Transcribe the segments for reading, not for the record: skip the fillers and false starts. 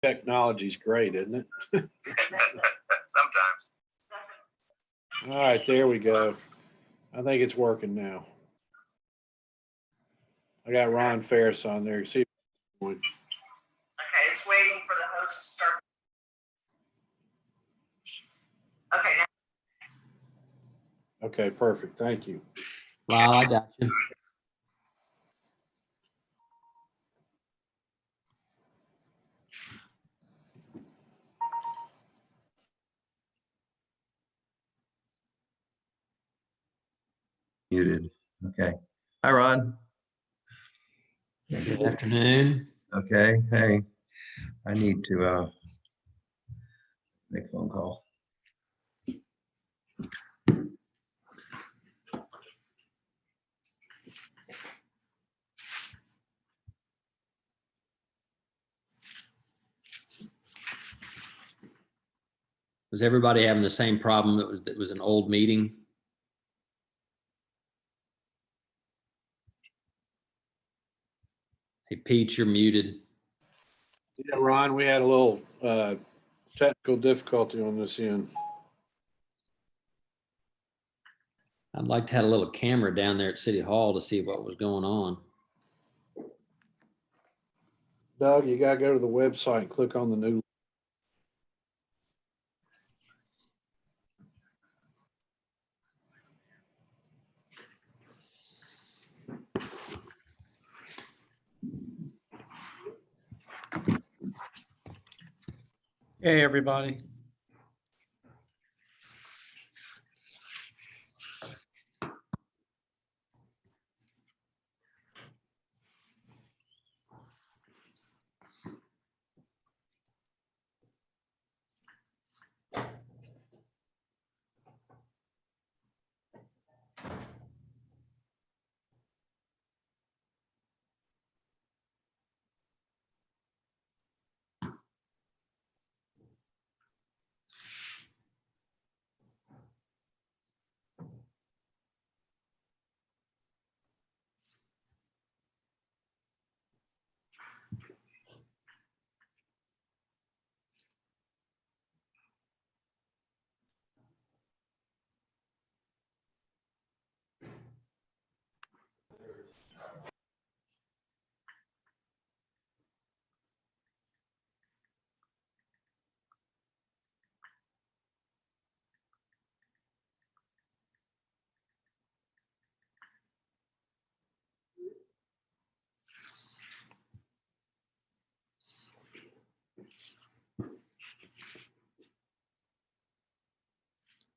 Technology's great, isn't it? Sometimes. All right, there we go. I think it's working now. I got Ron Ferris on there. See, Okay, it's waiting for the host to start. Okay, now. okay, perfect. Thank you. Wow, I got you. Muted. Okay. Hi, Ron. Good afternoon. Okay. Hey, I need to make a phone call. Was everybody having the same problem? It was an old meeting? Hey, Pete, you're muted. Yeah, Ron, we had a little technical difficulty on this end. I'd like to have a little camera down there at City Hall to see what was going on. Doug, you gotta go to the website and click on the new. Hey, everybody.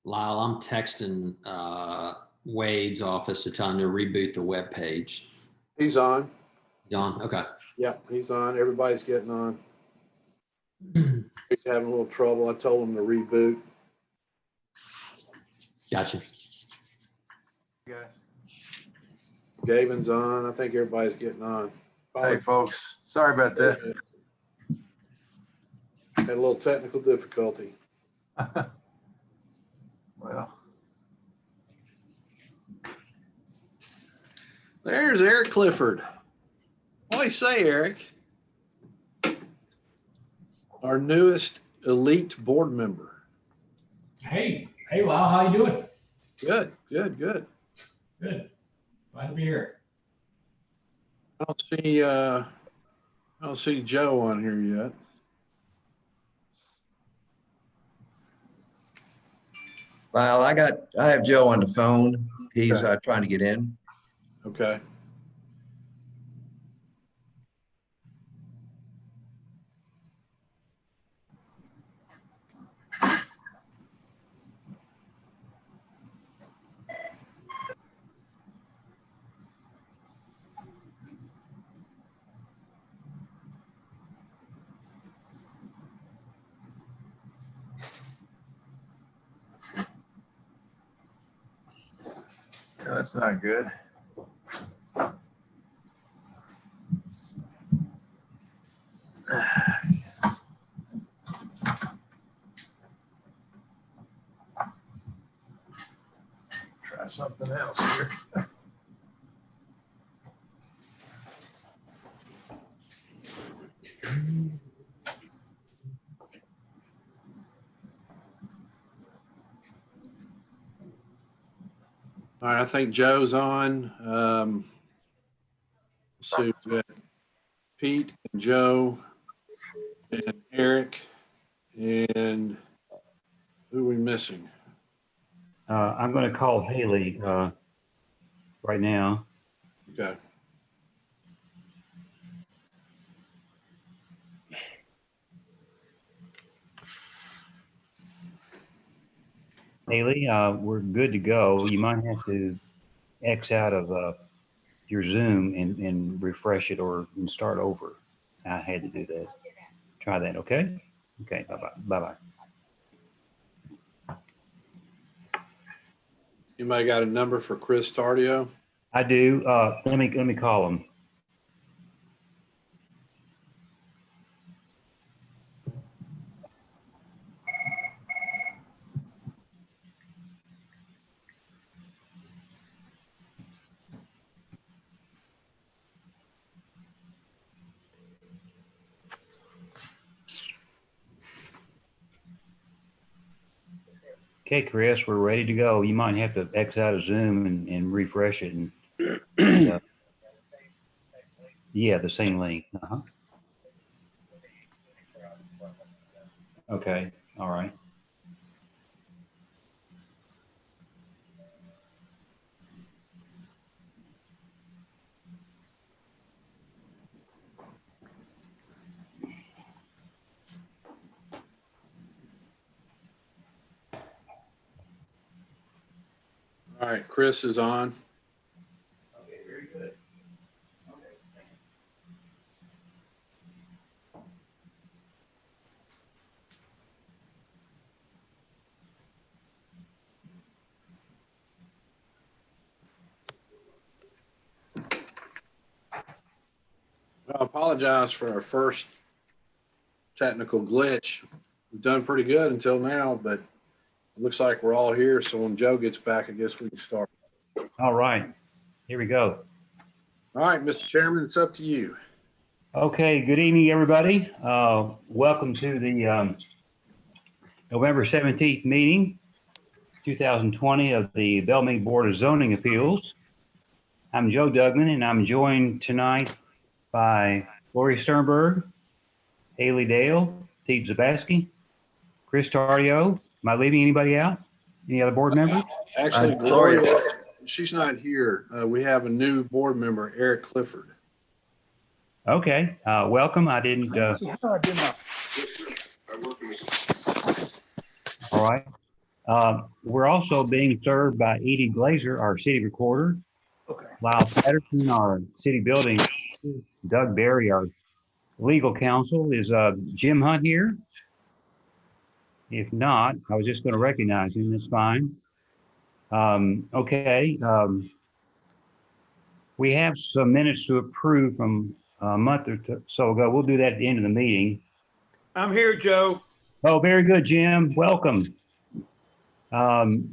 Lyle, I'm texting Wade's office to tell him to reboot the web page. He's on. John, okay. Yep, he's on. Everybody's getting on. He's having a little trouble. I told him to reboot. Gotcha. Gavin's on. I think everybody's getting on. Hey, folks, sorry about that. Had a little technical difficulty. Well, There's Eric Clifford. What do you say, Eric? Our newest elite board member. Hey, Lyle, how you doing? Good, good, good. Good. Glad to be here. I don't see Joe on here yet. Well, I have Joe on the phone. He's Okay. trying to get in. Okay. yeah, that's not good. Try something else here. All right, I think Joe's on. So we've got Pete and Joe and Eric, and who are we missing? I'm going to call Haley right now. Okay. Haley, we're good to go. You might have to X out of your Zoom and refresh it or and start over. I had to do that. Try that, okay? Okay, bye-bye. Bye-bye. Anybody got a number for Chris Tardio? I do. Let me call him. Okay, Chris, we're ready to go. You might have to X out of Zoom and refresh it. And yeah, the same link. Okay, all right. All right, Chris is on. Okay, very good. Okay, thank you. Well, I apologize for our first technical glitch. We've done pretty good until now, but it looks like we're all here. So when Joe gets back, I guess we can start. All right, here we go. All right, Mr. Chairman, it's up to you. Okay, good evening, everybody. Welcome to the November 17th meeting, 2020 of the Bellmead Board of Zoning Appeals. I'm Joe Dugman, and I'm joined tonight by Lori Sternberg, Haley Dale, Pete Zabaski, Chris Tardio. Am I leaving anybody out? Any other board members? Actually, Gloria, she's not here. We have a new board member, Eric Clifford. Okay, welcome. I didn't. All right. We're also being served by Edie Glazer, our city recorder. Okay. Lyle Patterson, our city building. Doug Berry, our legal counsel. Is Jim Hunt here? If not, I was just going to recognize him. That's fine. Okay. We have some minutes to approve from a month or so ago. We'll do that at the end of the meeting. I'm here, Joe. Oh, very good, Jim. Welcome. There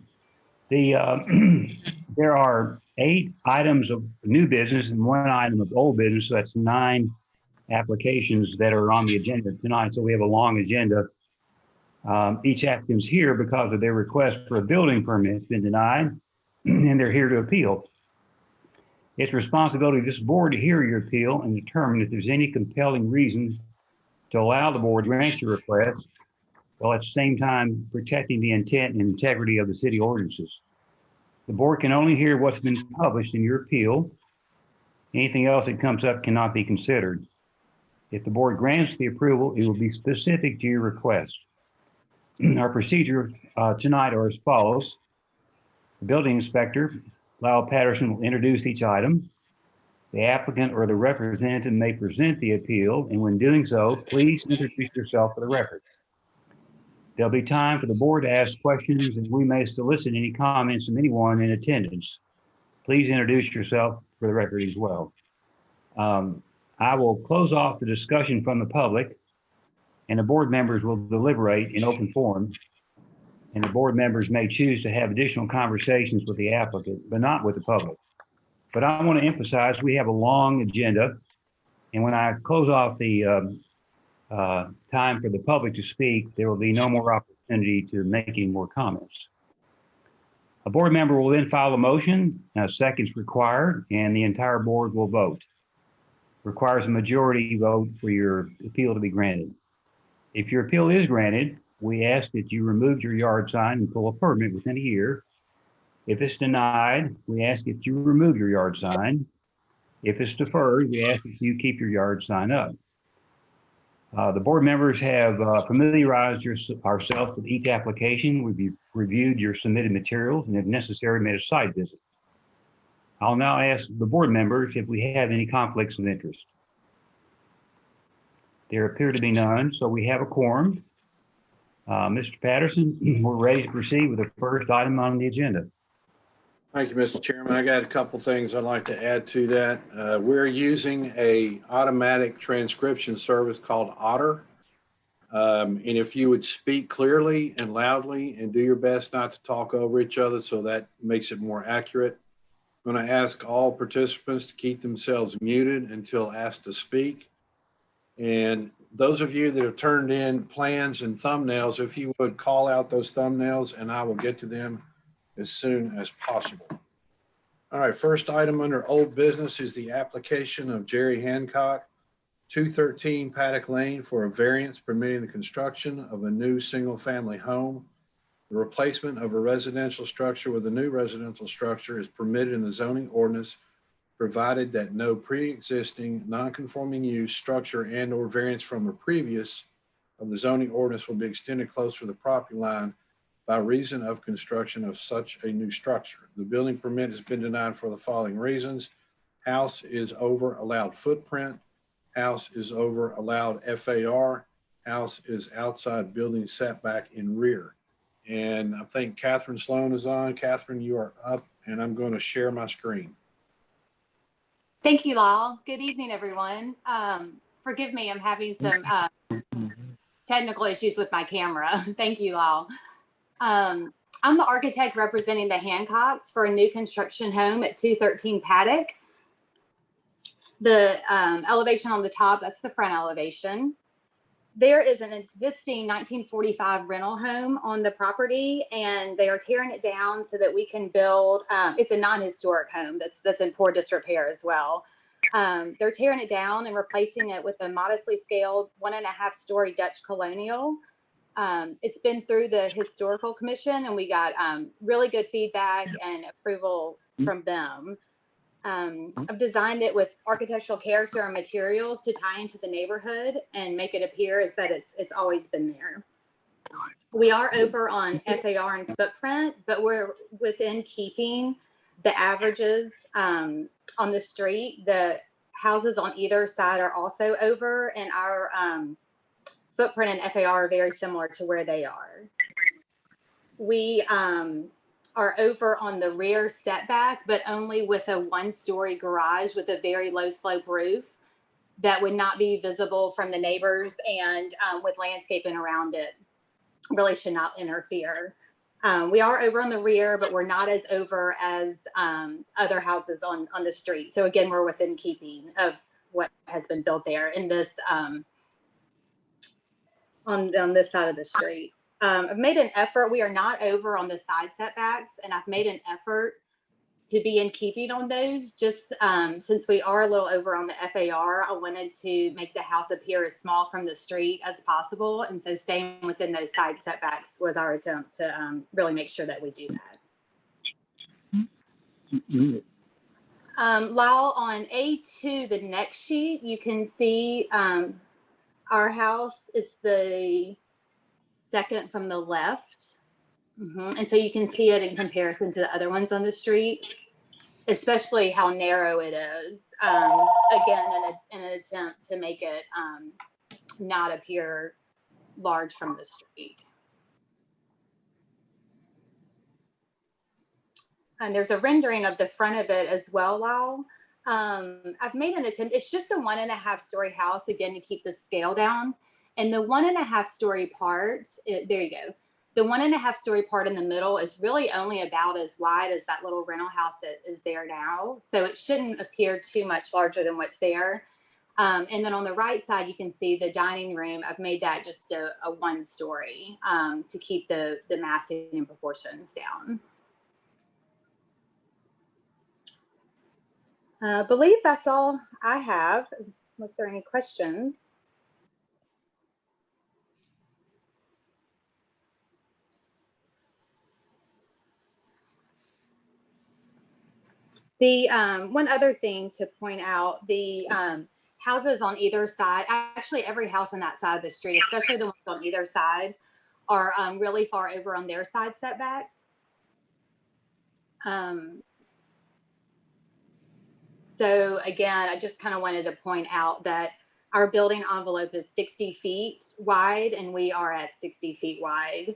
are 8 items of new business and 1 item of old business. So that's 9 applications that are on the agenda tonight. So we have a long agenda. Each applicant's here because of their request for a building permit has been denied, and they're here to appeal. It's the responsibility of this board to hear your appeal and determine if there's any compelling reasons to allow the board to grant your request, while at the same time protecting the intent and integrity of the city ordinances. The board can only hear what's been published in your appeal. Anything else that comes up cannot be considered. If the board grants the approval, it will be specific to your request. Our procedure tonight are as follows. The building inspector, Lyle Patterson, will introduce each item. The applicant or the representative may present the appeal, and when doing so, please introduce yourself for the record. There'll be time for the board to ask questions, and we may solicit any comments from anyone in attendance. Please introduce yourself for the record as well. I will close off the discussion from the public, and the board members will deliberate in open forum, and the board members may choose to have additional conversations with the applicant, but not with the public. But I want to emphasize we have a long agenda, and when I close off the time for the public to speak, there will be no more opportunity to make any more comments. A board member will then file a motion, seconds required, and the entire board will vote. Requires a majority vote for your appeal to be granted. If your appeal is granted, we ask that you remove your yard sign and pull a permit within a year. If it's denied, we ask that you remove your yard sign. If it's deferred, we ask that you keep your yard sign up. The board members have familiarized ourselves with each application. We've reviewed your submitted materials and if necessary, made a site visit. I'll now ask the board members if we have any conflicts of interest. There appear to be none, so we have a quorum. Mr. Patterson, we're ready to proceed with the first item on the agenda. Thank you, Mr. Chairman. I got a couple things I'd like to add to that. We're using a automatic transcription service called Otter. And if you would speak clearly and loudly and do your best not to talk over each other, so that makes it more accurate. I'm going to ask all participants to keep themselves muted until asked to speak. And those of you that have turned in plans and thumbnails, if you would call out those thumbnails and I will get to them as soon as possible. All right, first item under old business is the application of Jerry Hancock, 213 Paddock Lane, for a variance permitting the construction of a new single-family home. The replacement of a residential structure with a new residential structure is permitted in the zoning ordinance, provided that no pre-existing non-conforming use, structure, and or variance from a previous of the zoning ordinance will be extended closer to the property line by reason of construction of such a new structure. The building permit has been denied for the following reasons. House is over allowed footprint. House is over allowed FAR. House is outside building setback in rear. And I think Catherine Sloan is on. Catherine, you are up, and I'm going to share my screen. Thank you, Lyle. Good evening, everyone. Forgive me, I'm having some technical issues with my camera. Thank you, Lyle. I'm the architect representing the Hancocks for a new construction home at 213 Paddock. The elevation on the top, that's the front elevation. There is an existing 1945 rental home on the property, and they are tearing it down so that we can build, it's a non-historic home that's in poor disrepair as well. They're tearing it down and replacing it with a modestly scaled 1.5-story Dutch colonial. It's been through the historical commission, and we got really good feedback and approval from them. I've designed it with architectural character and materials to tie into the neighborhood and make it appear as that it's always been there. We are over on FAR and footprint, but we're within keeping the averages on the street. The houses on either side are also over, and our footprint and FAR are very similar to where they are. We are over on the rear setback, but only with a 1-story garage with a very low slope roof that would not be visible from the neighbors, and with landscaping around it really should not interfere. We are over on the rear, but we're not as over as other houses on the street. So again, we're within keeping of what has been built there in this on this side of the street. I've made an effort. We are not over on the side setbacks, and I've made an effort to be in keeping on those. Just since we are a little over on the FAR, I wanted to make the house appear as small from the street as possible. And so staying within those side setbacks was our attempt to really make sure that we do that. Lyle, on A2, the next sheet, you can see our house is the second from the left. And so you can see it in comparison to the other ones on the street, especially how narrow it is. Again, in an attempt to make it not appear large from the street. And there's a rendering of the front of it as well, Lyle. I've made an attempt. It's just a 1.5-story house, again, to keep the scale down. And the 1.5-story part, there you go. The 1.5-story part in the middle is really only about as wide as that little rental house that is there now. So it shouldn't appear too much larger than what's there. And then on the right side, you can see the dining room. I've made that just a 1-story to keep the massing and proportions down. I believe that's all I have, unless there are any questions. The one other thing to point out, the houses on either side, actually every house on that side of the street, especially the ones on either side, are really far over on their side setbacks. So again, I just kind of wanted to point out that our building envelope is 60 feet wide and we are at 60 feet wide.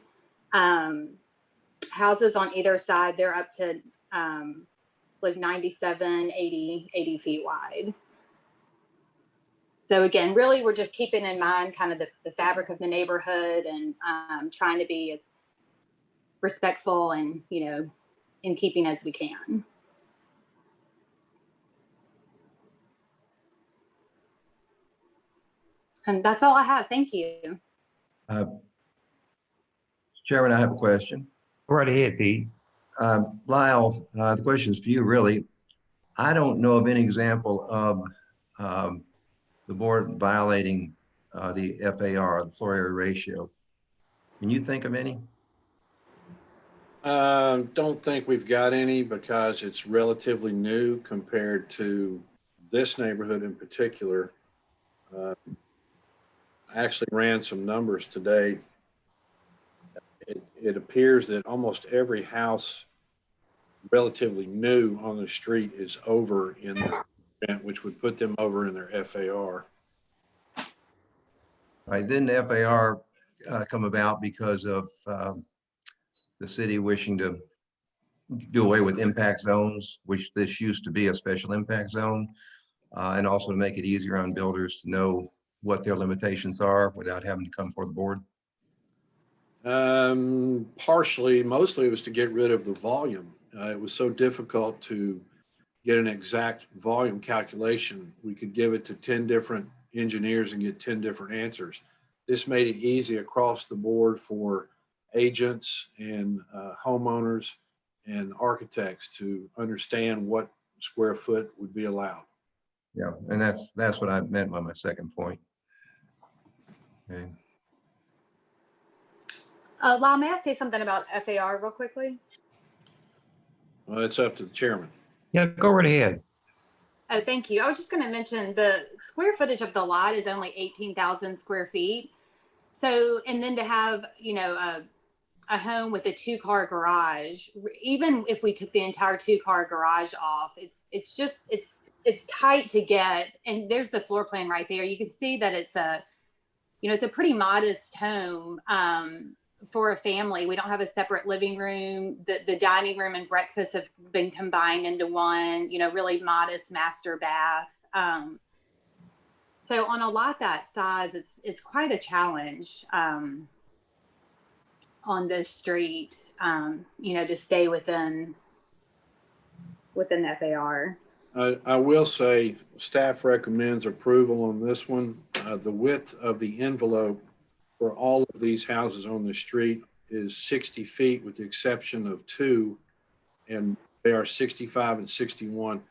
Houses on either side, they're up to like 97, 80 feet wide. So again, really, we're just keeping in mind kind of the fabric of the neighborhood and trying to be as respectful and, you know, in keeping as we can. And that's all I have. Thank you. Chairman, I have a question. Go right ahead, Pete. Lyle, the question is for you, really. I don't know of any example of the board violating the FAR, the floor area ratio. Can you think of any? Don't think we've got any because it's relatively new compared to this neighborhood in particular. I actually ran some numbers today. It appears that almost every house relatively new on the street is over in their rent, which would put them over in their FAR. Right, didn't the FAR come about because of the city wishing to do away with impact zones, which this used to be a special impact zone, and also to make it easier on builders to know what their limitations are without having to come before the board? Partially, mostly it was to get rid of the volume. It was so difficult to get an exact volume calculation. We could give it to 10 different engineers and get 10 different answers. This made it easy across the board for agents and homeowners and architects to understand what square foot would be allowed. Yeah, and that's what I meant by my second point. Okay. Lyle, may I say something about FAR real quickly? Well, it's up to the chairman. Yeah, go right ahead. Oh, thank you. I was just going to mention the square footage of the lot is only 18,000 square feet. So, and then to have, you know, a home with a 2-car garage, even if we took the entire 2-car garage off, it's tight to get. And there's the floor plan right there. You can see that it's a pretty modest home for a family. We don't have a separate living room. The dining room and breakfast have been combined into one, you know, really modest master bath. So on a lot that size, it's quite a challenge on this street, you know, to stay within FAR. I will say staff recommends approval on this one. The width of the envelope for all of these houses on the street is 60 feet with the exception of 2, and they are 65 and 61.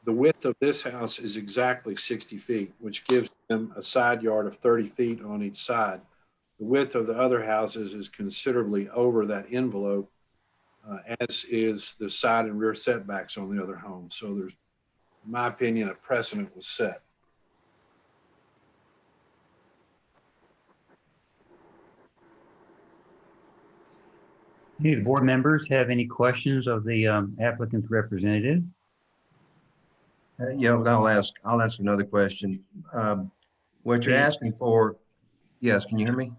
The width of this house is exactly 60 feet, which gives them a side yard of 30 feet on each side. The width of the other houses is considerably over that envelope, as is the side and rear setbacks on the other homes. So there's, in my opinion, a precedent was set. Any of the board members have any questions of the applicant's representative? Yeah, well, I'll ask another question. What you're asking for, yes, can you hear me?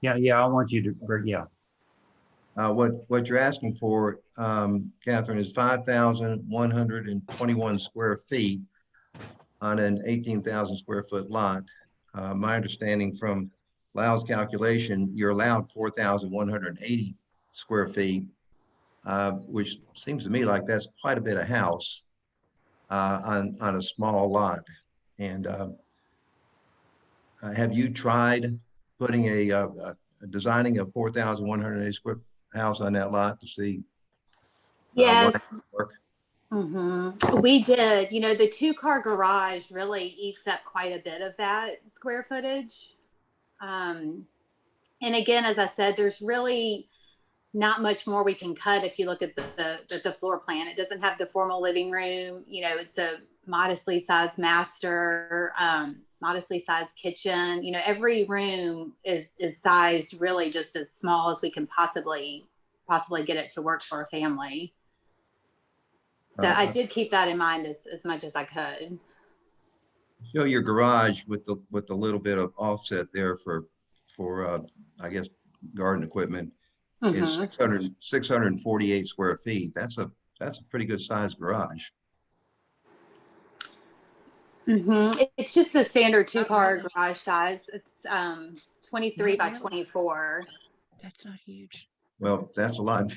Yeah, I want you to, yeah. What you're asking for, Catherine, is 5,121 square feet on an 18,000 square foot lot. My understanding from Lyle's calculation, you're allowed 4,180 square feet, which seems to me like that's quite a bit of house on a small lot. And have you tried putting designing a 4,180 square house on that lot to see? Yes. Work? We did, the 2-car garage really eats up quite a bit of that square footage. And again, as I said, there's really not much more we can cut if you look at the floor plan. It doesn't have the formal living room. It's a modestly sized master, modestly sized kitchen. Every room is sized really just as small as we can possibly get it to work for a family. So I did keep that in mind as much as I could. Show your garage with the little bit of offset there for I guess garden equipment is 648 square feet. That's a pretty good sized garage. It's just the standard 2-car garage size. It's 23 by 24. That's not huge. Well, that's a lot.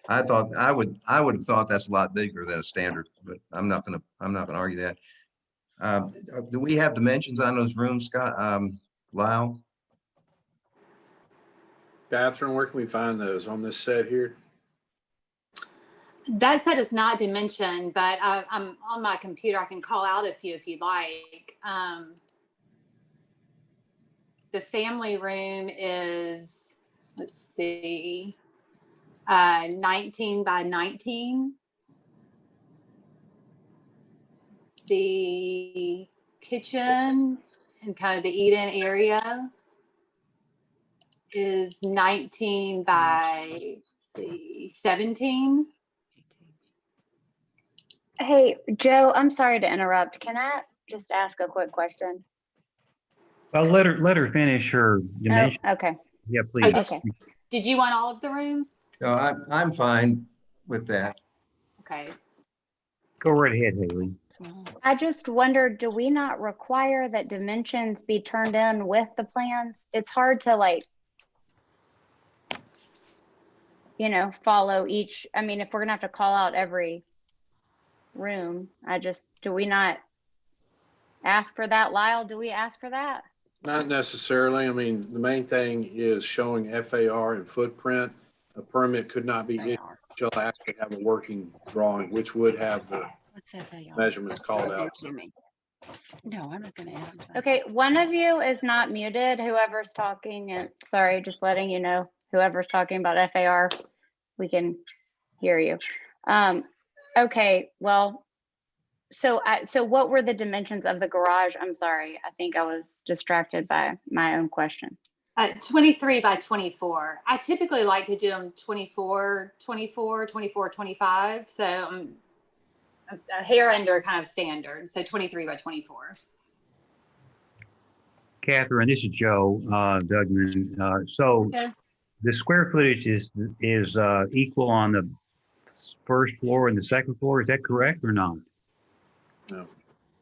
I thought I would have thought that's a lot bigger than a standard, but I'm not gonna argue that. Do we have dimensions on those rooms, Scott? Lyle? Catherine, where can we find those on this set here? That set is not dimensioned, but I'm on my computer. I can call out a few if you'd like. The family room is, let's see, 19 by 19. The kitchen and kind of the eat-in area is 19 by, let's see, 17. Hey, Joe, I'm sorry to interrupt. Can I just ask a quick question? Well, let her finish her dimension. Oh, okay. Yeah, please. Okay. Did you want all of the rooms? No, I'm fine with that. Okay. Go right ahead, Haley. I just wondered, do we not require that dimensions be turned in with the plans? It's hard to follow each. I mean, if we're gonna have to call out every room, do we not ask for that? Lyle, do we ask for that? Not necessarily. I mean, the main thing is showing FAR and footprint. A permit could not be issued until after have a working drawing, which would have the measurements called out. No, I'm not going to add. Okay, one of you is not muted, whoever's talking, and sorry, just letting you know, whoever's talking about FAR, we can hear you. Okay, well, so what were the dimensions of the garage? I'm sorry, I think I was distracted by my own question. 23 by 24. I typically like to do them 24, 24, 24, 25. So it's a hair under kind of standard. So 23 by 24. Catherine, this is Joe Duggan. So Okay. the square footage is equal on the first floor and the second floor. Is that correct or not? No.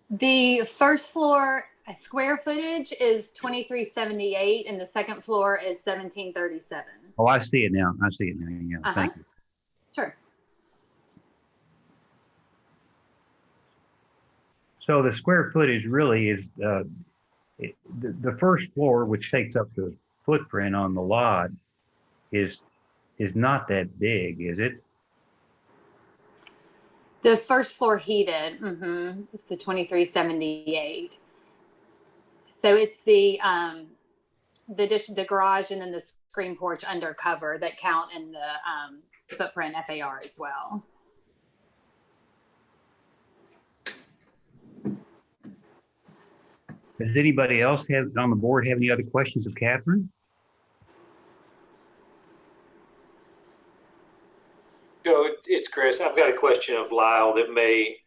The first floor square footage is 2378 and the second floor is 1737. Oh, I see it now. Yeah, thank you. Sure. So the square footage really is the first floor, which takes up the footprint on the lot, is not that big, is it? The first floor heated, it's the 2378. So it's the garage and then the screen porch undercover that count in the footprint FAR as well. Does anybody else on the board have any other questions of Catherine? Joe, it's Chris. I've got a question of Lyle that may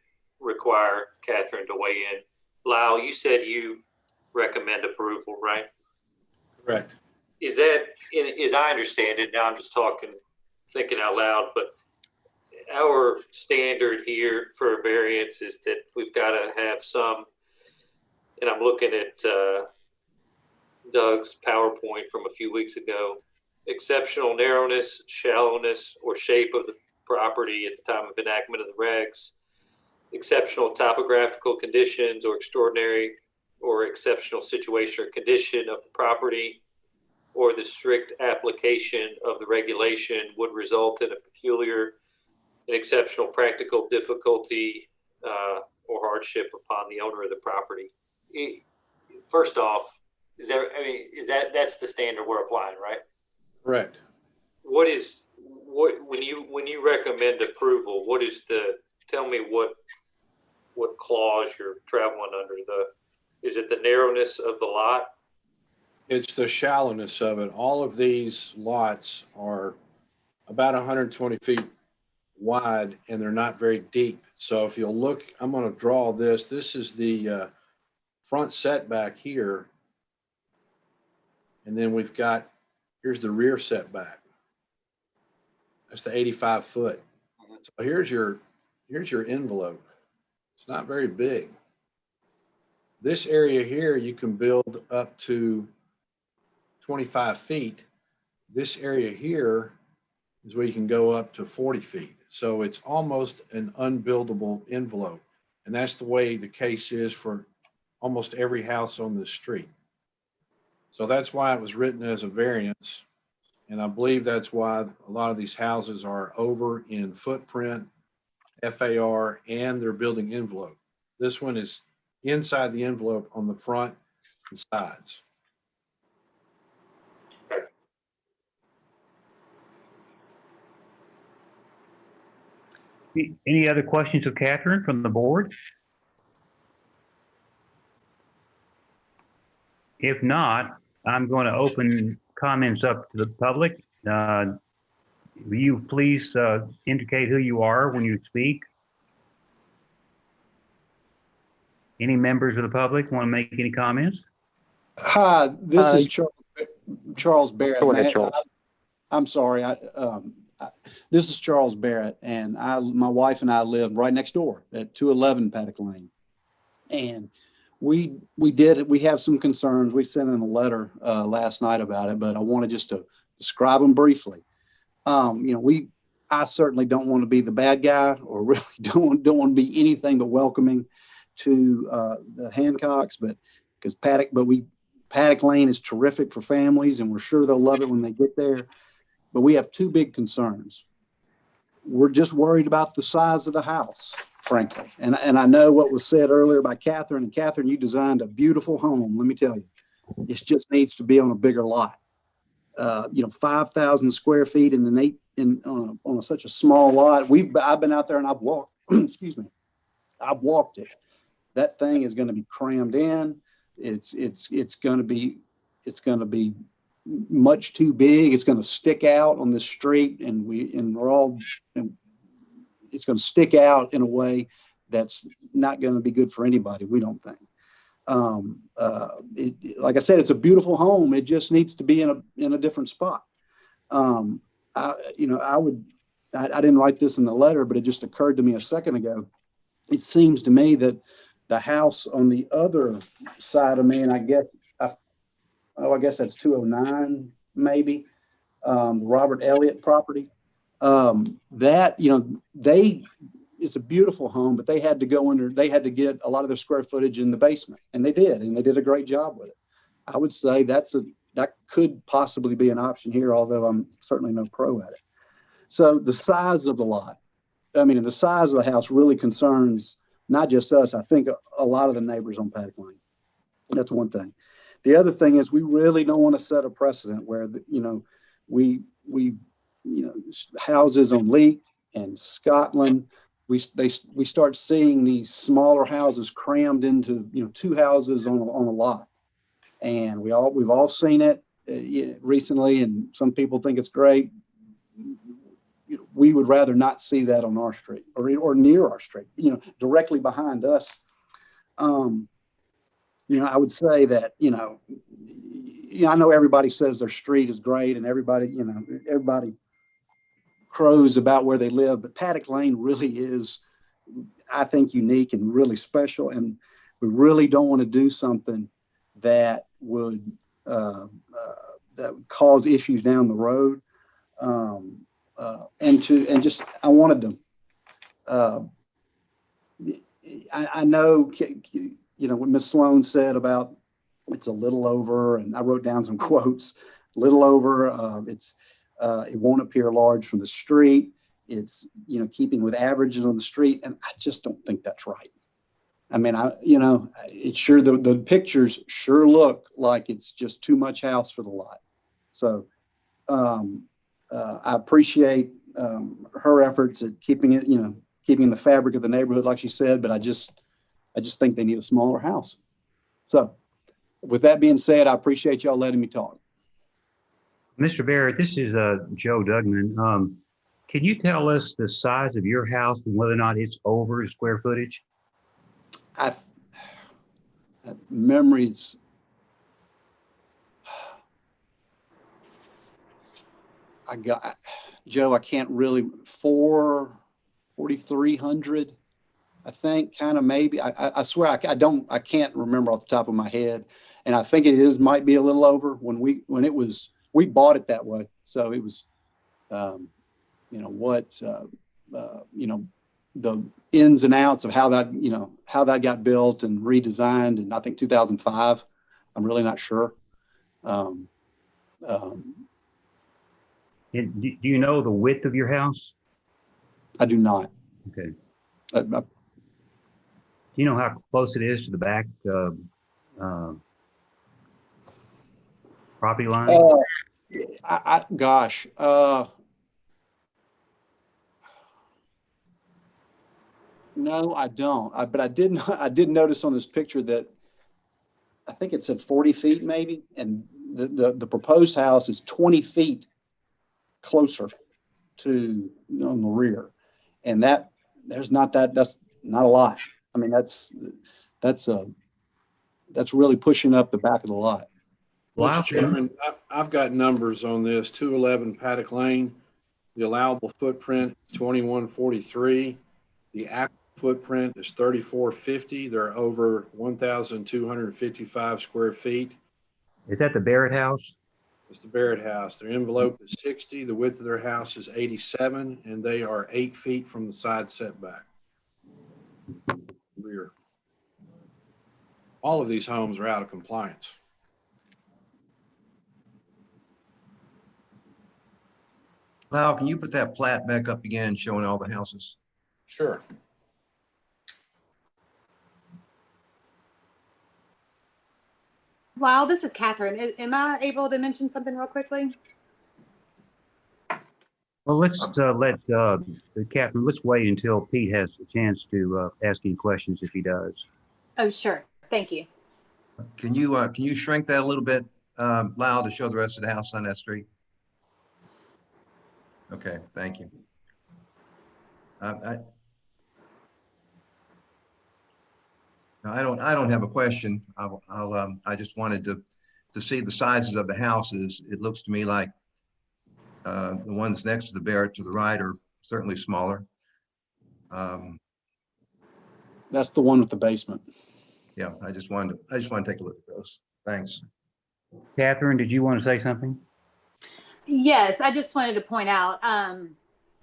require Catherine to weigh in. Lyle, you said you recommend approval, right? Correct. Is that, as I understand it, now I'm just thinking out loud, but our standard here for a variance is that we've got to have some, and I'm looking at Doug's PowerPoint from a few weeks ago, exceptional narrowness, shallowness, or shape of the property at the time of enactment of the regs, exceptional topographical conditions or extraordinary or exceptional situation or condition of the property, or the strict application of the regulation would result in a peculiar an exceptional practical difficulty or hardship upon the owner of the property. First off, that's the standard we're applying, right? Correct. When you recommend approval, tell me what clause you're traveling under? Is it the narrowness of the lot? It's the shallowness of it. All of these lots are about 120 feet wide and they're not very deep. So if you'll look, I'm going to draw this. This is the front setback here. And then here's the rear setback. That's the 85 foot. So here's your envelope. It's not very big. This area here, you can build up to 25 feet. This area here is where you can go up to 40 feet. So it's almost an unbuildable envelope. And that's the way the case is for almost every house on this street. So that's why it was written as a variance. And I believe that's why a lot of these houses are over in footprint, FAR, and their building envelope. This one is inside the envelope on the front and sides. Any other questions of Catherine from the board? If not, I'm going to open comments up to the public. Will you please indicate who you are when you speak? Any members of the public want to make any comments? Hi, this is Charles Barrett. Go ahead, Charles. I'm sorry. This is Charles Barrett, and my wife and I live right next door at 211 Paddock Lane. And we have some concerns. We sent in a letter last night about it, but I wanted just to describe them briefly. I certainly don't want to be the bad guy, or really don't want to be anything but welcoming to the Hancocks, but Paddock Lane is terrific for families, and we're sure they'll love it when they get there. But we have two big concerns. We're just worried about the size of the house, frankly. And I know what was said earlier by Catherine. And Catherine, you designed a beautiful home. Let me tell you, it just needs to be on a bigger lot. 5,000 square feet on such a small lot. I've been out there and I've walked. Excuse me. I've walked it. That thing is going to be crammed in. It's going to be much too big. It's going to stick out on the street, and it's going to stick out in a way that's not going to be good for anybody, we don't think. Like I said, it's a beautiful home. It just needs to be in a different spot. I didn't write this in the letter, but it just occurred to me a second ago. It seems to me that the house on the other side of me, and I guess that's 209 maybe, Robert Elliott property. It's a beautiful home, but they had to get a lot of their square footage in the basement, and they did a great job with it. I would say that could possibly be an option here, although I'm certainly no pro at it. So the size of the lot, the size of the house really concerns not just us. I think a lot of the neighbors on Paddock Lane. That's one thing. The other thing is we really don't want to set a precedent where houses on Leek and Scotland, we start seeing these smaller houses crammed into two houses on a lot, and we've all seen it recently, and some people think it's great. We would rather not see that on our street or near our street, directly behind us. I would say that, I know everybody says their street is great and everybody crows about where they live, but Paddock Lane really is, I think, unique and really special. And we really don't want to do something that would cause issues down the road. I wanted to, I know, what Ms. Sloan said about it's a little over, and I wrote down some quotes, little over, it won't appear large from the street. It's, you know, keeping with averages on the street. And I just don't think that's right. I mean, it's sure the pictures sure look like it's just too much house for the lot. So I appreciate her efforts at keeping it, keeping the fabric of the neighborhood, like she said, but I just think they need a smaller house. So with that being said, I appreciate y'all letting me talk. Mr. Barrett, this is Joe Dugman. Can you tell us the size of your house and whether or not it's over square footage? Memories. I got, Joe, I can't really, 4,300, I think, kind of maybe. I swear I can't remember off the top of my head. And I think it might be a little over when we bought it that way. So it was, the ins and outs of how that got built and redesigned. And I think 2005, I'm really not sure. Do you know the width of your house? I do not. Okay. Do you know how close it is to the back property line? No, I don't. But I did notice on this picture that I think it said 40 feet maybe, and the proposed house is 20 feet closer to on the rear, and that's not a lot. I mean, that's really pushing up the back of the lot. Mr. Chairman, I've got numbers on this. 211 Paddock Lane. The allowable footprint is 2143. The actual footprint is 3450. They're over 1,255 square feet. Is that the Barrett house? It's the Barrett house. Their envelope is 60. The width of their house is 87, and they are 8 feet from the side setback. Rear. All of these homes are out of compliance. Lyle, can you put that plat back up again, showing all the houses? Sure. Wow, this is Catherine. Am I able to mention something real quickly? Well, let's let Catherine, let's wait until Pete has a chance to ask any questions if he does. Oh, sure. Thank you. Can you shrink that a little bit, Lyle, to show the rest of the house on that street? Okay, thank you. I don't have a question. I just wanted to see the sizes of the houses. It looks to me like the ones next to the Barrett to the right are certainly smaller. That's the one with the basement. Yeah, I just wanted to take a look at those. Thanks. Catherine, did you want to say something? Yes, I just wanted to point out,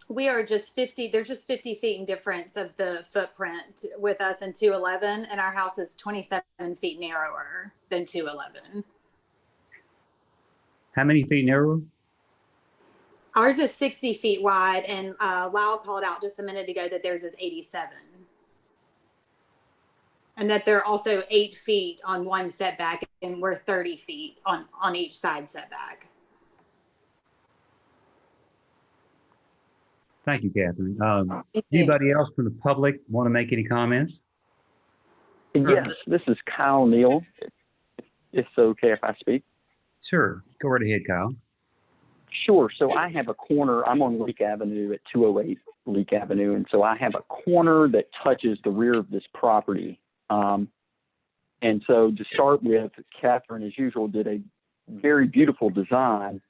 we are just 50, there's just 50 feet in difference of the footprint with us in 211, and our house is 27 feet narrower than 211. How many feet narrower? Ours is 60 feet wide, and Lyle called out just a minute ago that theirs is 87. And that they're also 8 feet on one setback, and we're 30 feet on each side setback. Thank you, Catherine. Anybody else from the public want to make any comments? Yes, this is Kyle Neal. If it's okay if I speak. Sure, go right ahead, Kyle. Sure. So I have a corner. I'm on Leak Avenue at 208 Leak Avenue, and so I have a corner that touches the rear of this property. And so to start with, Catherine, as usual, did a very beautiful design.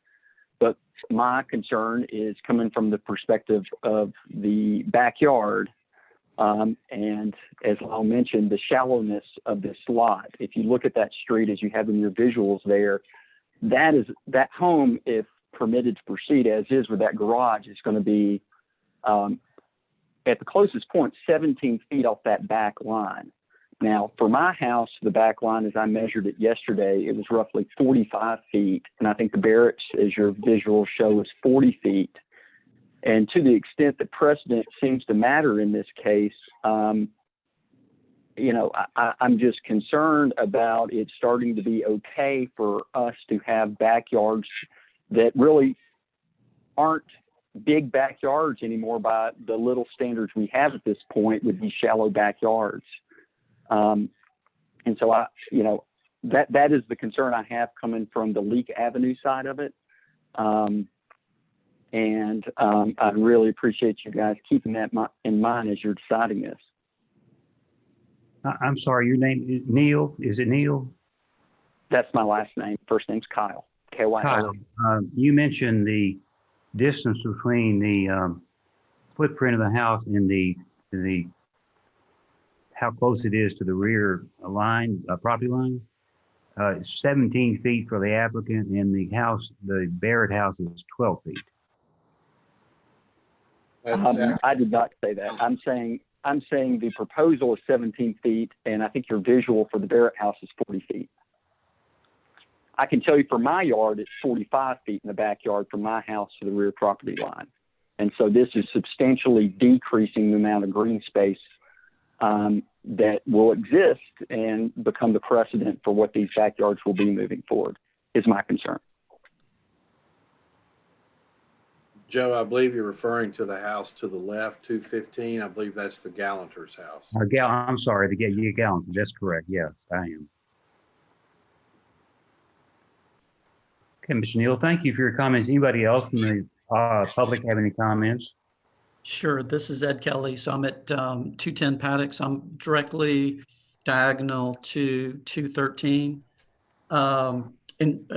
But my concern is coming from the perspective of the backyard. And as Lyle mentioned, the shallowness of this lot. If you look at that street as you have in your visuals there, that home, if permitted to proceed as is with that garage, is going to be at the closest point 17 feet off that back line. Now, for my house, the back line, as I measured it yesterday, it was roughly 45 feet. And I think the Barrett's, as your visuals show, is 40 feet. And to the extent that precedent seems to matter in this case, you know, I'm just concerned about it starting to be okay for us to have backyards that really aren't big backyards anymore by the little standards we have at this point with these shallow backyards. And so you know, that is the concern I have coming from the Leak Avenue side of it. I really appreciate you guys keeping that in mind as you're deciding this. I'm sorry, your name is Neil? Is it Neil? That's my last name. First name's Kyle. K-Y-L. Kyle, you mentioned the distance between the footprint of the house and the how close it is to the rear line, property line. 17 feet for the applicant, and the house, the Barrett house, is 12 feet. I did not say that. I'm saying the proposal is 17 feet, and I think your visual for the Barrett house is 40 feet. I can tell you for my yard, it's 45 feet in the backyard from my house to the rear property line. And so this is substantially decreasing the amount of green space that will exist and become the precedent for what these backyards will be moving forward, is my concern. Joe, I believe you're referring to the house to the left, 215. I believe that's the Gallanter's house. I'm sorry, the Gallanter. That's correct. Yes, I am. Okay, Mr. Neal, thank you for your comments. Anybody else from the public have any comments? Sure. This is Ed Kelly. So I'm at 210 Paddocks. I'm directly diagonal to 213.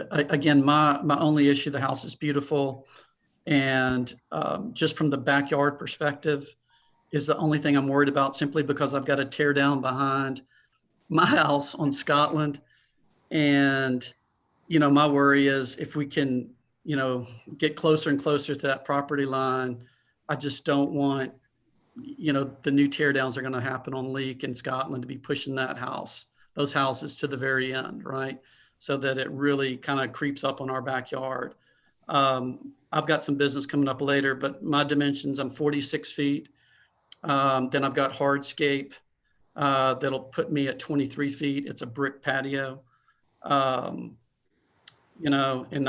Again, my only issue, the house is beautiful. And just from the backyard perspective is the only thing I'm worried about, simply because I've got to tear down behind my house on Scotland. And, you know, my worry is if we can, you know, get closer and closer to that property line, I just don't want, you know, the new tear downs are going to happen on Leak in Scotland to be pushing those houses to the very end, right? So that it really kind of creeps up on our backyard. I've got some business coming up later, but my dimensions, I'm 46 feet. Then I've got hardscape that'll put me at 23 feet. It's a brick patio. You know, and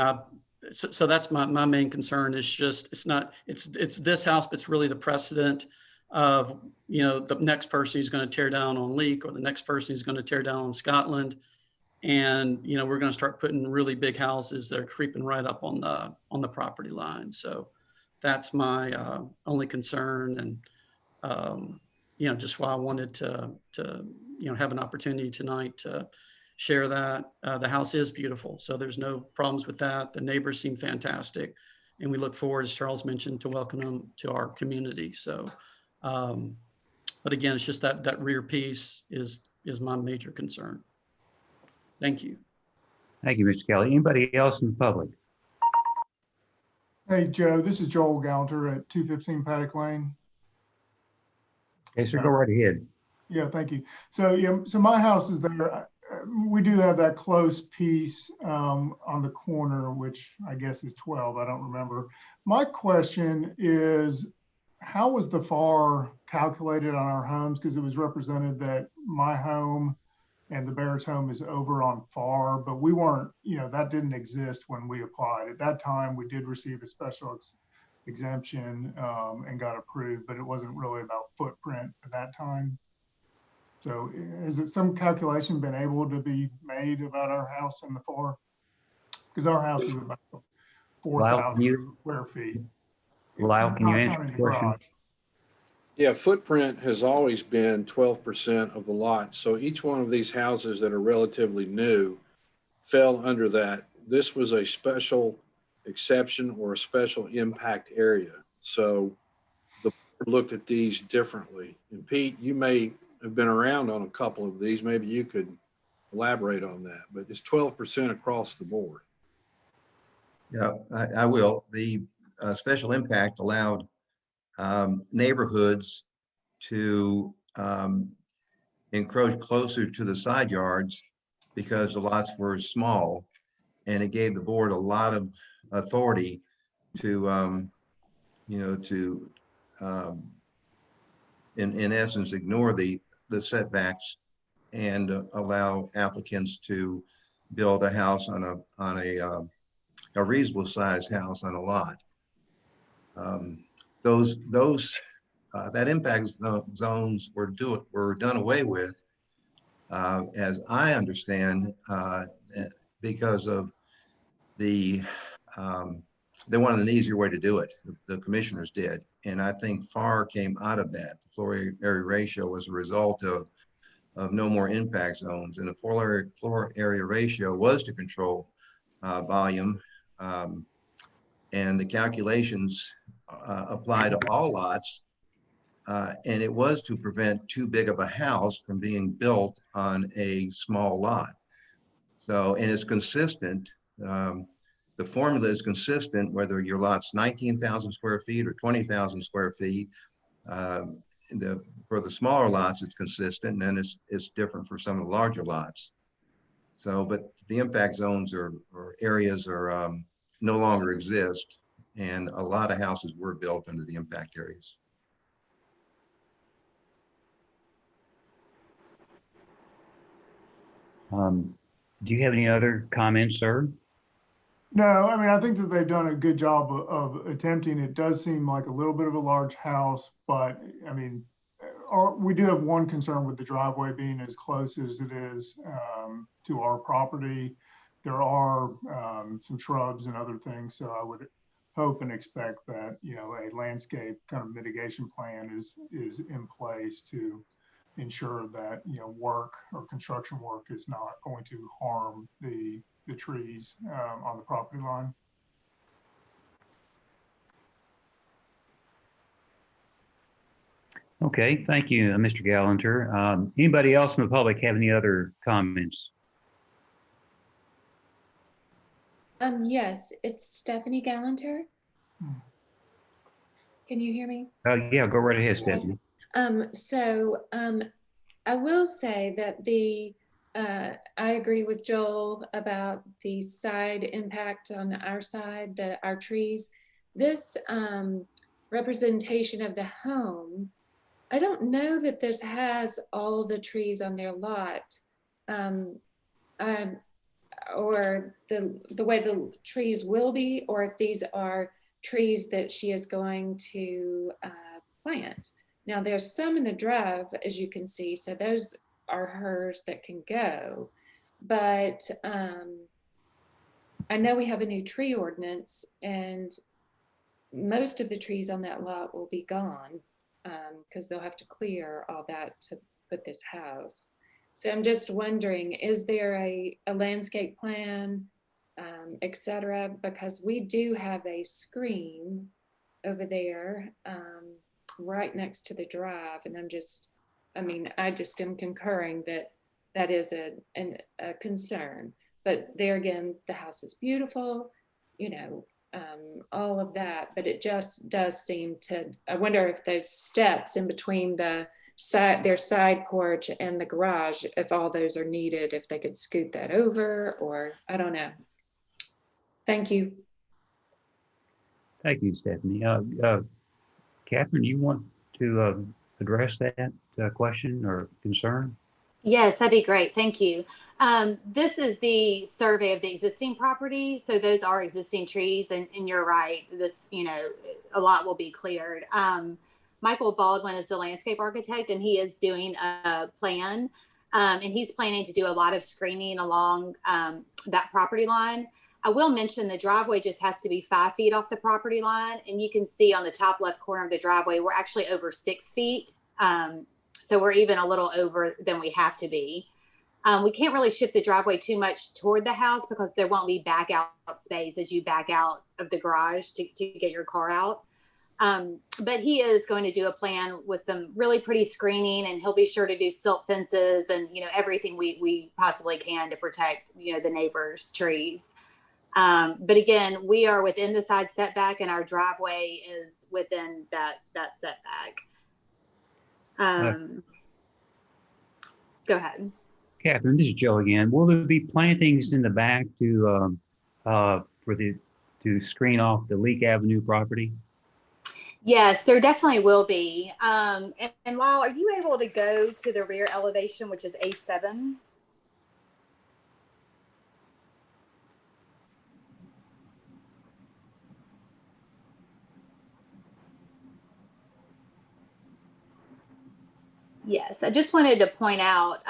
so that's my main concern is just, it's this house, but it's really the precedent of, you know, the next person who's going to tear down on Leak, or the next person who's going to tear down on Scotland. And, you know, we're going to start putting really big houses that are creeping right up on the property line. So that's my only concern. And, you know, just why I wanted to, you know, have an opportunity tonight to share that. The house is beautiful, so there's no problems with that. The neighbors seem fantastic, and we look forward, as Charles mentioned, to welcome them to our community. So, but again, it's just that rear piece is my major concern. Thank you. Thank you, Mr. Kelly. Anybody else in the public? Hey, Joe, this is Joel Gallanter at 215 Paddock Lane. Okay, sir, go right ahead. Yeah, thank you. So, yeah, so my house is there. We do have that close piece on the corner, which I guess is 12. I don't remember. My question is, how was the FAR calculated on our homes? Because it was represented that my home and the Barrett's home is over on FAR, but we weren't, you know, that didn't exist when we applied. At that time, we did receive a special exemption and got approved, but it wasn't really about footprint at that time. So has some calculation been able to be made about our house and the FAR? Because our house is about 4,000 square feet. Lyle, can you answer the question? Yeah, footprint has always been 12% of the lot. So each one of these houses that are relatively new fell under that. This was a special exception or a special impact area. So the board looked at these differently. And Pete, you may have been around on a couple of these. Maybe you could elaborate on that, but it's 12% across the board. Yeah, I will. The special impact allowed neighborhoods to encroach closer to the side yards because the lots were small, and it gave the board a lot of authority to to, in essence, ignore the setbacks and allow applicants to build a house on a reasonable sized house on a lot. That impact zones were done away with, as I understand, because of they wanted an easier way to do it. The commissioners did, and I think FAR came out of that. The floor area ratio was a result of no more impact zones, and the floor area ratio was to control volume, and the calculations apply to all lots, and it was to prevent too big of a house from being built on a small lot. So, and it's consistent. The formula is consistent whether your lot's 19,000 square feet or 20,000 square feet. For the smaller lots, it's consistent, and then it's different for some of the larger lots. So, but the impact zones or areas are no longer exist, and a lot of houses were built into the impact areas. Do you have any other comments, sir? No, I mean, I think that they've done a good job of attempting. It does seem like a little bit of a large house, but I mean, we do have one concern with the driveway being as close as it is to our property. There are some shrubs and other things, so I would hope and expect that, you know, a landscape kind of mitigation plan is in place to ensure that, you know, work or construction work is not going to harm the trees on the property line. Okay, thank you, Mr. Gallanter. Anybody else in the public have any other comments? Yes, it's Stephanie Gallanter. Can you hear me? Yeah, go right ahead, Stephanie. I will say that I agree with Joel about the side impact on our side, our trees. This representation of the home, I don't know that this has all the trees on their lot, or the way the trees will be, or if these are trees that she is going to plant. Now there's some in the drive, as you can see, so those are hers that can go. But I know we have a new tree ordinance, and most of the trees on that lot will be gone because they'll have to clear all that to put this house. So I'm just wondering, is there a landscape plan, et cetera? Because we do have a screen over there right next to the drive, and I just am concurring that that is a concern. But there again, the house is beautiful, you know, all of that, but it just does seem to, I wonder if those steps in between their side porch and the garage, if all those are needed, if they could scoot that over, or I don't know. Thank you. Thank you, Stephanie. Catherine, you want to address that question or concern? Yes, that'd be great. Thank you. This is the survey of the existing property. So those are existing trees, and you're right. This, you know, a lot will be cleared. Michael Baldwin is the landscape architect, and he is doing a plan, and he's planning to do a lot of screening along that property line. I will mention the driveway just has to be 5 feet off the property line, and you can see on the top left corner of the driveway, we're actually over 6 feet. So we're even a little over than we have to be. We can't really shift the driveway too much toward the house because there won't be back out space as you back out of the garage to get your car out. But he is going to do a plan with some really pretty screening, and he'll be sure to do silt fences and, you know, everything we possibly can to protect, you know, the neighbors' trees. But again, we are within the side setback, and our driveway is within that setback. Go ahead. Catherine, this is Joe again. Will there be plantings in the back to screen off the Leek Avenue property? Yes, there definitely will be. And Lyle, are you able to go to the rear elevation, which is A7? Yes, I just wanted to point out,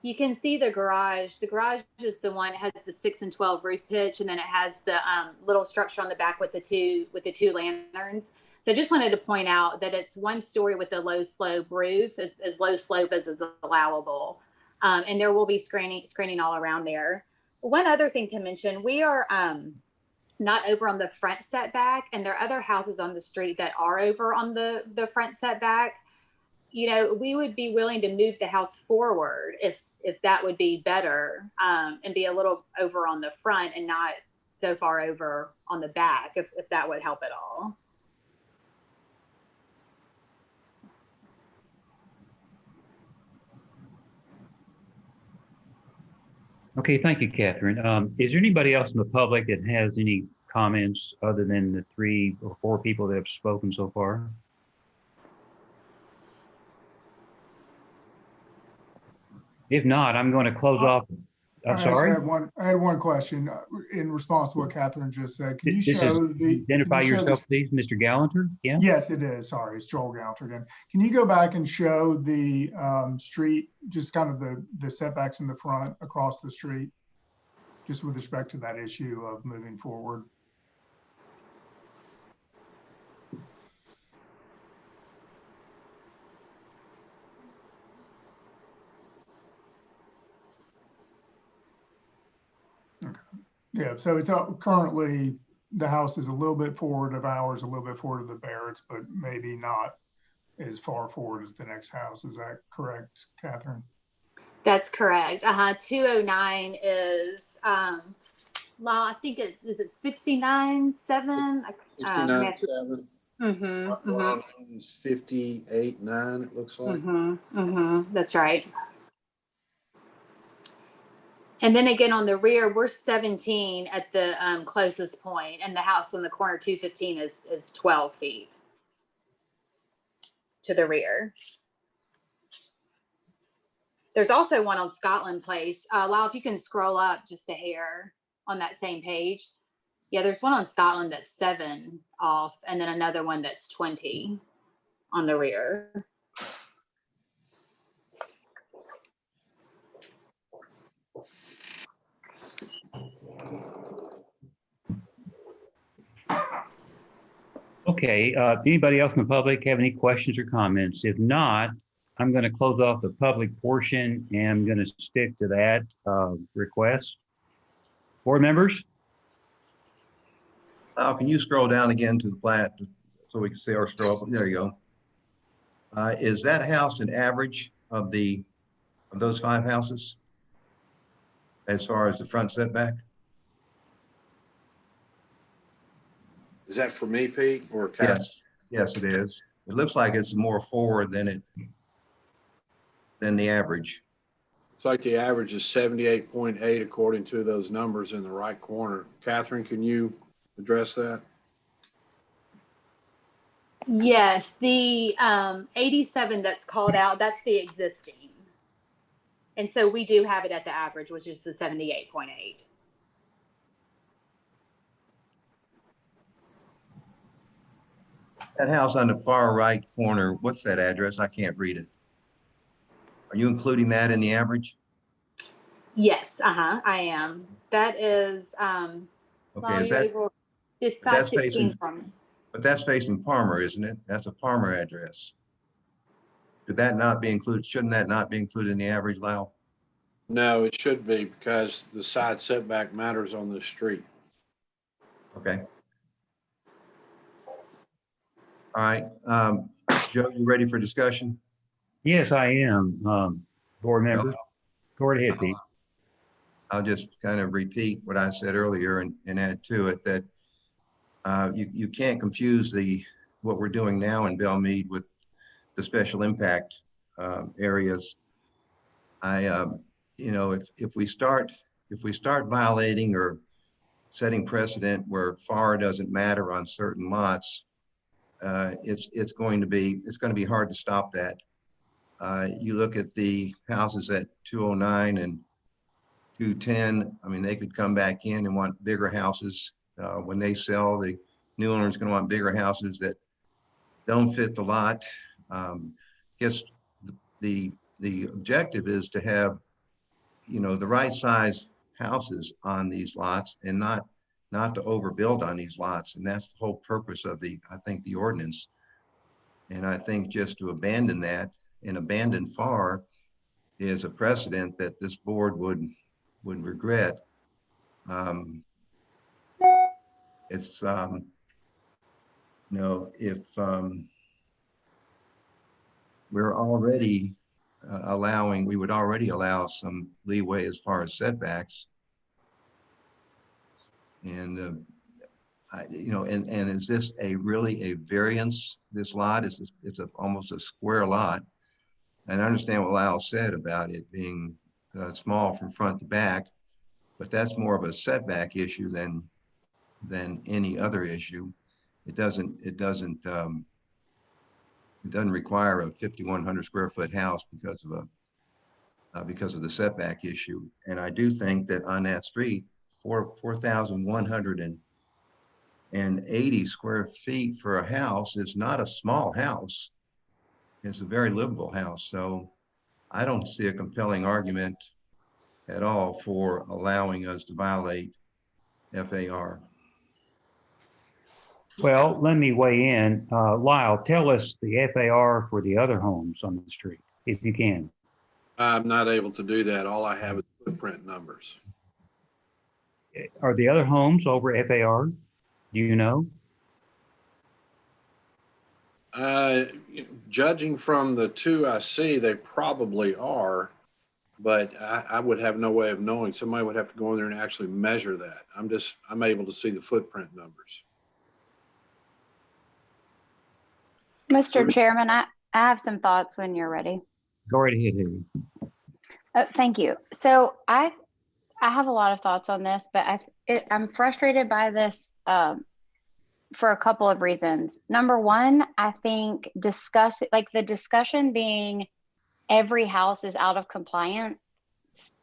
you can see the garage. The garage is the one that has the 6 and 12 roof pitch, and then it has the little structure on the back with the two lanterns. So I just wanted to point out that it's 1 story with a low slope roof, as low slope as is allowable. And there will be screening all around there. One other thing to mention, we are not over on the front setback, and there are other houses on the street that are over on the front setback. You know, we would be willing to move the house forward if that would be better, and be a little over on the front and not so far over on the back, if that would help at all. Okay, thank you, Catherine. Is there anybody else in the public that has any comments other than the 3 or 4 people that have spoken so far? If not, I'm going to close off. I'm I actually sorry. had one question in response to what Catherine just said. Can you This is- show the? Identify can you show yourself, please, Mr. Gallanter. Yeah. Yes, it is. Sorry, it's Joel Gallanter again. Can you go back and show the street, just kind of the setbacks in the front across the street, just with respect to that issue of moving forward? Okay. Yeah, so it's currently the house is a little bit forward of ours, a little bit forward of the Barrettts, but maybe not as far forward as the next house. Is that correct, Catherine? That's correct. 209 is, Lyle, I think is it 69.7? 69.7. Mm-hmm. 58.9, it looks like. That's right. And then again, on the rear, we're 17 at the closest point, and the house on the corner 215 is 12 feet to the rear. There's also one on Scotland Place. Lyle, if you can scroll up just a hair on that same page. Yeah, there's one on Scotland that's 7 off, and then another one that's 20 on the rear. Okay, anybody else in the public have any questions or comments? If not, I'm going to close off the public portion and I'm going to stick to that request. Board members? Can you scroll down again to the plat so we can see our scroll? There you go. Is that house an average of those 5 houses as far as the front setback? Is that for me, Pete, or Catherine? Yes, yes, it is. It looks like it's more forward than the average. It's like the average is 78.8 according to those numbers in the right corner. Catherine, can you address that? Yes, the 87 that's called out, that's the existing. And so we do have it at the average, which is the 78.8. That house on the far right corner, what's that address? I can't read it. Are you including that in the average? Yes, I am. That is, Okay, is that, that's facing, but that's facing Palmer, isn't it? That's a Palmer address. Should that not be included? Shouldn't that not be included in the average, Lyle? No, it should be, because the side setback matters on the street. Okay. All right, Joe, you ready for discussion? Yes, I am. Board members, go ahead, Pete. I'll just kind of repeat what I said earlier and add to it that you can't confuse what we're doing now in Belmead with the special impact areas. You know, if we start violating or setting precedent where FAR doesn't matter on certain lots, it's going to be hard to stop that. You look at the houses at 209 and 210. I mean, they could come back in and want bigger houses. When they sell, the new owner is going to want bigger houses that don't fit the lot. Guess the objective is to have, the right size houses on these lots and not to overbuild on these lots. And that's the whole purpose of I think the ordinance. And I think just to abandon that and abandon FAR is a precedent that this board would regret. It's, if we're already we would already allow some leeway as far as setbacks. And, and is this really a variance? This lot it's almost a square lot. And I understand what Lyle said about it being small from front to back, but that's more of a setback issue than any other issue. It doesn't require a 5,100 square foot house because of the setback issue. And I do think that on that street, 4,180 square feet for a house is not a small house. It's a very livable house. So I don't see a compelling argument at all for allowing us to violate FAR. Well, let me weigh in. Lyle, tell us the FAR for the other homes on the street, if you can. I'm not able to do that. All I have is footprint numbers. Are the other homes over FAR? Do you know? Judging from the two I see, they probably are, but I would have no way of knowing. Somebody would have to go in there and actually measure that. I'm able to see the footprint numbers. Mr. Chairman, I have some thoughts when you're ready. Go right ahead, Haley. Thank you. So I have a lot of thoughts on this, but I'm frustrated by this for a couple of reasons. Number one, I think the discussion being every house is out of compliance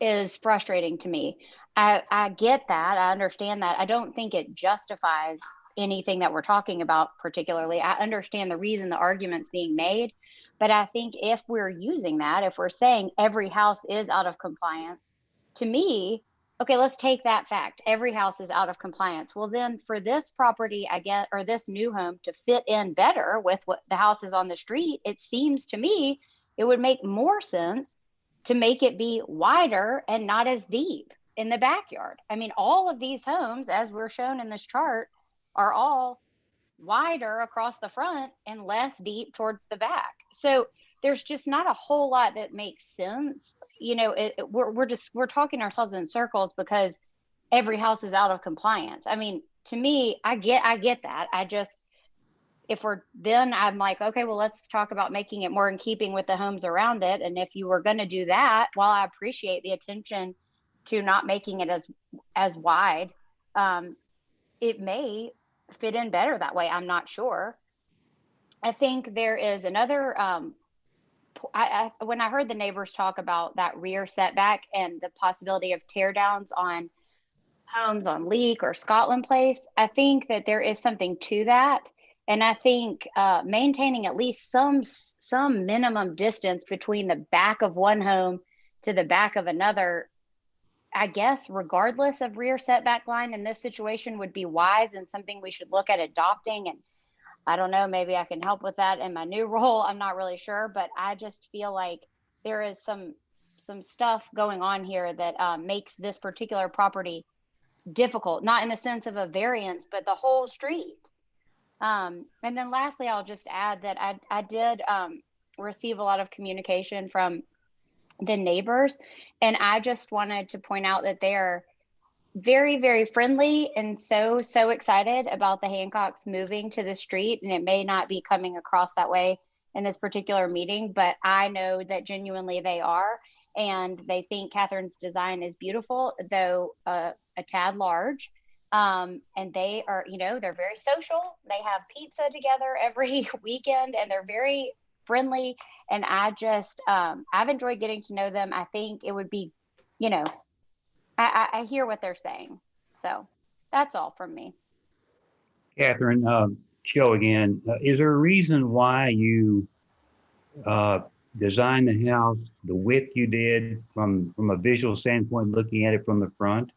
is frustrating to me. I get that. I understand that. I don't think it justifies anything that we're talking about particularly. I understand the reason the argument's being made, but I think if we're using that, if we're saying every house is out of compliance, to me, okay, let's take that fact. Every house is out of compliance. Well, then for this property, or this new home to fit in better with what the houses on the street, it seems to me it would make more sense to make it be wider and not as deep in the backyard. I mean, all of these homes, as we're shown in this chart, are all wider across the front and less deep towards the back. So there's just not a whole lot that makes sense. We're talking ourselves in circles because every house is out of compliance. I mean, to me, I get that. I'm like, okay, well, let's talk about making it more in keeping with the homes around it. And if you were going to do that, while I appreciate the attention to not making it as wide, it may fit in better that way. I'm not sure. I think there is another, when I heard the neighbors talk about that rear setback and the possibility of tear downs on homes on Leek or Scotland Place, I think that there is something to that. And I think maintaining at least some minimum distance between the back of one home to the back of another, I guess, regardless of rear setback line in this situation, would be wise and something we should look at adopting. And I don't know, maybe I can help with that in my new role. I'm not really sure, but I just feel like there is some stuff going on here that makes this particular property difficult, not in the sense of a variance, but the whole street. And then lastly, I'll just add that I did receive a lot of communication from the neighbors, and I just wanted to point out that they're very, very friendly and so excited about the Hancocks moving to the street. And it may not be coming across that way in this particular meeting, but I know that genuinely they are, and they think Catherine's design is beautiful, though a tad large. And they are, they're very social. They have pizza together every weekend and they're very friendly. And I've enjoyed getting to know them. I think it would be, I hear what they're saying. So that's all from me. Catherine, Joe again, is there a reason why you designed the house the width you did from a visual standpoint, looking at it from the front?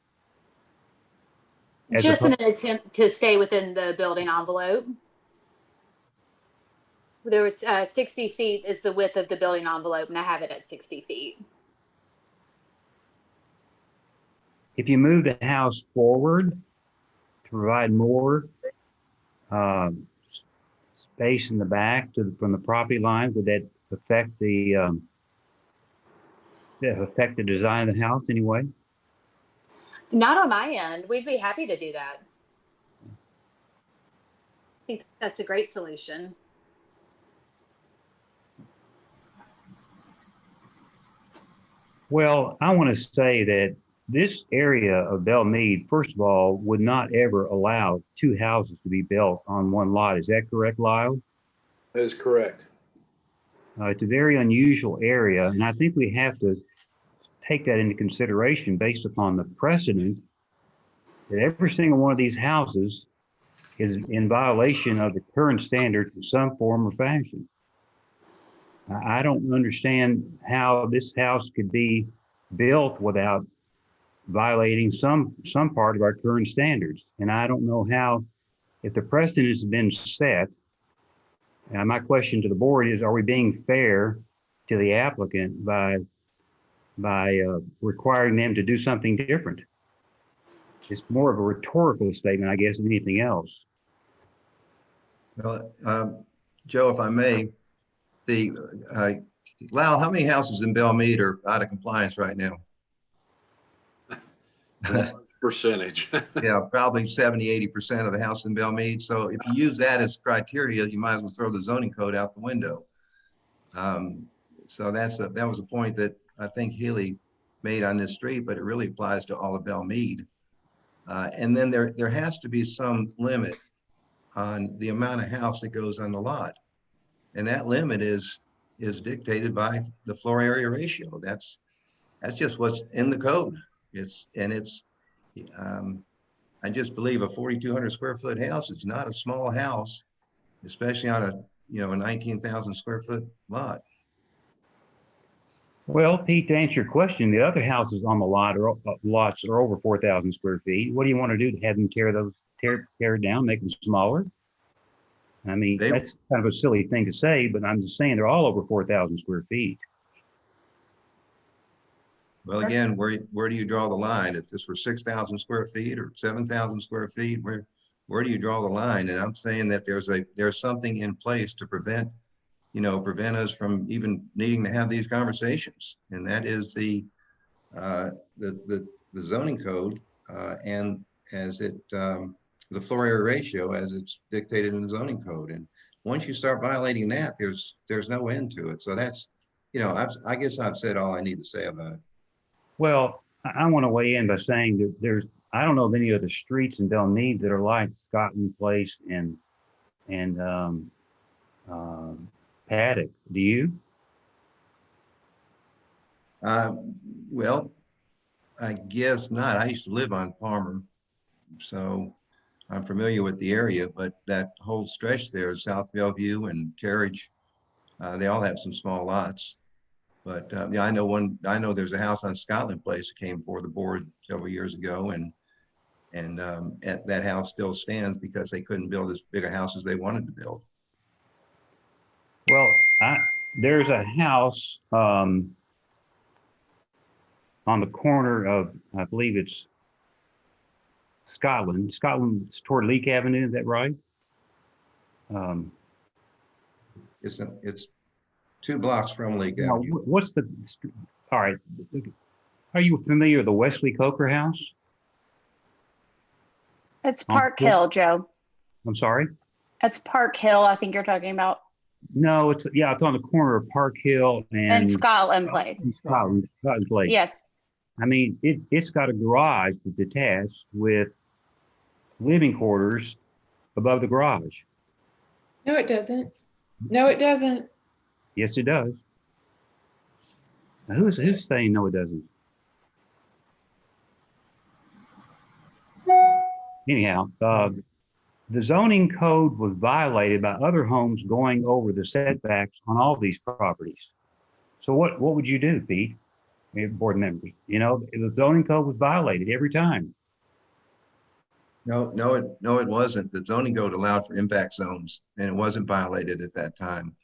Just in an attempt to stay within the building envelope. There was 60 feet is the width of the building envelope, and I have it at 60 feet. If you move the house forward to provide more space in the back from the property line, would that affect the design of the house anyway? Not on my end. We'd be happy to do that. I think that's a great solution. Well, I want to say that this area of Belle Meade, first of all, would not ever allow two houses to be built on one lot. Is that correct, Lyle? That is correct. It's a very unusual area, and I think we have to take that into consideration based upon the precedent that every single one of these houses is in violation of the current standards in some form or fashion. I don't understand how this house could be built without violating some part of our current standards. And I don't know how, if the precedent has been set, my question to the board is, are we being fair to the applicant by requiring them to do something different? It's more of a rhetorical statement, I guess, than anything else. Well, Joe, if I may, Lyle, how many houses in Belle Meade are out of compliance right now? Percentage. Yeah, probably 70–80% of the houses in Belle Meade. So if you use that as criteria, you might as well throw the zoning code out the window. So that was a point that I think Healy made on this street, but it really applies to all of Belle Meade. And then there has to be some limit on the amount of house that goes on the lot. And that limit is dictated by the floor area ratio. That's just what's in the code. I just believe a 4,200 square foot house is not a small house, especially on a 19,000 square foot lot. Well, Pete, to answer your question, the other houses on the lots are over 4,000 square feet. What do you want to do to have them tear it down, make them smaller? I mean, that's kind of a silly thing to say, but I'm just saying they're all over 4,000 square feet. Well, again, where do you draw the line? If this were 6,000 square feet or 7,000 square feet, where do you draw the line? And I'm saying that there's something in place to prevent us from even needing to have these conversations, and that is the zoning code and as it the floor area ratio as it's dictated in the zoning code. And once you start violating that, there's no end to it. So that's, I guess I've said all I need to say about it. Well, I want to weigh in by saying that I don't know of any other streets in Belle Meade that are like Scotland Place and Paddock. Do you? Well, I guess not. I used to live on Palmer, so I'm familiar with the area, but that whole stretch there, South Bellevue and Carriage, they all have some small lots. But yeah, I know there's a house on Scotland Place that came before the board several years ago, and that house still stands because they couldn't build as big a house as they wanted to build. Well, there's a house on the corner of, I believe it's Scotland. Scotland's toward Leek Avenue, is that right? It's 2 blocks from Leek Avenue. All right. Are you familiar with the Wesley Coker house? It's Park Hill, Joe. I'm sorry? It's Park Hill, I think you're talking about. No, it's on the corner of Park Hill and Scotland Place. Scotland Place. Yes. I mean, it's got a garage that's detached with living quarters above the garage. No, it doesn't. No, it doesn't. Yes, it does. Now, who's saying no, it doesn't? Anyhow, the zoning code was violated by other homes going over the setbacks on all these properties. So what would you do, Pete? Board members, you know, the zoning code was violated every time. No, it wasn't. The zoning code allowed for impact zones and it wasn't violated at that time.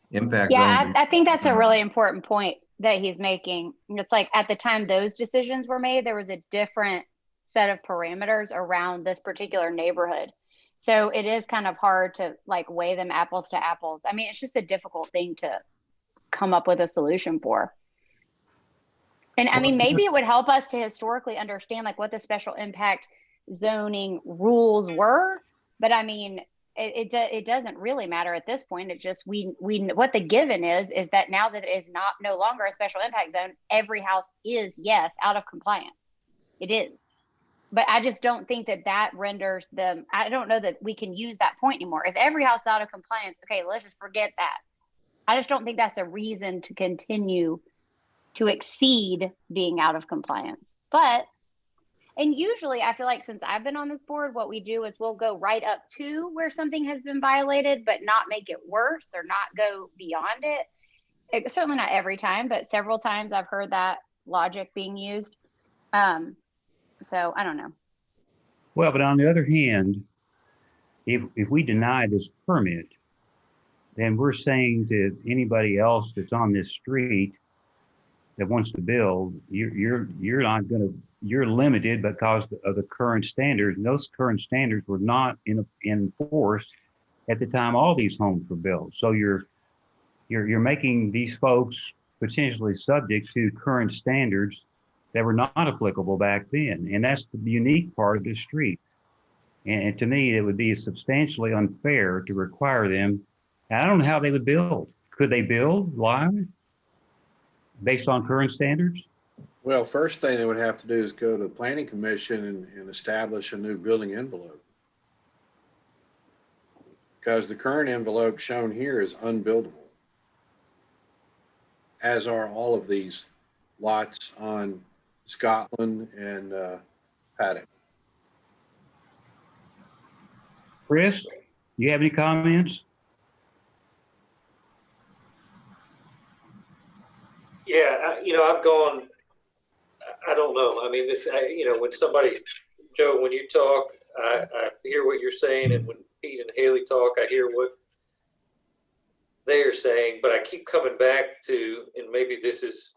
Impact Yeah, zones. I think that's a really important point that he's making. It's like at the time those decisions were made, there was a different set of parameters around this particular neighborhood. So it is kind of hard to like weigh them apples to apples. I mean, it's just a difficult thing to come up with a solution for. And I mean, maybe it would help us to historically understand like what the special impact zoning rules were. But I mean, it doesn't really matter at this point. It just, we what the given is that now that it is no longer a special impact zone, every house is, yes, out of compliance. It is. But I just don't think that renders them, I don't know that we can use that point anymore. If every house is out of compliance, okay, let's just forget that. I just don't think that's a reason to continue to exceed being out of compliance. And usually I feel like since I've been on this board, what we do is we'll go right up to where something has been violated, but not make it worse or not go beyond it. Certainly not every time, but several times I've heard that logic being used. So I don't know. Well, but on the other hand, if we deny this permit, then we're saying to anybody else that's on this street that wants to build, you're not going to, you're limited because of the current standards. And those current standards were not enforced at the time all these homes were built. So you're making these folks potentially subject to current standards that were not applicable back then. And that's the unique part of the street. And to me, it would be substantially unfair to require them. I don't know how they would build. Could they build live based on current standards? Well, first thing they would have to do is go to the planning commission and establish a new building envelope. Because the current envelope shown here is unbuildable, as are all of these lots on Scotland and Paddock. Chris, do you have any comments? Yeah, I've gone, I don't know. I mean, when somebody, Joe, when you talk, I hear what you're saying. And when Pete and Haley talk, I hear what they're saying. But I keep coming back to, and maybe this is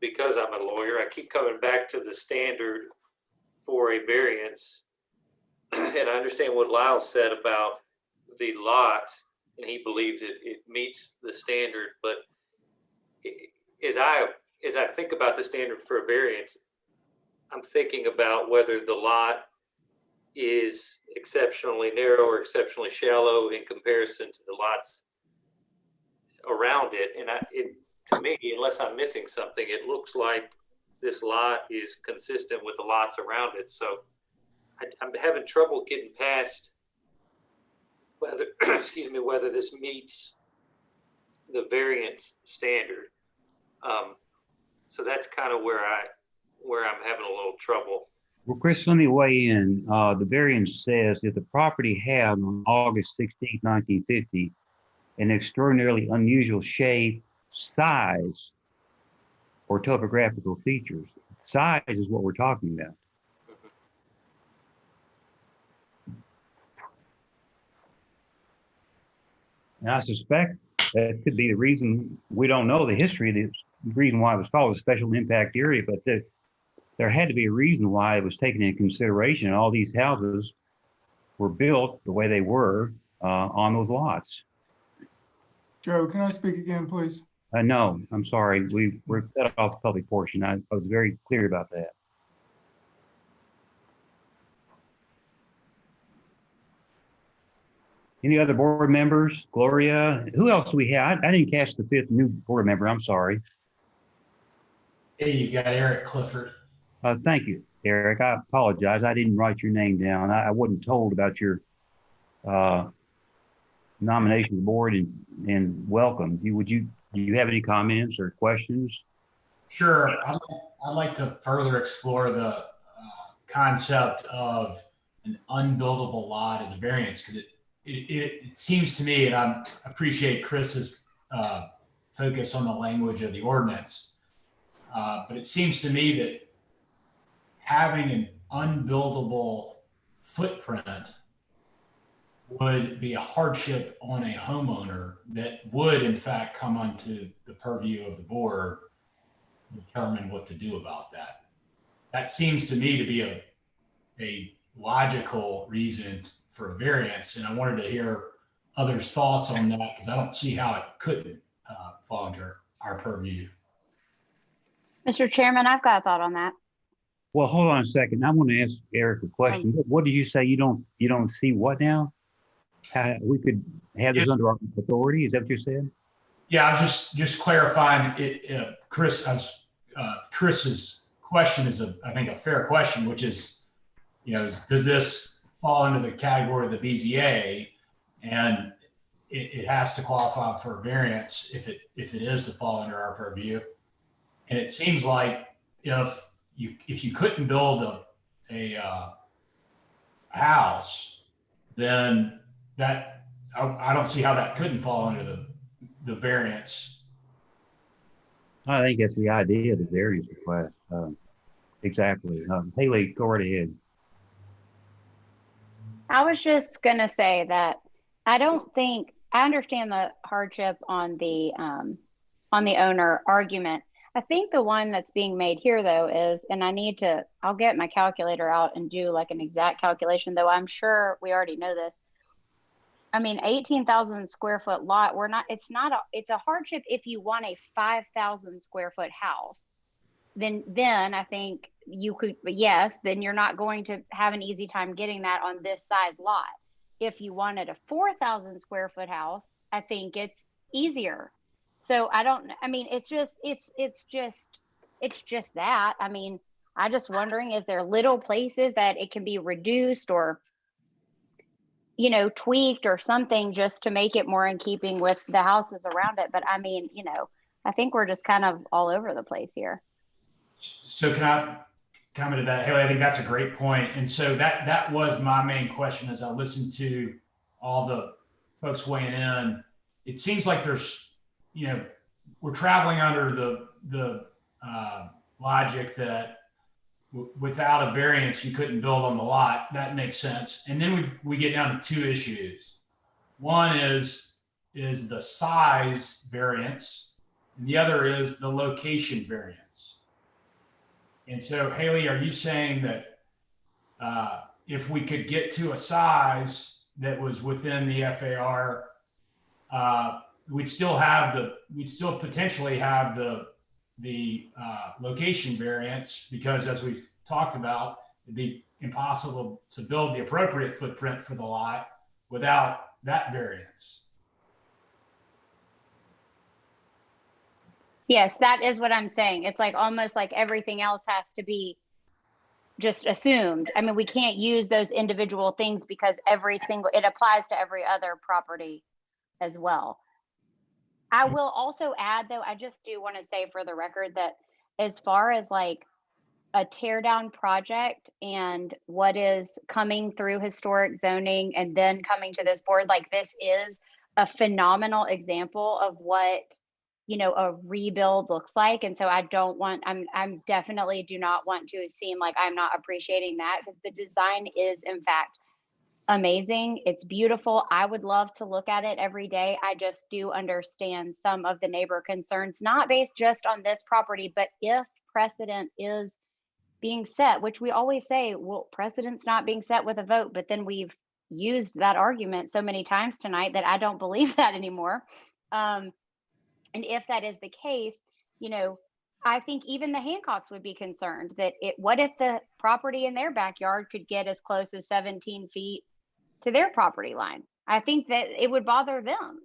because I'm a lawyer, I keep coming back to the standard for a variance. And I understand what Lyle said about the lot, and he believes it meets the standard. But as I think about the standard for a variance, I'm thinking about whether the lot is exceptionally narrow or exceptionally shallow in comparison to the lots around it. And to me, unless I'm missing something, it looks like this lot is consistent with the lots around it. So I'm having trouble getting past whether, whether this meets the variance standard. So that's kind of where I'm having a little trouble. Well, Chris, let me weigh in. The variance says if the property had on August 16, 1950, an extraordinarily unusual shape, size, or topographical features. Size is what we're talking about. And I suspect that could be the reason. We don't know the history of this, the reason why it was called a special impact area, but there had to be a reason why it was taken into consideration. And all these houses were built the way they were on those lots. Joe, can I speak again, please? No, I'm sorry. We're cut off the public portion. I was very clear about that. Any other board members? Gloria, who else do we have? I didn't catch the fifth new board member. I'm sorry. Hey, you got Eric Clifford. Thank you. Eric. I apologize. I didn't write your name down. I wasn't told about your nomination to the board and welcome. Do you have any comments or questions? Sure. I'd like to further explore the concept of an unbuildable lot as a variance, because it seems to me, and I appreciate Chris's focus on the language of the ordinance, but it seems to me that having an unbuildable footprint would be a hardship on a homeowner that would in fact come onto the purview of the board to determine what to do about that. That seems to me to be a logical reason for a variance, and I wanted to hear others' thoughts on that, because I don't see how it couldn't fall under our purview. Mr. Chairman, I've got a thought on that. Well, hold on a second. I want to ask Eric a question. What did you say? You don't see what now? We could have this under our authority. Is that what you said? Yeah, I was just clarifying it, Chris. Chris's question is I think a fair question, which is, does this fall under the category of the BZA, and it has to qualify for a variance if it is to fall under our purview. And it seems like if you couldn't build a house, then that I don't see how that couldn't fall under the variance. I think that's the idea of the variance request. Exactly. Haley, go right ahead. I was just gonna say that I understand the hardship on the owner argument. I think the one that's being made here though is, and I'll get my calculator out and do like an exact calculation, though I'm sure we already know this. I mean, 18,000 square foot lot, it's a hardship if you want a 5,000 square foot house. Then I think you could, yes, then you're not going to have an easy time getting that on this size lot. If you wanted a 4,000 square foot house, I think it's easier. So it's just that. I mean, I'm just wondering, is there little places that it can be reduced or, tweaked or something just to make it more in keeping with the houses around it? But I mean, I think we're just kind of all over the place here. So can I comment to that? Haley, I think that's a great point. And so that was my main question as I listened to all the folks weighing in. It seems like there's, we're traveling under the logic that without a variance, you couldn't build on the lot. That makes sense. And then we get down to two issues. One is the size variance, and the other is the location variance. And so, Haley, are you saying that if we could get to a size that was within the FAR, we'd still potentially have the location variance, because as we've talked about, it'd be impossible to build the appropriate footprint for the lot without that variance. Yes, that is what I'm saying. It's like almost like everything else has to be just assumed. I mean, we can't use those individual things because it applies to every other property as well. I will also add, though, I just do want to say for the record that as far as like a tear down project and what is coming through historic zoning and then coming to this board, like this is a phenomenal example of what, a rebuild looks like. And so I'm definitely do not want to seem like I'm not appreciating that, because the design is in fact amazing. It's beautiful. I would love to look at it every day. I just do understand some of the neighbor concerns, not based just on this property, but if precedent is being set, which we always say, well, precedent's not being set with a vote, but then we've used that argument so many times tonight that I don't believe that anymore. And if that is the case, I think even the Hancocks would be concerned that what if the property in their backyard could get as close as 17 feet to their property line? I think that it would bother them.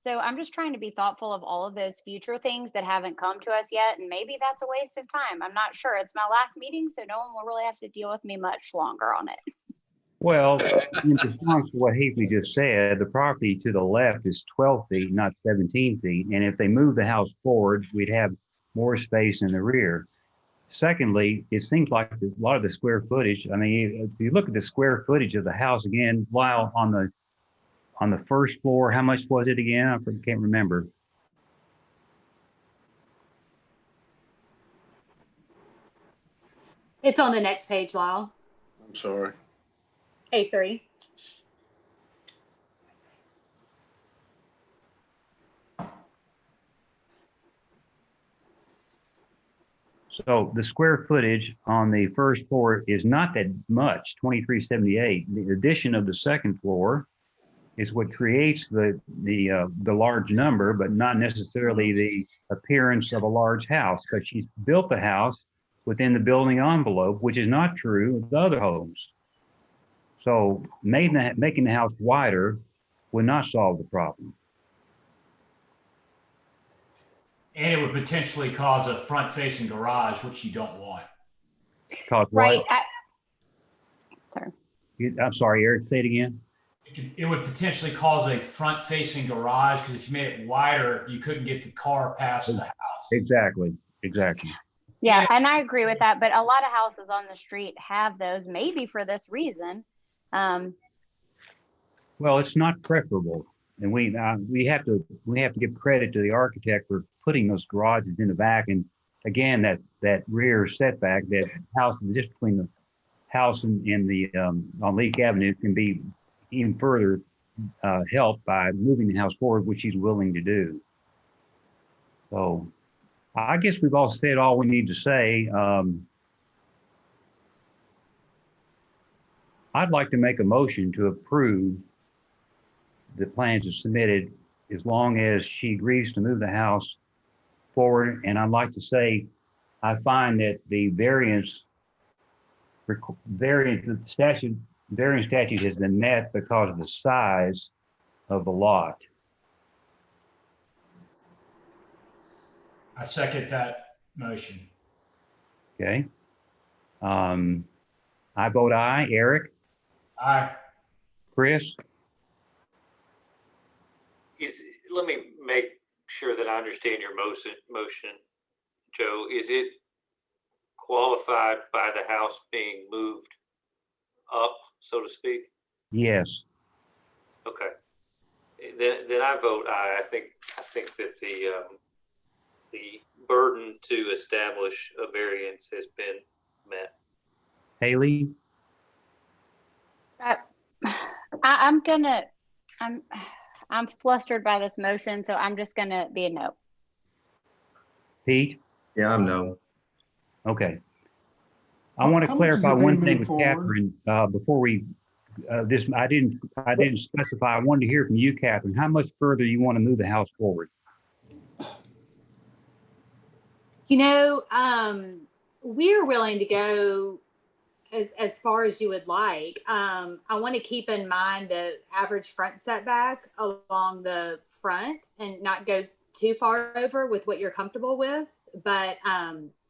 So I'm just trying to be thoughtful of all of those future things that haven't come to us yet. And maybe that's a waste of time. I'm not sure. It's my last meeting, so no one will really have to deal with me much longer on it. Well, in response to what Haley just said, the property to the left is 12 feet, not 17 feet. And if they move the house forward, we'd have more space in the rear. Secondly, it seems like a lot of the square footage, I mean, if you look at the square footage of the house again, while on the first floor, how much was it again? I can't remember. It's on the next page, Lyle. I'm sorry. A3. So the square footage on the first floor is not that much, 2378. The addition of the second floor is what creates the large number, but not necessarily the appearance of a large house, because she's built the house within the building envelope, which is not true of the other homes. So making the house wider would not solve the problem. And it would potentially cause a front-facing garage, which you don't want. Cause Right. what? I'm sorry, Eric, say it again. It would potentially cause a front-facing garage, because if you made it wider, you couldn't get the car past the house. Exactly. Yeah, and I agree with that. But a lot of houses on the street have those, maybe for this reason. Well, it's not preferable, and we have to give credit to the architect for putting those garages in the back. And again, that rear setback, that house just between the house and the on Leak Avenue can be even further helped by moving the house forward, which he's willing to do. So I guess we've all said all we need to say. I'd like to make a motion to approve the plans as submitted, as long as she agrees to move the house forward. And I'd like to say, I find that the variance statute has been met because of the size of the lot. I second that motion. Okay. I vote aye. Eric? Aye. Chris? Let me make sure that I understand your motion, Joe. Is it qualified by the house being moved up, so to speak? Yes. Okay. Then I vote aye. I think that the burden to establish a variance has been met. Haley? I'm flustered by this motion, so I'm just gonna be a no. Pete? Yeah, I'm no. Okay. I want to How much is clarify it one being thing with moved Catherine before we I didn't specify. I wanted to hear from you, Catherine. How much further you want to move the house forward? You know, we're willing to go as far as you would like. I want to keep in mind the average front setback along the front and not go too far over with what you're comfortable with. But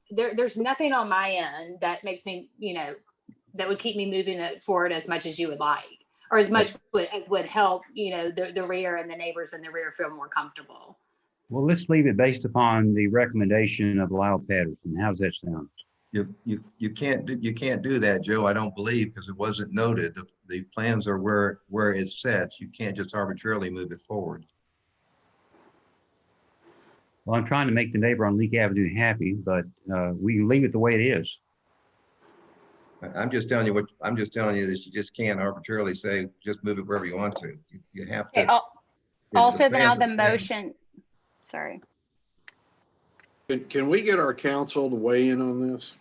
there's nothing on my end that makes me, that would keep me moving it forward as much as you would like, or as much as would help, the rear and the neighbors in the rear feel more comfortable. Well, let's leave it based upon the recommendation of Lyle Patterson. How's that sound? You can't do that, Joe. I don't believe, because it wasn't noted. The plans are where it's set. You can't just arbitrarily move it forward. Well, I'm trying to make the neighbor on Leak Avenue happy, but we can leave it the way it is. I'm just telling you that you just can't arbitrarily say, just move it wherever you want to. You have to. Okay, also, now plans the are plans. motion, sorry. Can we get our counsel to weigh in on this?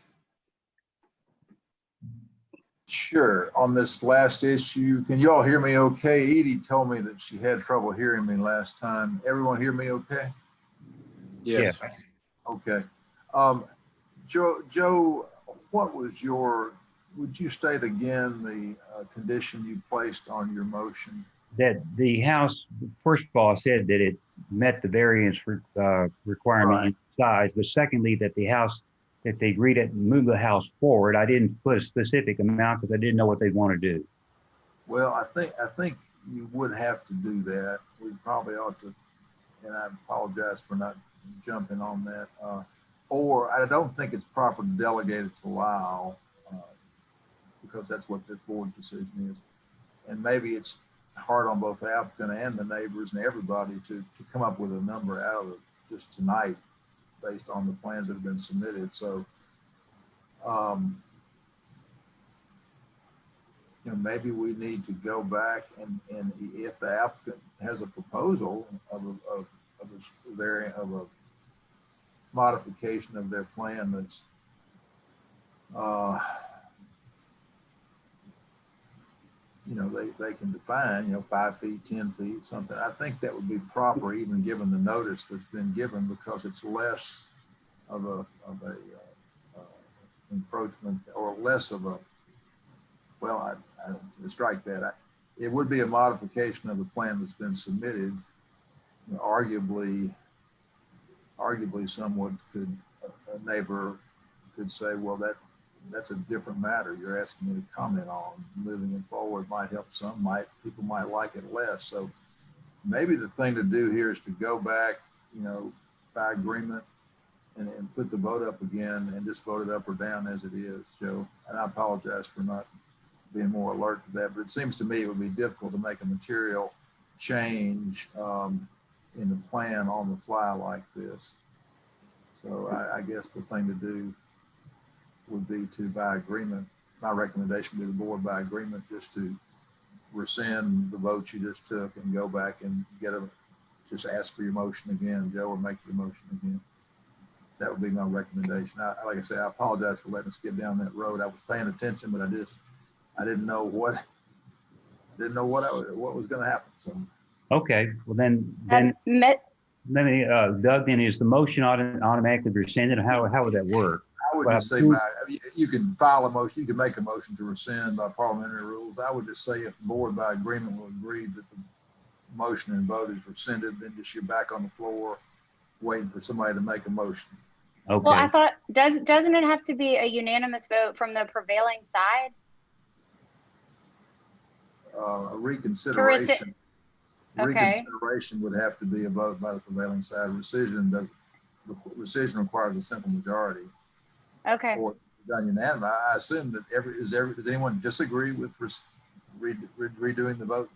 Sure. On this last issue, can you all hear me okay? Edie told me that she had trouble hearing me last time. Everyone hear me okay? Yes. Yeah. Okay. Joe, what was would you state again the condition you placed on your motion? that the house, first of all, said that it met the variance requirement in size, but secondly, that the house, that they agreed to move the house forward. I didn't put a specific amount because I didn't know what they want to do. Well, I think you would have to do that. We probably ought to, and I apologize for not jumping on that. Or I don't think it's proper to delegate it to Lyle, because that's what this board decision is. And maybe it's hard on both the applicant and the neighbors and everybody to come up with a number out of it just tonight based on the plans that have been submitted. So, maybe we need to go back and if the applicant has a proposal of a modification of their plan that's they can define, 5 feet, 10 feet, something. I think that would be proper, even given the notice that's been given, because it's less of a encroachment, or less of a, well, I strike that. It would be a modification of the plan that's been submitted. Arguably, someone a neighbor could say, well, that's a different matter. You're asking me to comment on. Moving it forward might help some, people might like it less. So maybe the thing to do here is to go back, by agreement and put the vote up again and just vote it up or down as it is, Joe. And I apologize for not being more alert to that, but it seems to me it would be difficult to make a material change in the plan on the fly like this. So I guess the thing to do would be to, by agreement, my recommendation to the board by agreement, just to rescind the vote you just took and go back and just ask for your motion again, Joe, or make your motion again. That would be my recommendation. Like I say, I apologize for letting us get down that road. I was paying attention, but I didn't know what was going to happen. So. Okay, well then let me, Doug, then is the motion automatically rescinded? How would that work? I would just say, you can file a motion, you can make a motion to rescind by parliamentary rules. I would just say if the board by agreement will agree that the motion and vote is rescinded, then just you're back on the floor waiting for somebody to make a motion. Okay. Well, I thought, doesn't it have to be a unanimous vote from the prevailing side? A reconsideration. Okay. Reconsideration would have to be a vote by the prevailing side. Rescission requires a simple majority. Okay. Or done unanimous. I assume that does anyone disagree with redoing the vote?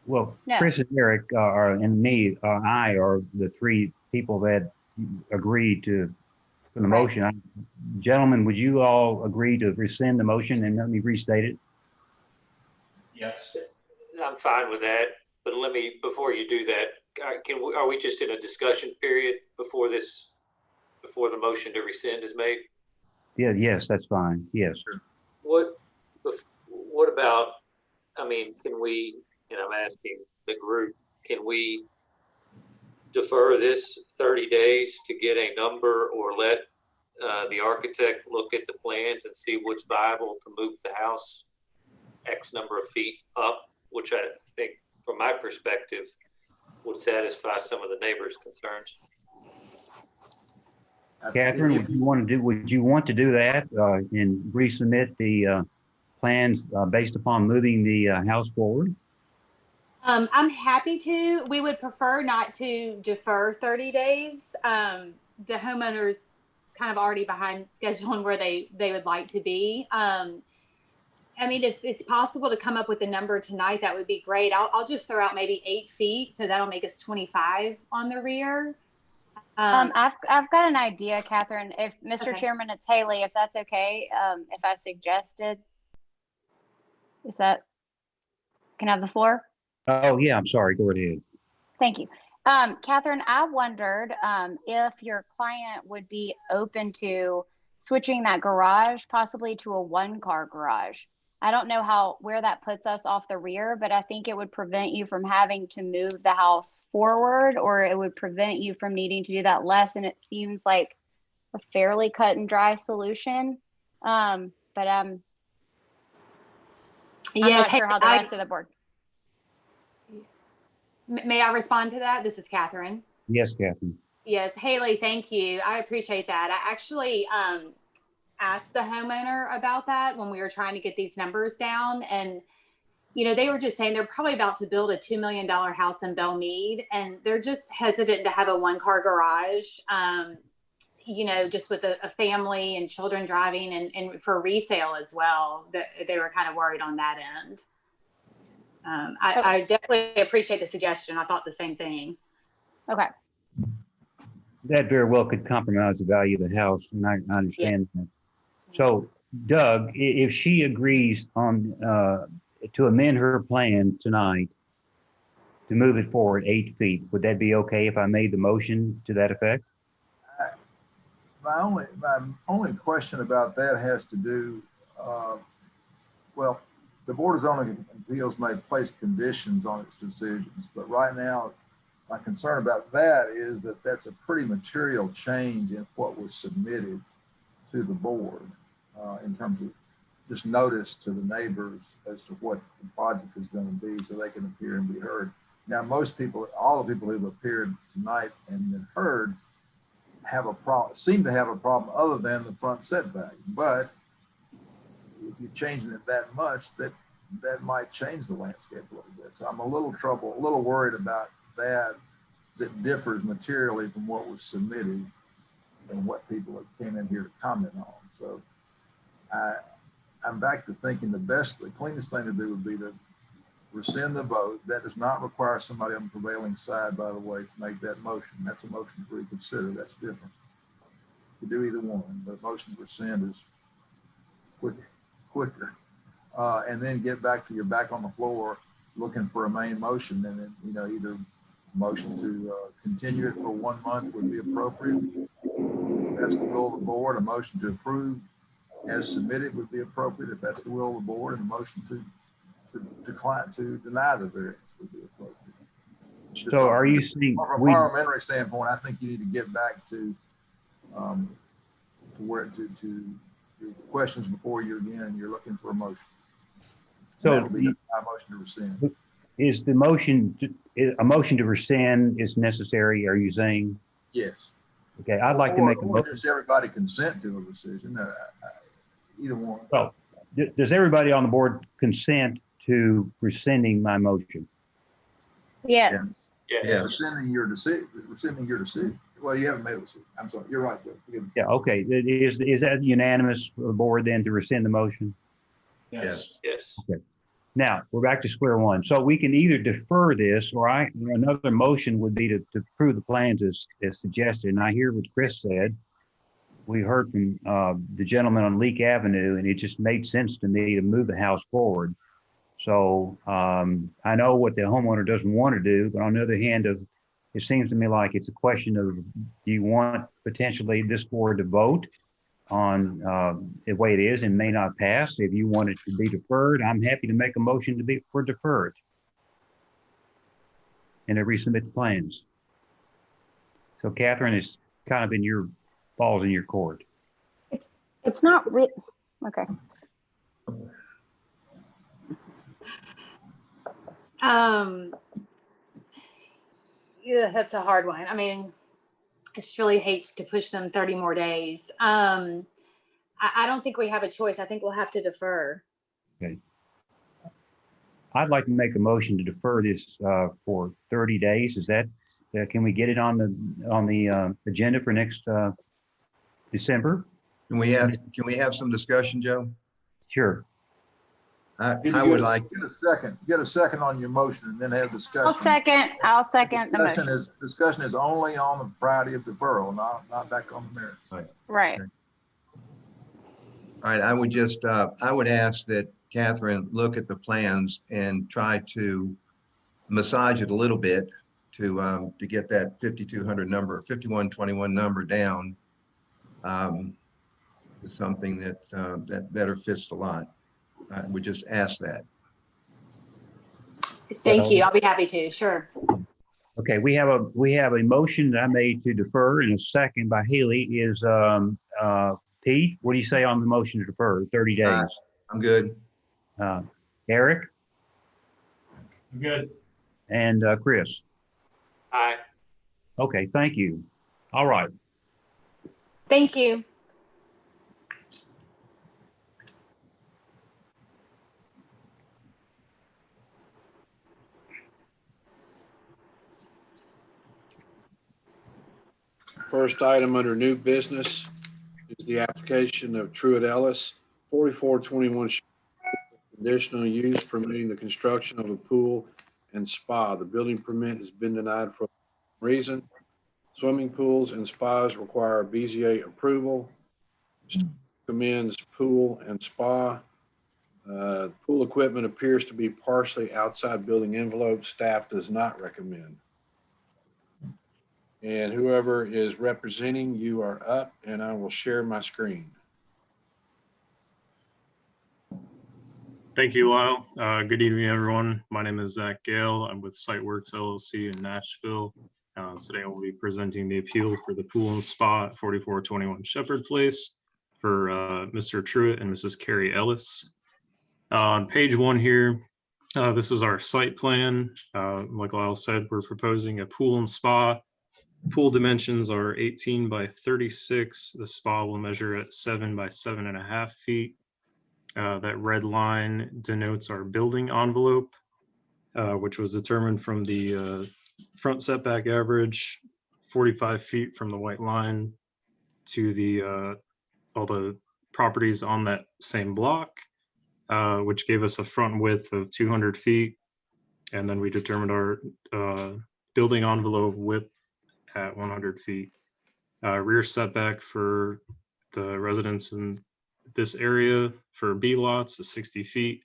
Well, No. Chris and Eric and me, I are the three people that agreed to the motion. Gentlemen, would you all agree to rescind the motion and let me restate it? Yes. I'm fine with that, but before you do that, are we just in a discussion period before the motion to rescind is made? Yeah, yes, that's fine. Yes. What about, can we, and I'm asking the group, can we defer this 30 days to get a number, or let the architect look at the plans and see what's viable to move the house X number of feet up, which I think from my perspective would satisfy some of the neighbors' concerns. Catherine, would you want to do that and resubmit the plans based upon moving the house forward? I'm happy to. We would prefer not to defer 30 days. The homeowner's kind of already behind schedule and where they would like to be. If it's possible to come up with a number tonight, that would be great. I'll just throw out maybe 8 feet, so that'll make us 25 on the rear. I've got an idea, Catherine. If Mr. Okay. Chairman, it's Haley, if that's okay, if I suggested, can I have the floor? Oh, yeah, I'm sorry. Go ahead. Thank you. Catherine, I wondered if your client would be open to switching that garage possibly to a 1-car garage. I don't know where that puts us off the rear, but I think it would prevent you from having to move the house forward, or it would prevent you from needing to do that less. And it seems like a fairly cut and dry solution. I'm Yes, not sure how the rest of the board. May I respond to that? This is Catherine. Yes, Catherine. Yes, Haley, thank you. I appreciate that. I actually asked the homeowner about that when we were trying to get these numbers down. And, they were just saying they're probably about to build a $2 million house in Belmead, and they're just hesitant to have a one-car garage, just with a family and children driving and for resale as well. They were kind of worried on that end. I definitely appreciate the suggestion. I thought the same thing. Okay. That very well could compromise the value of the house, and I understand that. So Doug, if she agrees on, to amend her plan tonight to move it forward 8 feet, would that be okay if I made the motion to that effect? My only question about that has to do, well, the Board of Zoning Appeals may place conditions on its decisions, but right now, my concern about that is that that's a pretty material change in what was submitted to the board in terms of just notice to the neighbors as to what the project is going to be so they can appear and be heard. Now, most people, all the people who've appeared tonight and been heard have a problem, seem to have a problem other than the front setback. But if you're changing it that much, that might change the landscape a little bit. So I'm a little worried about that. It differs materially from what was submitted and what people came in here to comment on. So I'm back to thinking the cleanest thing to do would be to rescind the vote. That does not require somebody on the prevailing side, by the way, to make that motion. That's a motion to reconsider. That's different. You do either one, but motion to rescind is quicker. And then get back to your back on the floor looking for a main motion, and then, either motion to continue it for 1 month would be appropriate. That's the will of the board. A motion to approve as submitted would be appropriate if that's the will of the board, and a motion to deny the variance would be appropriate. So are you saying, from a parliamentary standpoint, I think you need to get back to where to your questions before you again, and you're looking for a motion. So that would be my motion to rescind. Is the motion a motion to rescind is necessary? Are you saying? Yes. Okay, I'd like to make a motion. Does everybody consent to a rescission? Either one. Well, does everybody on the board consent to rescinding my motion? Yes. Yes. Rescinding your decision. Well, you haven't made a decision. I'm sorry. You're right. Yeah. Okay. Is that unanimous for the board then to rescind the motion? Yes. Yes. Okay. Now we're back to square one. So we can either defer this, or another motion would be to approve the plans as suggested. And I hear what Chris said. We heard from the gentleman on Leak Avenue, and it just made sense to me to move the house forward. So I know what the homeowner doesn't want to do, but on the other hand, it seems to me like it's a question of, do you want potentially this board to vote on the way it is and may not pass? If you want it to be deferred, I'm happy to make a motion for deferred and to resubmit the plans. So Catherine, is kind of in your balls in your court. It's not real. Okay. Yeah, that's a hard one. I mean, I just really hate to push them 30 more days. I don't think we have a choice. I think we'll have to defer. Okay. I'd like to make a motion to defer this for 30 days. Is that, can we get it on the agenda for next December? Can we have some discussion, Joe? Sure. I would like get a second on your motion and then have discussion. I'll second the motion. Discussion is only on the priority of deferral, not back on the merits. Right. Okay. All right, I would ask that Catherine look at the plans and try to massage it a little bit to get that 5200 number, 5121 number down to something that better fits the lot. I would just ask that. Thank you. I'll be happy to. Sure. Okay, we have a motion that I made to defer, and a second by Haley. Is Pete, what do you say on the motion to defer 30 days? I'm good. Eric? I'm good. and Chris. Aye. Okay, thank you. All right. Thank you. First item under new business is the application of Truett Ellis, 4421 conditional use permitting the construction of a pool and spa. The building permit has been denied for a reason. Swimming pools and spas require BZA approval. Recommends pool and spa. Pool equipment appears to be partially outside building envelope. Staff does not recommend. And whoever is representing, you are up, and I will share my screen. Thank you, Lyle. Good evening, everyone. My name is Zach Gale. I'm with Siteworks LLC in Nashville. Today I will be presenting the appeal for the pool and spa at 4421 Shepherd Place for Mr. Truett and Mrs. Carrie Ellis. On page 1 here, this is our site plan. Like Lyle said, we're proposing a pool and spa. Pool dimensions are 18 by 36. The spa will measure at 7 by 7.5 feet. That red line denotes our building envelope, which was determined from the front setback average, 45 feet from the white line to the all the properties on that same block, which gave us a front width of 200 feet. And then we determined our building envelope width at 100 feet. Rear setback for the residents in this area for B lots is 60 feet.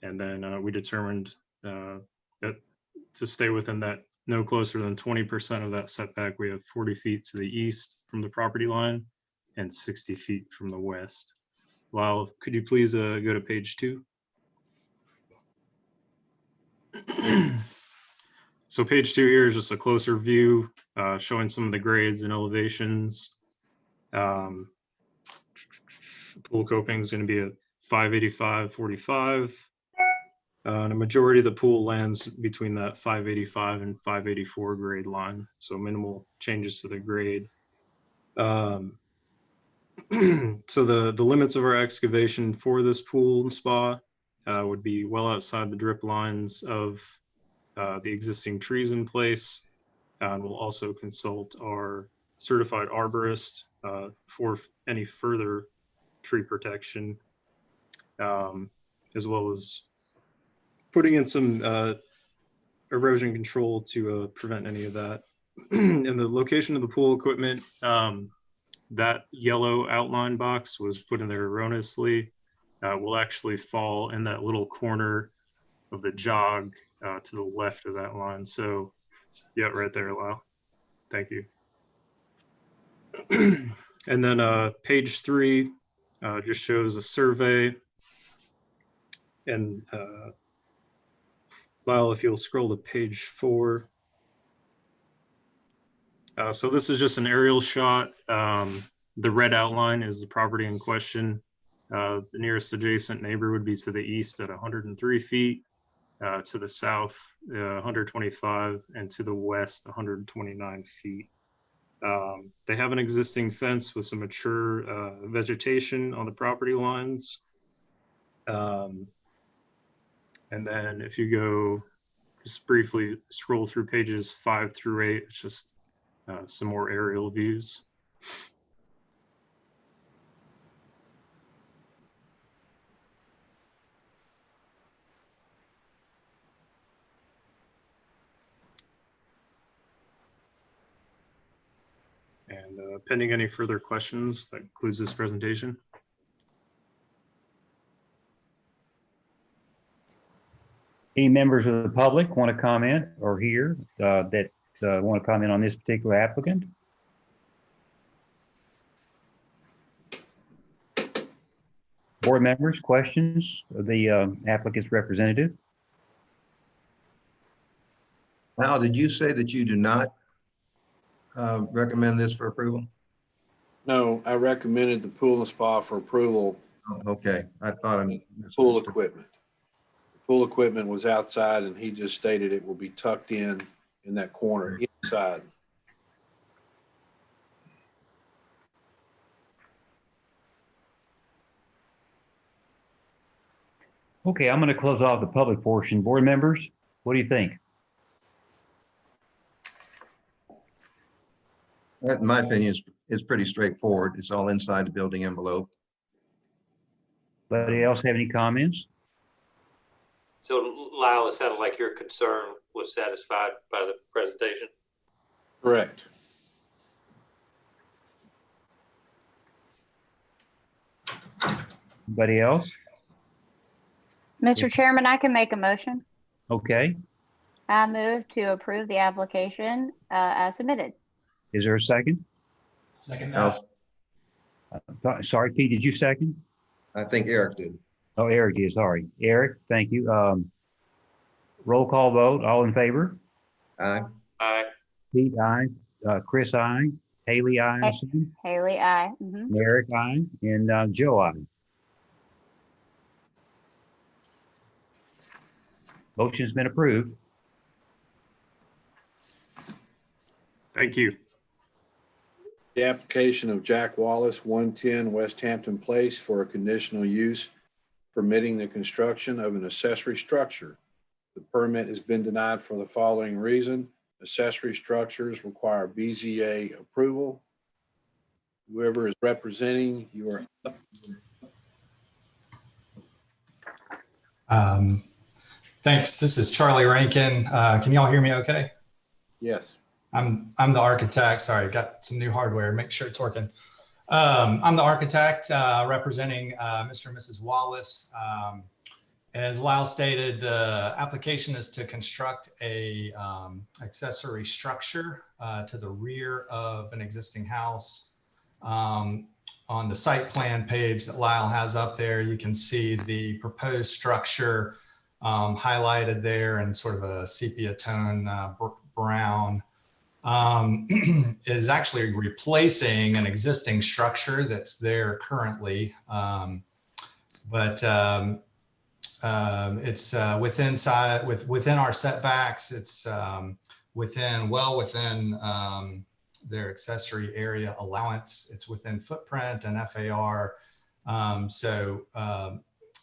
And then we determined that to stay within that no closer than 20% of that setback, we have 40 feet to the east from the property line and 60 feet from the west. Lyle, could you please go to page 2? So page 2 here is just a closer view showing some of the grades and elevations. Pool coping is going to be at 585/45. And a majority of the pool lands between that 585 and 584 grade line, so minimal changes to the grade. So the limits of our excavation for this pool and spa would be well outside the drip lines of the existing trees in place. And we'll also consult our certified arborist for any further tree protection, as well as putting in some erosion control to prevent any of that. And the location of the pool equipment, that yellow outline box was put in there erroneously. Will actually fall in that little corner of the jog to the left of that line. So yeah, right there, Lyle. Thank you. And then page 3 just shows a survey. And Lyle, if you'll scroll to page 4. So this is just an aerial shot. The red outline is the property in question. The nearest adjacent neighbor would be to the east at 103 feet, to the south 125, and to the west 129 feet. They have an existing fence with some mature vegetation on the property lines. And then if you go just briefly scroll through pages 5 through 8, it's just some more aerial views. And pending any further questions, that concludes this presentation. Any members of the public want to comment or hear that want to comment on this particular applicant? Board members, questions of the applicant's representative? Al, did you say that you do not recommend this for approval? No, I recommended the pool and spa for approval. Okay, I thought I pool equipment. Pool equipment was outside and he just stated it will be tucked in that corner inside. Okay, I'm going to close off the public portion. Board members, what do you think? In my opinion, it's pretty straightforward. It's all inside the building envelope. Anybody else have any comments? So Lyle, it sounded like your concern was satisfied by the presentation. Correct. Anybody else? Mr. Chairman, I can make a motion. Okay, I move to approve the application as submitted. is there a second? Second I'll- that. Sorry, Pete, did you second? I think Eric did. Oh, Eric did, sorry. Eric, thank you. Roll call vote, all in favor? Aye. Aye. Pete, aye. Chris, aye. Haley, aye. I assume. Haley, aye. Mhm. Eric, aye. And Joe, aye. Motion's been approved. Thank you. The application of Jack Wallace, 110 West Hampton Place for a conditional use permitting the construction of an accessory structure. The permit has been denied for the following reason. Accessory structures require BZA approval. Whoever is representing, you are up. Thanks. This is Charlie Rankin. Can y'all hear me okay? Yes. I'm the architect. Sorry, got some new hardware. Make sure it's working. I'm the architect representing Mr. and Mrs. Wallace. As Lyle stated, the application is to construct a accessory structure to the rear of an existing house. On the site plan page that Lyle has up there, you can see the proposed structure highlighted there in sort of a sepia tone brown. Is actually replacing an existing structure that's there currently. It's within our setbacks. It's well within their accessory area allowance. It's within footprint and FAR.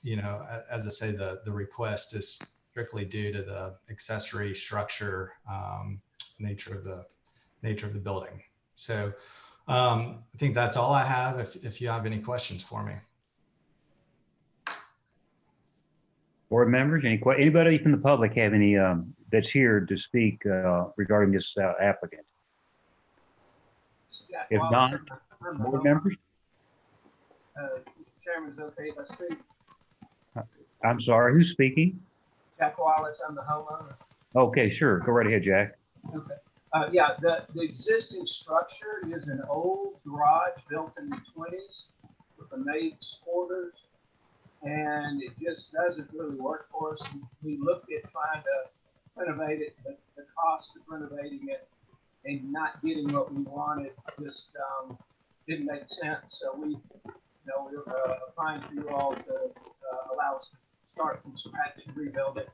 You know, as I say, the request is strictly due to the accessory structure nature of the building. So I think that's all I have. If you have any questions for me. Board members, anybody from the public have any that's here to speak regarding this applicant? If not, board members? Mr. Chairman, is it okay if I speak? I'm sorry, who's speaking? Jack Wallace, I'm the homeowner. Okay, sure. Go right ahead, Jack. Okay. Yeah, the existing structure is an old garage built in the 20s with a maid's quarters, and it just doesn't really work for us. We looked at trying to renovate it, but the cost of renovating it and not getting what we wanted just didn't make sense. So we were applying for you all to allow us to start from scratch and rebuild it.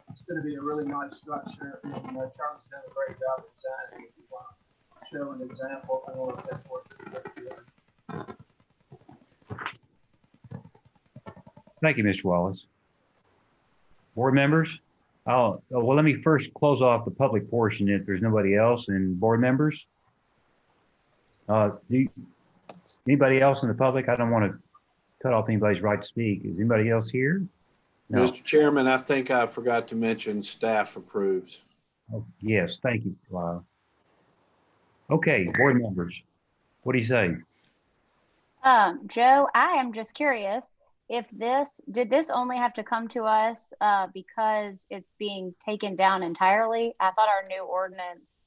It's going to be a really nice structure, and Charlie's done a great job designing. If you want to show an example, I know what that's worth. Thank you, Mr. Wallace. Board members, well, let me first close off the public portion if there's nobody else. And board members, anybody else in the public? I don't want to cut off anybody's right to speak. Is anybody else here? No. Mr. Chairman, I think I forgot to mention staff approves. Oh, yes, thank you, Lyle. Okay, board members, what do you say? Joe, I am just curious if did this only have to come to us because it's being taken down entirely? I thought our new ordinance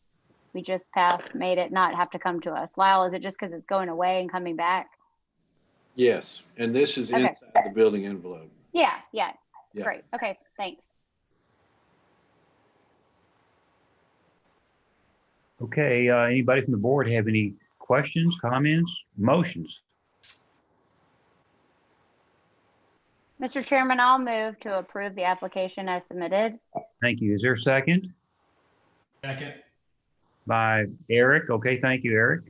we just passed made it not have to come to us. Lyle, is it just because it's going away and coming back? Yes, and this is Okay. inside the building envelope. Yeah. Yeah. Great. Okay, thanks. Okay, anybody from the board have any questions, comments, motions? Mr. Chairman, I'll move to approve the application as submitted. Thank you. Is there a second? Second. By Eric. Okay, thank you, Eric.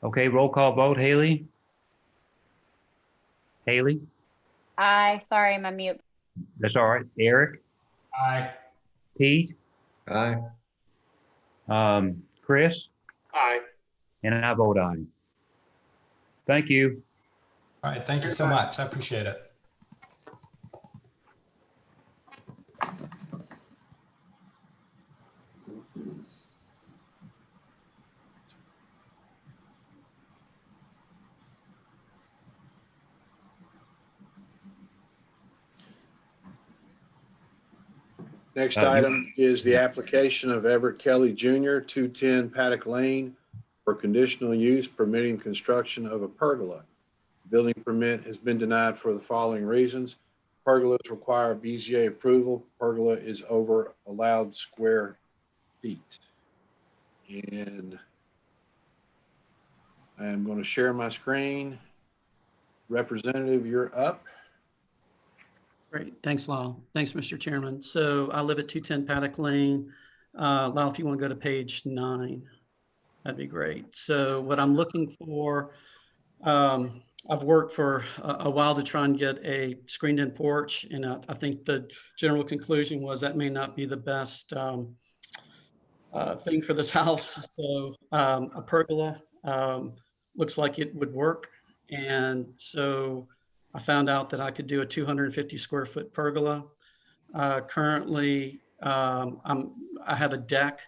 Okay, roll call vote. Haley? Haley? Aye, sorry, my mute. That's all right. Eric? Aye. Pete? Aye. Chris? Aye. And I vote aye. Thank you. All right, thank you so much. I appreciate it. Next You- item is the application of Everett Kelly Jr., 210 Paddock Lane, for conditional use permitting construction of a pergola. Building permit has been denied for the following reasons. Pergolas require BZA approval. Pergola is over allowed square feet. And I'm going to share my screen. Representative, you're up. Great. Thanks, Lyle. Thanks, Mr. Chairman. So I live at 210 Paddock Lane. Lyle, if you want to go to page 9, that'd be great. So what I'm looking for, I've worked for a while to try and get a screened-in porch, and I think the general conclusion was that may not be the best thing for this house. So a pergola looks like it would work. And so I found out that I could do a 250 square foot pergola. Currently, I have a deck.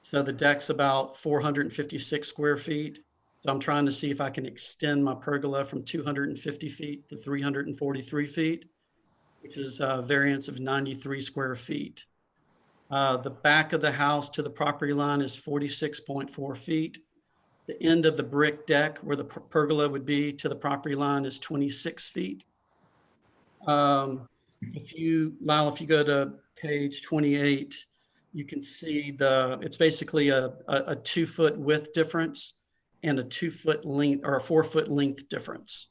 So the deck's about 456 square feet. So I'm trying to see if I can extend my pergola from 250 feet to 343 feet, which is a variance of 93 square feet. The back of the house to the property line is 46.4 feet. The end of the brick deck where the pergola would be to the property line is 26 feet. Lyle, if you go to page 28, you can see it's basically a 2-foot width difference and a 2-foot length or a 4-foot length difference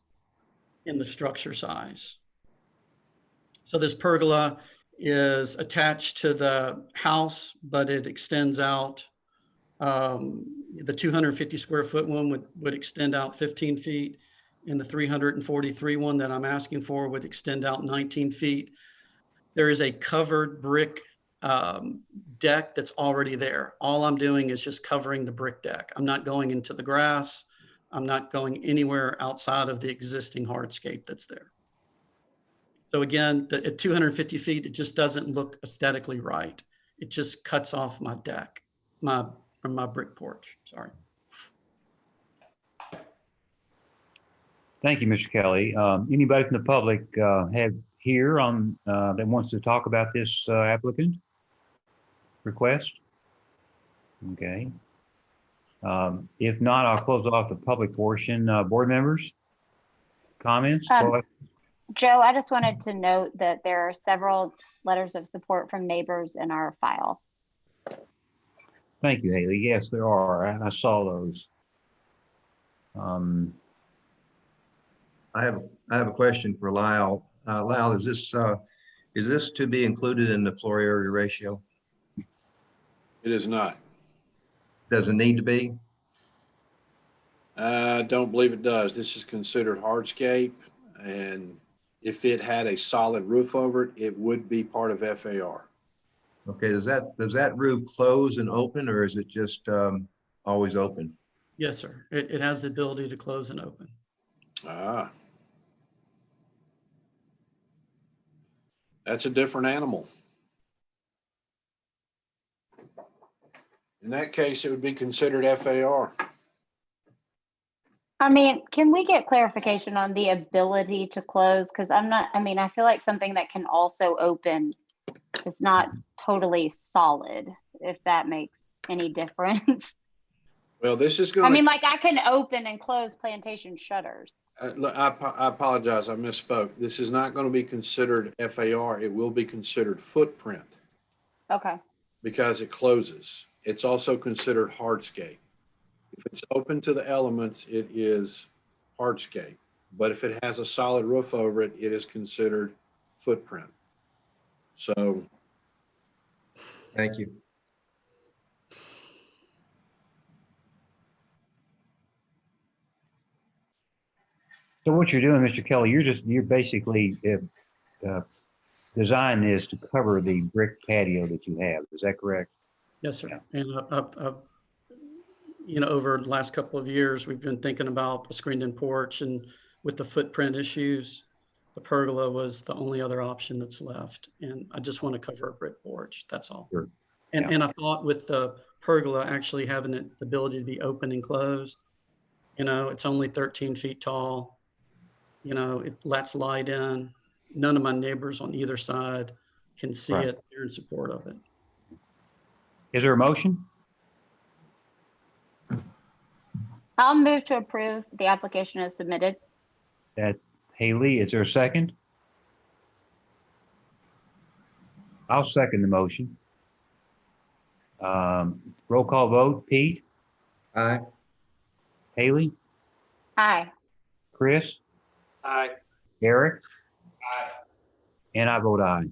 in the structure size. So this pergola is attached to the house, but it extends out. The 250 square foot one would extend out 15 feet, and the 343 one that I'm asking for would extend out 19 feet. There is a covered brick deck that's already there. All I'm doing is just covering the brick deck. I'm not going into the grass. I'm not going anywhere outside of the existing hardscape that's there. So again, at 250 feet, it just doesn't look aesthetically right. It just cuts off my deck, from my brick porch, sorry. Thank you, Mr. Kelly. Anybody from the public have here on that wants to talk about this applicant request? Okay. If not, I'll close off the public portion. Board members, comments? Joe, I just wanted to note that there are several letters of support from neighbors in our file. Thank you, Haley. Yes, there are. I saw those. I have a question for Lyle. Lyle, is this to be included in the floor area ratio? It is not. Does it need to be? I don't believe it does. This is considered hardscape, and if it had a solid roof over it, it would be part of FAR. Okay, does that roof close and open, or is it just always open? Yes, sir. It has the ability to close and open. Ah. That's a different animal. In that case, it would be considered FAR. I mean, can we get clarification on the ability to close? Because I feel like something that can also open is not totally solid, if that makes any difference. Well, this is going to... like I can open and close plantation shutters. Look, I apologize, I misspoke. This is not going to be considered FAR. It will be considered footprint Okay. because it closes. It's also considered hardscape. If it's open to the elements, it is hardscape. But if it has a solid roof over it, it is considered footprint. So Thank you. So what you're doing, Mr. Kelly, you're basically designed this to cover the brick patio that you have. Is that correct? Yes, sir. And over the last couple of years, we've been thinking about a screened-in porch, and with the footprint issues, the pergola was the only other option that's left. And I just want to cover a brick porch. That's all. Sure. And I thought with the pergola actually having the ability to be open and closed, it's only 13 feet tall. It lets light in. None of my neighbors on either side can see Right. it. They're in support of it. Is there a motion? I'll move to approve the application as submitted. That Haley, is there a second? I'll second the motion. Roll call vote. Pete? Aye. Haley? Aye. Chris? Aye. Eric? Aye. And I vote aye.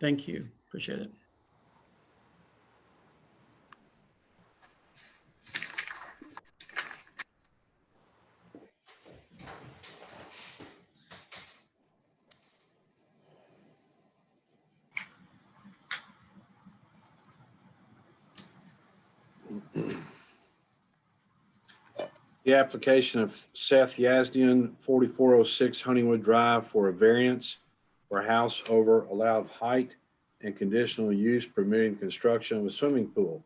Thank you. Appreciate it. the application of Seth Yazdian, 4406 Honeywood Drive, for a variance for a house over allowed height and conditional use permitting construction of a swimming pool.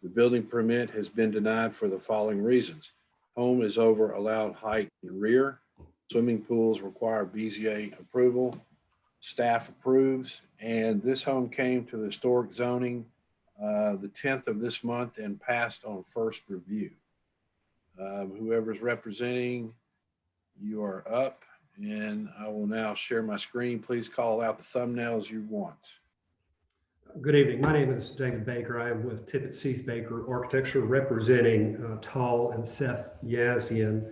The building permit has been denied for the following reasons. Home is over allowed height in rear. Swimming pools require BZA approval. Staff approves, and this home came to the historic zoning the 10th of this month and passed on first review. Whoever's representing, you are up, and I will now share my screen. Please call out the thumbnails you want. Good evening. My name is David Baker. I am with Tippett Cease Baker Architecture, representing Tall and Seth Yazdian.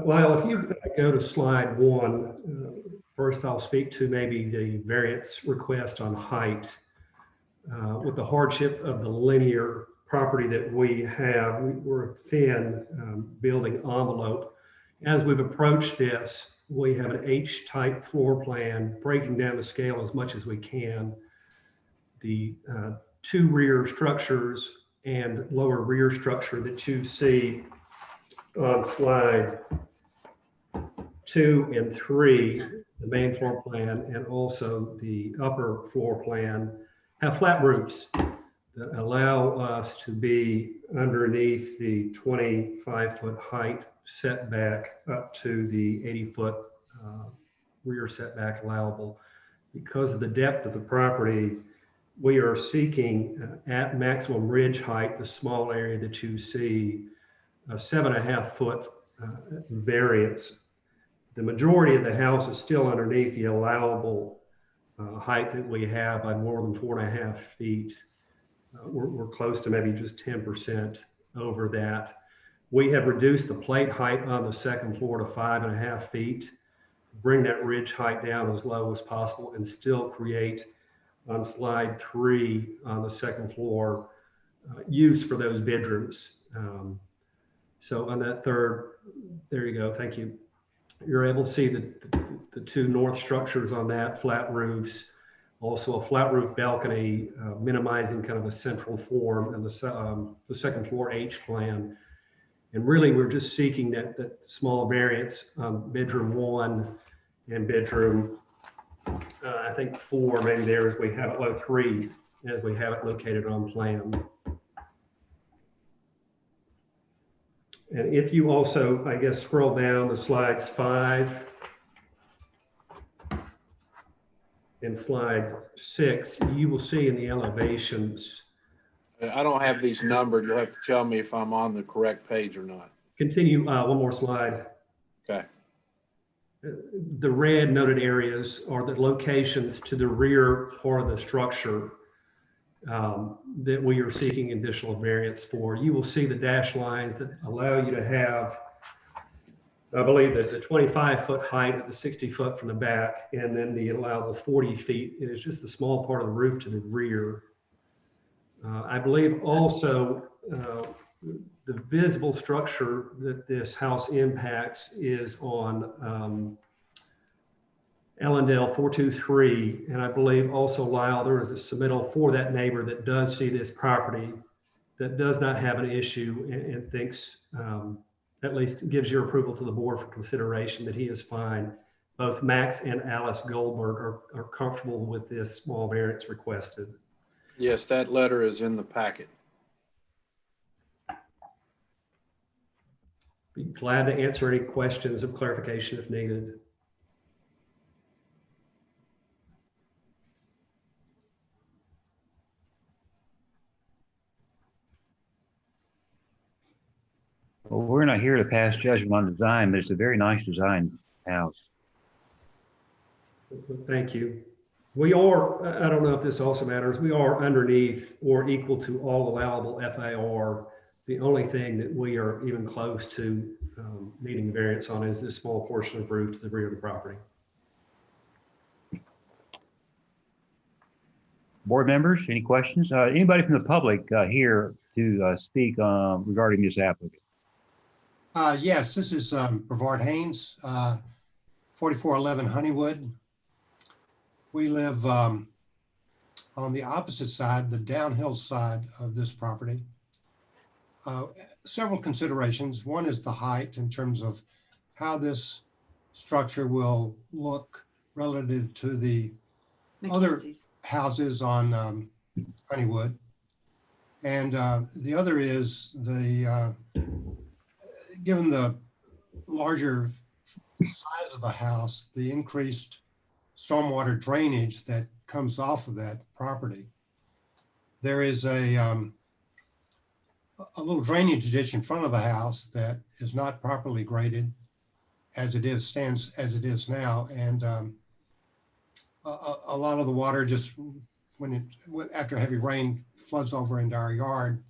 Lyle, if you go to slide 1, first I'll speak to maybe the variance request on height. With the hardship of the linear property that we have, we're a thin building envelope. As we've approached this, we have an H-type floor plan, breaking down the scale as much as we can. The 2 rear structures and lower rear structure that you see on slide 2 and 3, the main floor plan, and also the upper floor plan, have flat roofs that allow us to be underneath the 25-foot height setback up to the 80-foot rear setback allowable. Because of the depth of the property, we are seeking at maximum ridge height, the small area that you see, a 7.5-foot variance. The majority of the house is still underneath the allowable height that we have by more than 4.5 feet. We're close to maybe just 10% over that. We have reduced the plate height on the second floor to 5.5 feet, bring that ridge height down as low as possible and still create on slide 3 on the second floor use for those bedrooms. So on that third, there you go, thank you. You're able to see the 2 north structures on that, flat roofs, also a flat roof balcony, minimizing kind of a central form, and the second floor H plan. And really, we're just seeking that small variance on bedroom 1 and bedroom, I think 4, maybe there as we have it, 3, as we have it located on plan. And if you also, I guess, scroll down to slides 5 and slide 6, you will see in the elevations. I don't have these numbered. You'll have to tell me if I'm on the correct page or not. Continue one more slide. Okay. The red noted areas are the locations to the rear part of the structure that we are seeking additional variance for. You will see the dashed lines that allow you to have I believe that the 25-foot height at the 60-foot from the back, and then the allowable 40 feet is just the small part of the roof to the rear. I believe also the visible structure that this house impacts is on Ellendale 423. And I believe also, Lyle, there was a submittal for that neighbor that does see this property, that does not have an issue and thinks, at least gives your approval to the board for consideration, that he is fine. Both Max and Alice Goldberg are comfortable with this small variance requested. Yes, that letter is in the packet. Be glad to answer any questions of clarification if needed. Well, we're not here to pass judgment on design, but it's a very nice design house. Thank you. We are, I don't know if this also matters, we are underneath or equal to all allowable FAR. The only thing that we are even close to meeting variance on is this small portion of roof to the rear of the property. Board members, any questions? Anybody from the public here to speak regarding this applicant? Yes, this is Brevard Haynes, 4411 Honeywood. We live on the opposite side, the downhill side of this property. Several considerations. One is the height in terms of how this structure will look relative to the other houses on Honeywood. And the other is the, given the larger size of the house, the increased stormwater drainage that comes off of that property. There is a little drainage ditch in front of the house that is not properly graded as it is, stands as it is now. And a lot of the water just, after heavy rain, floods over into our yard.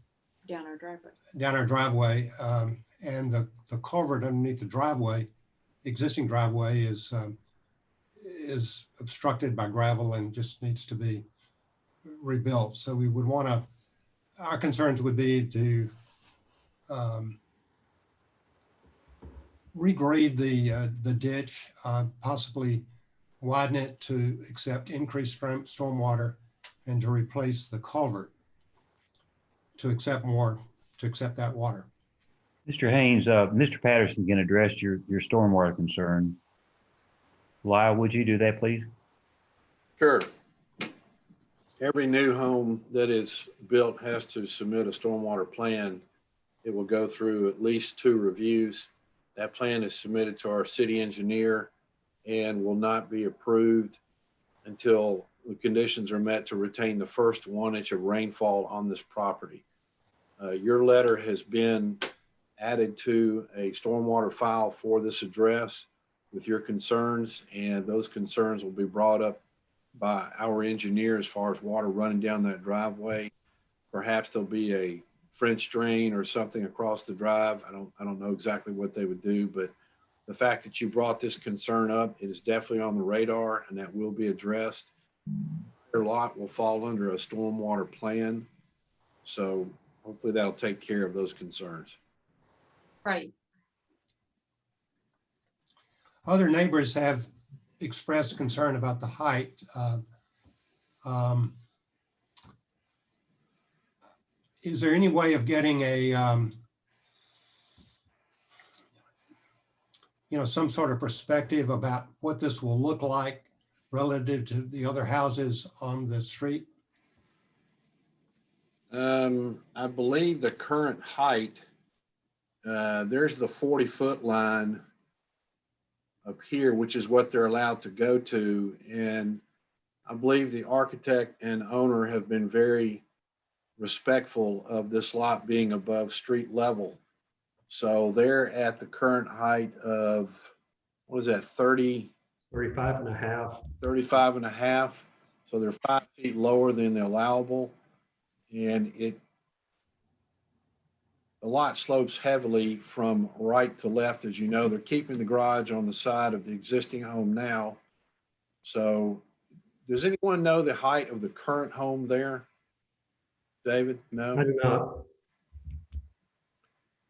Down our driveway. Down our driveway. And the culvert underneath the driveway, existing driveway, is obstructed by gravel and just needs to be rebuilt. So we would want to, our concerns would be to regrade the ditch, possibly widen it to accept increased stormwater, and to replace the culvert to accept that water. Mr. Haynes, Mr. Patterson can address your stormwater concern. Lyle, would you do that, please? Sure. Every new home that is built has to submit a stormwater plan. It will go through at least 2 reviews. That plan is submitted to our city engineer and will not be approved until the conditions are met to retain the first 1 inch of rainfall on this property. Your letter has been added to a stormwater file for this address with your concerns, and those concerns will be brought up by our engineer as far as water running down that driveway. Perhaps there'll be a French drain or something across the drive. I don't know exactly what they would do, but the fact that you brought this concern up, it is definitely on the radar, and that will be addressed. Your lot will fall under a stormwater plan, so hopefully that'll take care of those concerns. Right. Other neighbors have expressed concern about the height. Is there any way of getting a, some sort of perspective about what this will look like relative to the other houses on the street? I believe the current height, there's the 40-foot line up here, which is what they're allowed to go to. And I believe the architect and owner have been very respectful of this lot being above street level. So they're at the current height of, what is that, 35 and a half. 35 and a half. So they're 5 feet lower than the allowable. And the lot slopes heavily from right to left. As you know, they're keeping the garage on the side of the existing home now. So does anyone know the height of the current home there? David, no? I do not.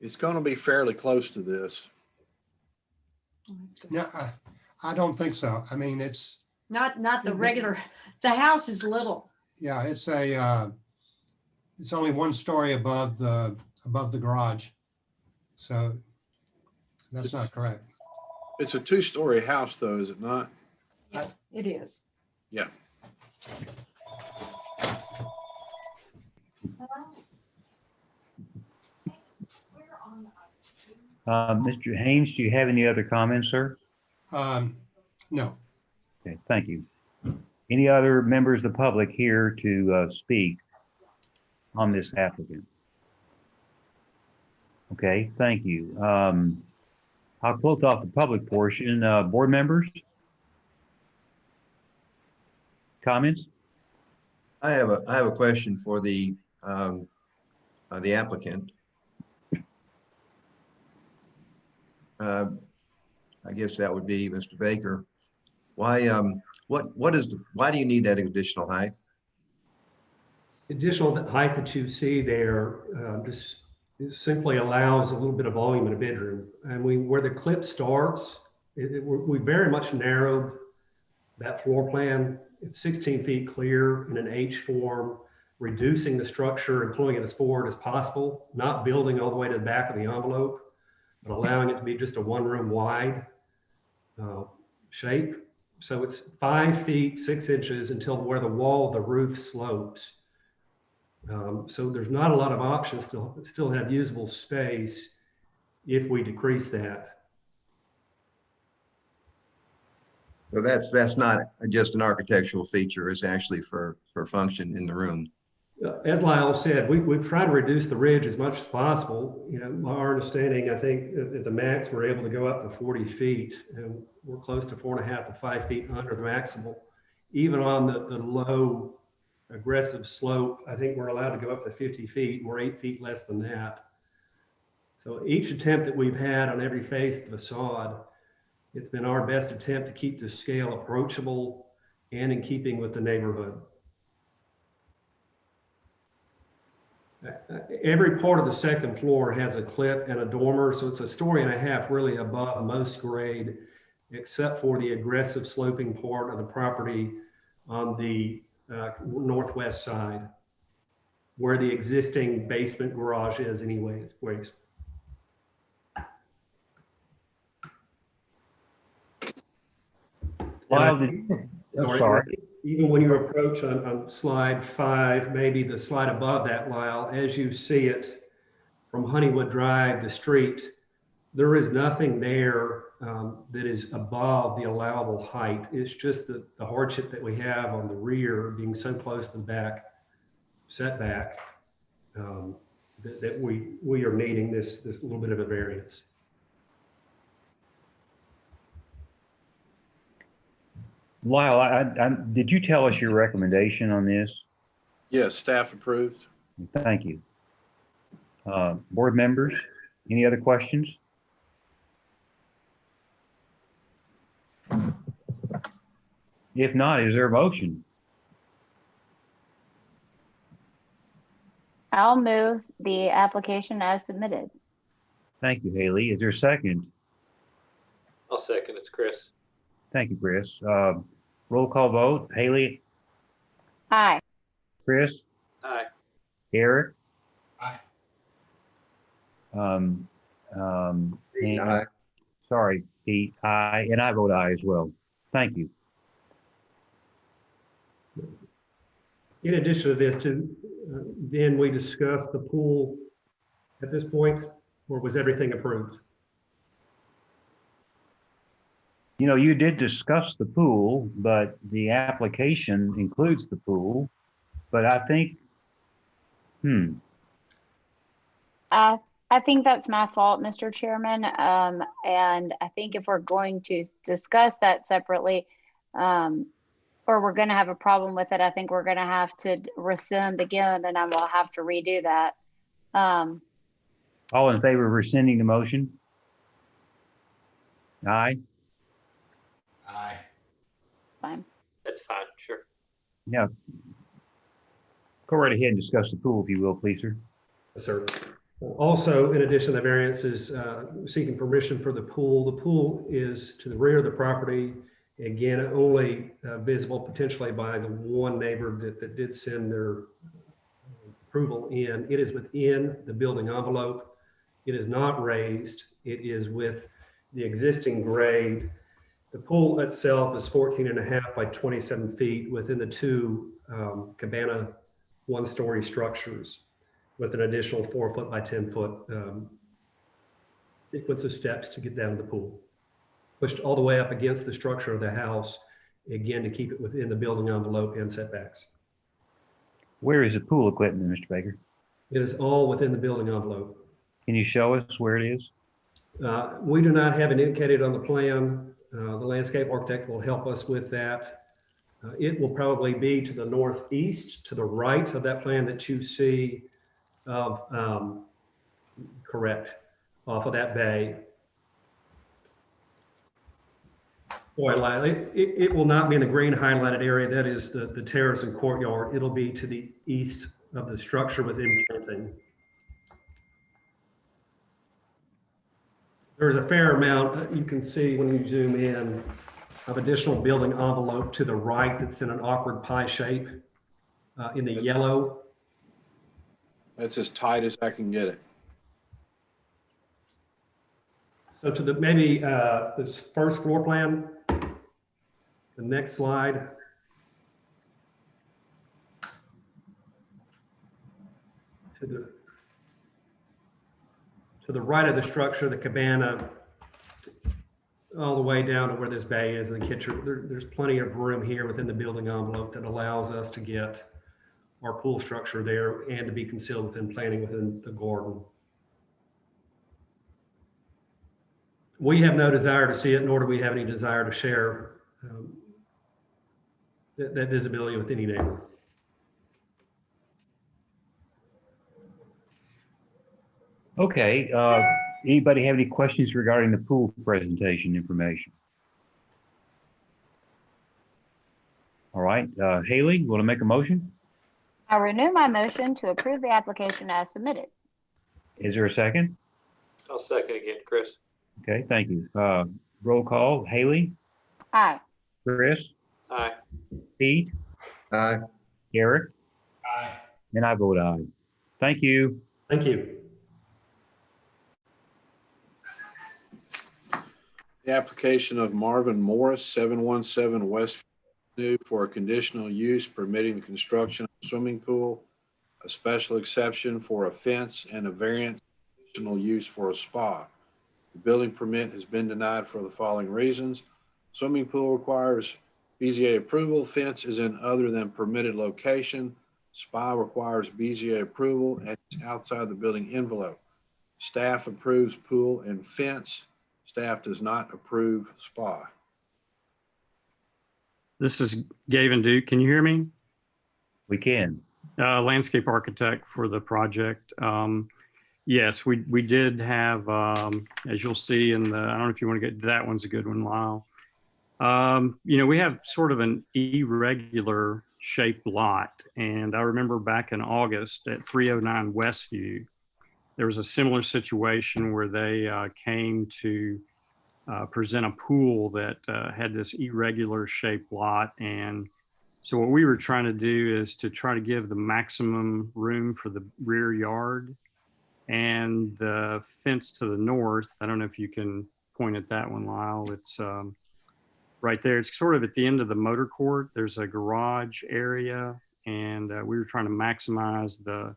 It's going to be fairly close to this. No, I don't think so. I mean, it's, Not the regular, the house is little. yeah, it's it's only 1 story above the garage. So that's not correct. It's a 2-story house though, is it not? It is. Yeah. Mr. Haynes, do you have any other comments, sir? No. Okay, thank you. Any other members of the public here to speak on this applicant? Okay, thank you. I'll close off the public portion. Board members? Comments? I have a question for the applicant. I guess that would be Mr. Baker. Why why do you need that additional height? Additional height that you see there just simply allows a little bit of volume in a bedroom. And where the clip starts, we very much narrowed that floor plan. It's 16 feet clear in an H form, reducing the structure and pulling it as forward as possible, not building all the way to the back of the envelope, but allowing it to be just a 1-room wide shape. So it's 5 feet 6 inches until where the wall of the roof slopes. So there's not a lot of options to still have usable space if we decrease that. So that's not just an architectural feature, it's actually for function in the room. As Lyle said, we've tried to reduce the ridge as much as possible. You know, our understanding, I think at the max, we're able to go up to 40 feet and we're close to 4.5 to 5 feet under the maximal. Even on the low aggressive slope, I think we're allowed to go up to 50 feet. We're 8 feet less than that. So each attempt that we've had on every face of the facade, it's been our best attempt to keep the scale approachable and in keeping with the neighborhood. Every part of the second floor has a clip and a dormer, so it's a story and a half really above most grade, except for the aggressive sloping part of the property on the northwest side, where the existing basement garage is anyways. Lyle, sorry. Even when you approach on slide 5, maybe the slide above that, Lyle, as you see it from Honeywood Drive, the street, there is nothing there that is above the allowable height. It's just the hardship that we have on the rear being so close to the back setback that we are needing this little bit of a variance. Lyle, did you tell us your recommendation on this? Yes, staff approved. Thank you. Board members, any other questions? If not, is there a motion? I'll move the application as submitted. Thank you, Haley. Is there a second? I'll second. It's Chris. Thank you, Chris. Roll call vote. Haley? Aye. Chris? Aye. Eric? Aye. And, Aye. sorry, Pete. Aye, and I vote aye as well. Thank you. In addition to this, then we discussed the pool at this point, or was everything approved? You know, you did discuss the pool, but the application includes the pool. But I think, I think that's my fault, Mr. Chairman. And I think if we're going to discuss that separately, or we're going to have a problem with it, I think we're going to have to rescind again, and I will have to redo that. All in favor of rescinding the motion? Aye. Aye. It's fine. That's fine, sure. Yeah. Go right ahead and discuss the pool, if you will, please, sir. Yes, sir. Also, in addition to the variances, seeking permission for the pool. The pool is to the rear of the property. Again, only visible potentially by the one neighbor that did send their approval in. It is within the building envelope. It is not raised. It is with the existing grade. The pool itself is 14.5 by 27 feet within the two cabana one-story structures, with an additional 4 foot by 10 foot sequence of steps to get down to the pool. Pushed all the way up against the structure of the house, again, to keep it within the building envelope and setbacks. Where is the pool equipment, Mr. Baker? It is all within the building envelope. Can you show us where it is? We do not have it indicated on the plan. The landscape architect will help us with that. It will probably be to the northeast, to the right of that plan that you see of, correct, off of that bay. Boy, Lyle, it will not be in the green highlighted area. That is the terrace and courtyard. It'll be to the east of the structure within planting. There's a fair amount, you can see when you zoom in, of additional building envelope to the right that's in an awkward pie shape in the yellow. That's as tight as I can get it. So to the maybe this first floor plan, the next slide. To the right of the structure, the cabana, all the way down to where this bay is in the kitchen. There's plenty of room here within the building envelope that allows us to get our pool structure there and to be concealed within planning within the garden. We have no desire to see it, nor do we have any desire to share that visibility with any neighbor. Okay, anybody have any questions regarding the pool presentation information? All right, Haley, you want to make a motion? I'll renew my motion to approve the application as submitted. Is there a second? I'll second again, Chris. Okay, thank you. Roll call, Haley, Aye. Chris, Aye. Pete, Aye. Garrett, Aye. and I vote aye. Thank you. Thank you. The application of Marvin Morris, 717 West Avenue, for a conditional use permitting the construction of a swimming pool, a special exception for a fence, and a variance conditional use for a spa. The building permit has been denied for the following reasons. Swimming pool requires BZA approval. Fence is in other than permitted location. Spa requires BZA approval and is outside the building envelope. Staff approves pool and fence. Staff does not approve spa. This is Gavin Duke. Can you hear me? We can. Landscape architect for the project. Yes, we did have, as you'll see in the, I don't know if you want to get, that one's a good one, Lyle. You know, we have sort of an irregular shaped lot. And I remember back in August at 309 Westview, there was a similar situation where they came to present a pool that had this irregular shaped lot. And so what we were trying to do is to try to give the maximum room for the rear yard and the fence to the north. I don't know if you can point at that one, Lyle. It's right there. It's sort of at the end of the motor court. There's a garage area, and we were trying to maximize the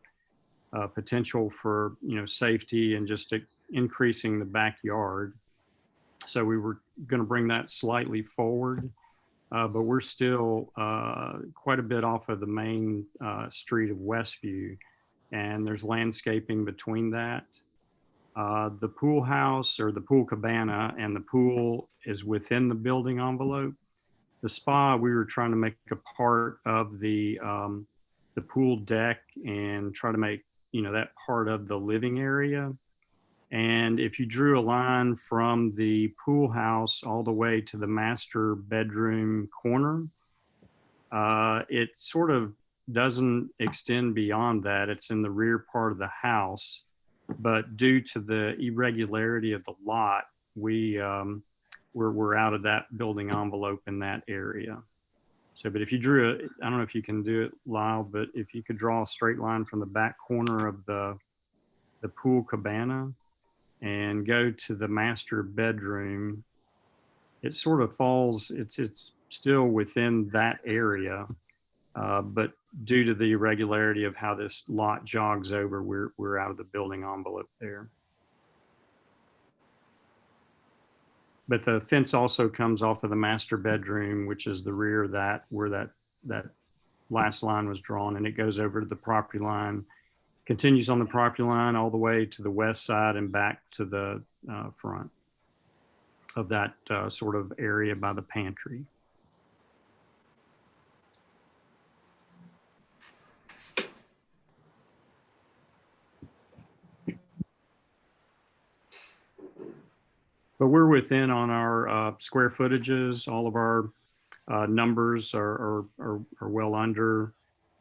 potential for, you know, safety and just increasing the backyard. So we were going to bring that slightly forward, but we're still quite a bit off of the main street of Westview, and there's landscaping between that. The pool house or the pool cabana and the pool is within the building envelope. The spa, we were trying to make a part of the pool deck and try to make, you know, that part of the living area. And if you drew a line from the pool house all the way to the master bedroom corner, it sort of doesn't extend beyond that. It's in the rear part of the house, but due to the irregularity of the lot, we're out of that building envelope in that area. So, but if you drew it, I don't know if you can do it, Lyle, but if you could draw a straight line from the back corner of the pool cabana and go to the master bedroom, it sort of falls, it's still within that area, but due to the irregularity of how this lot jogs over, we're out of the building envelope there. But the fence also comes off of the master bedroom, which is the rear of that, where that last line was drawn, and it goes over to the property line, continues on the property line all the way to the west side and back to the front of that sort of area by the pantry. But we're within on our square footages. All of our numbers are well under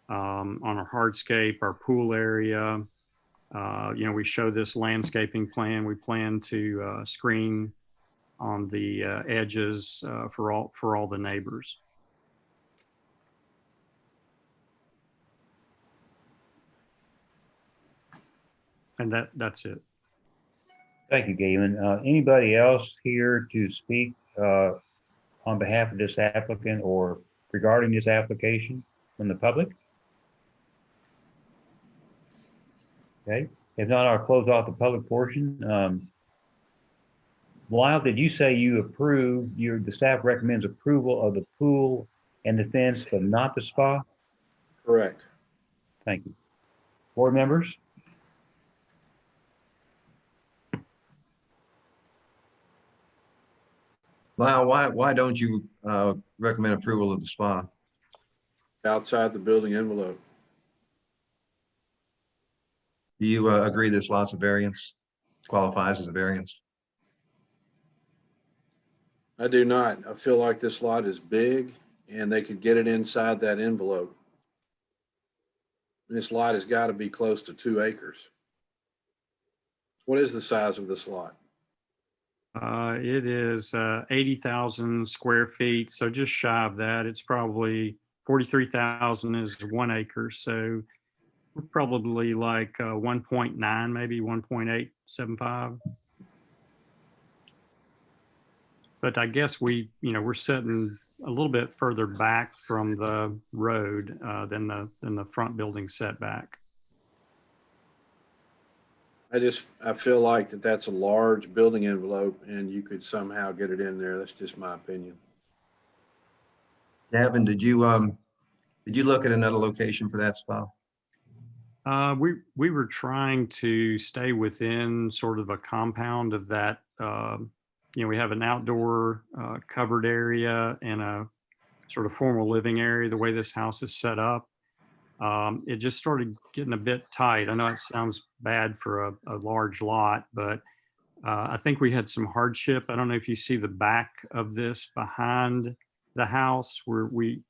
on our hardscape, our pool area. You know, we show this landscaping plan. We plan to screen on the edges for all the neighbors. And that's it. Thank you, Gavin. Anybody else here to speak on behalf of this applicant or regarding this application from the public? Okay, if not, I'll close off the public portion. Lyle, did you say you approve, the staff recommends approval of the pool and the fence, but not the spa? Correct. Thank you. Board members? Lyle, why don't you recommend approval of the spa? Outside the building envelope. Do you agree this lot's a variance, qualifies as a variance? I do not. I feel like this lot is big and they could get it inside that envelope. This lot has got to be close to 2 acres. What is the size of this lot? It is 80,000 square feet, so just shy of that. It's probably 43,000 is 1 acre, so we're probably like 1.9, maybe 1.875. But I guess we're sitting a little bit further back from the road than the front building setback. I feel like that's a large building envelope and you could somehow get it in there. That's just my opinion. Gavin, did you look at another location for that spa? We were trying to stay within sort of a compound of that. We have an outdoor covered area and a sort of formal living area, the way this house is set up. It just started getting a bit tight. I know it sounds bad for a large lot, but I think we had some hardship. I don't know if you see the back of this behind the house where we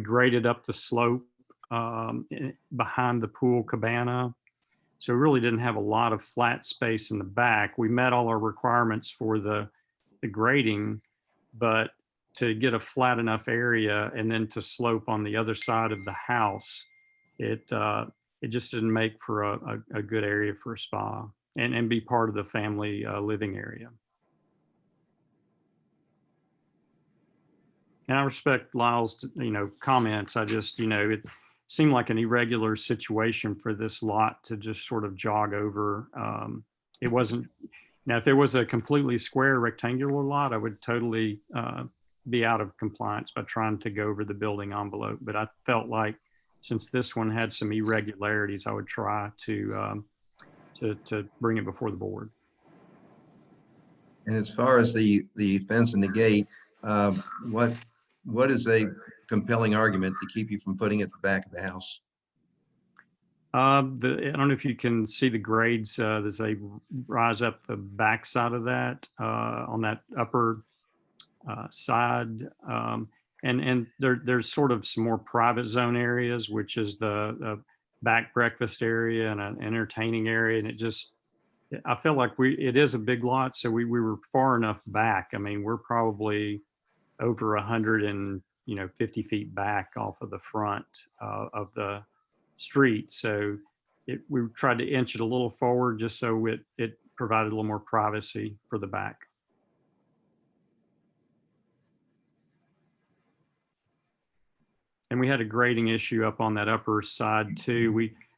graded up the slope behind the pool cabana. So we really didn't have a lot of flat space in the back. We met all our requirements for the grading, but to get a flat enough area and then to slope on the other side of the house, it just didn't make for a good area for a spa and be part of the family living area. And I respect Lyle's, comments. I just, it seemed like an irregular situation for this lot to just sort of jog over. It wasn't, now if it was a completely square rectangular lot, I would totally be out of compliance by trying to go over the building envelope. But I felt like since this one had some irregularities, I would try to bring it before the board. And as far as the fence and the gate, what is a compelling argument to keep you from putting it at the back of the house? I don't know if you can see the grades as they rise up the back side of that on that upper side. And there's sort of some more private zone areas, which is the back breakfast area and an entertaining area. And I feel like it is a big lot. So we were far enough back. I mean, we're probably over 150 feet back off of the front of the street. So we tried to inch it a little forward just so it provided a little more privacy for the back. And we had a grading issue up on that upper side too.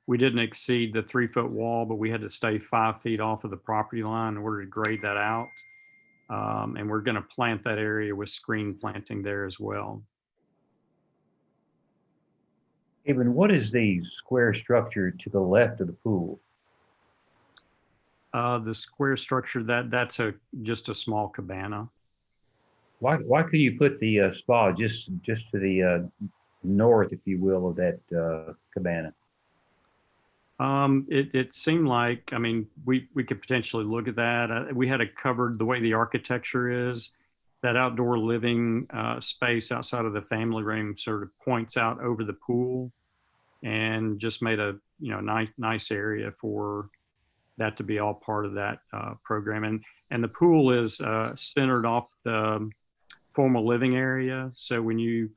We didn't exceed the 3-foot wall, but we had to stay 5 feet off of the property line in order to grade that out. And we're going to plant that area with screen planting there as well. Even what is the square structure to the left of the pool? The square structure, that's just a small cabana. Why could you put the spa just to the north, if you will, of that cabana? It seemed like, I mean, we could potentially look at that. We had it covered the way the architecture is. That outdoor living space outside of the family room sort of points out over the pool, and just made a nice area for that to be all part of that program. And the pool is centered off the formal living area. So when you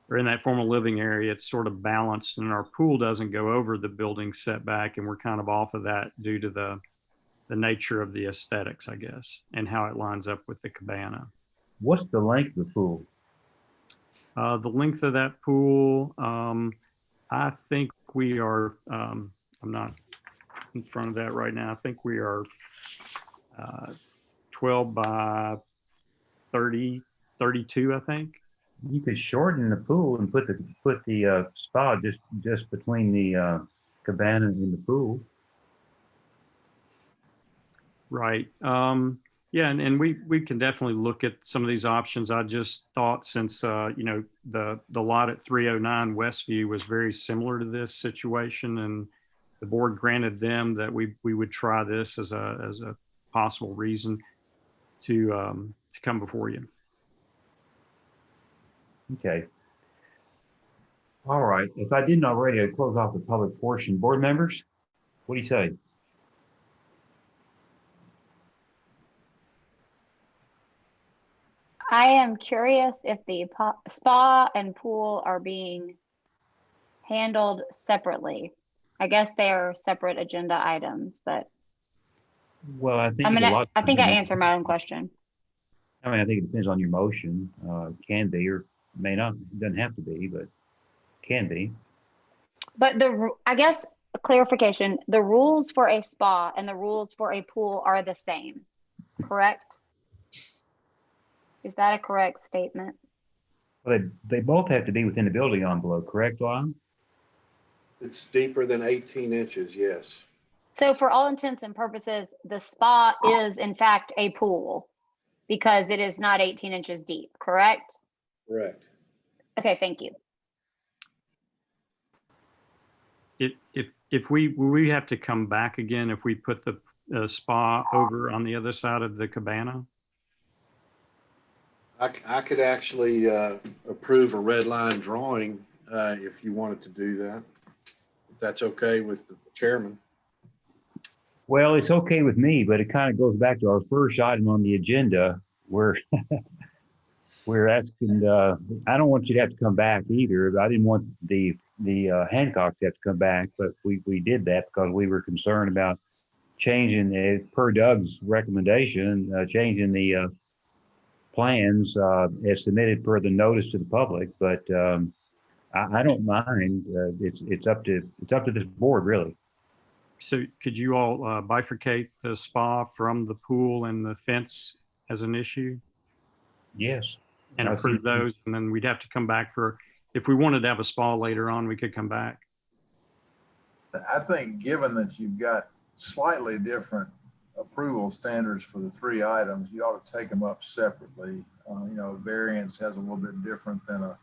are in that formal living area, it's sort of balanced, and our pool doesn't go over the building setback, and we're kind of off of that due to the nature of the aesthetics, I guess, and how it lines up with the cabana. What's the length of the pool? The length of that pool, I think we are, I'm not in front of that right now. I think we are 12 by 30, 32, I think. You could shorten the pool and put the spa just between the cabana and the pool. Right. Yeah, and we can definitely look at some of these options. I just thought since the lot at 309 Westview was very similar to this situation, and the board granted them that we would try this as a possible reason to come before you. Okay. All right. If I didn't already, I'd close off the public portion. Board members, what do you say? I am curious if the spa and pool are being handled separately. I guess they are separate agenda items, but Well, I think I think I answered my own question. I mean, I think it depends on your motion. Can be or may not. It doesn't have to be, but can be. But I guess a clarification, the rules for a spa and the rules for a pool are the same, correct? Is that a correct statement? Well, they both have to be within the building envelope, correct, Lon? It's deeper than 18 inches, yes. So for all intents and purposes, the spa is in fact a pool because it is not 18 inches deep, correct? Correct. Okay, thank you. If we have to come back again if we put the spa over on the other side of the cabana? I could actually approve a red line drawing if you wanted to do that, if that's okay with the chairman. Well, it's okay with me, but it kind of goes back to our first item on the agenda where we're asking, I don't want you to have to come back either. I didn't want the Hancock to have to come back, but we did that because we were concerned about changing, per Doug's recommendation, changing the plans as submitted per the notice to the public. But I don't mind. It's up to this board, really. So could you all bifurcate the spa from the pool and the fence as an issue? Yes. And approve those, and then we'd have to come back if we wanted to have a spa later on, we could come back. I think given that you've got slightly different approval standards for the three items, you ought to take them up separately. Variance has a little bit different than a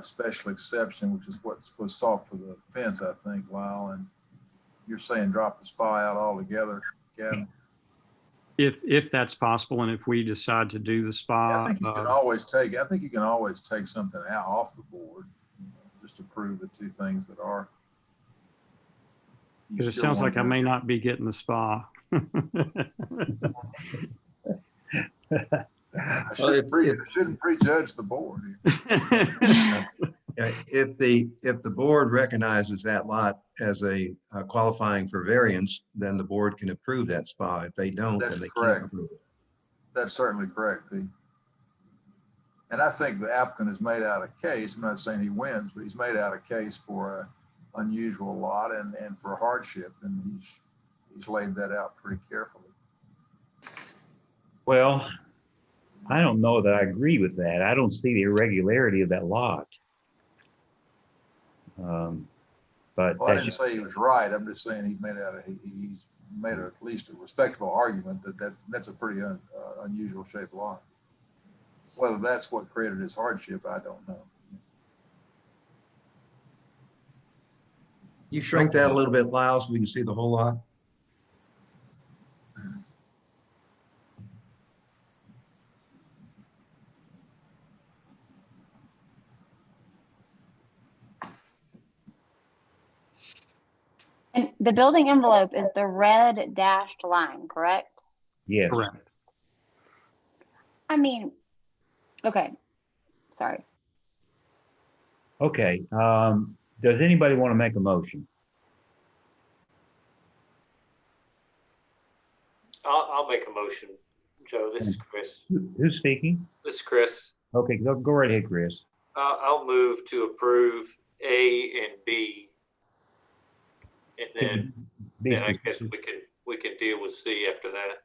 special exception, which is what was sought for the fence, I think, Lyle. And you're saying drop the spa out altogether, Kevin? If that's possible, and if we decide to do the I spa, think you can always take, I think you can always take something out off the board, just to prove the two things that are. because it sounds like I may not be getting the spa. I shouldn't prejudge the board. If the board recognizes that lot as a qualifying for variance, then the board can approve that spa. If they don't, That's then they correct. can't approve it. That's certainly correct, Pete. And I think the applicant has made out a case. I'm not saying he wins, but he's made out a case for an unusual lot and for hardship, and he's laid that out pretty carefully. Well, I don't know that I agree with that. I don't see the irregularity of that lot. But Well, I didn't say he was right. I'm just saying he's made at least a respectable argument that's a pretty unusual shaped lot. Whether that's what created his hardship, I don't know. You shrink that a little bit, Lyle, so we can see the whole lot. And the building envelope is the red dashed line, correct? Yes. Correct. I mean, okay, sorry. Okay. Does anybody want to make a motion? I'll make a motion, Joe. This is Chris. Who's speaking? This is Chris. Okay, go right ahead, Chris. I'll move to approve A and B. And then I guess we can deal with C after that.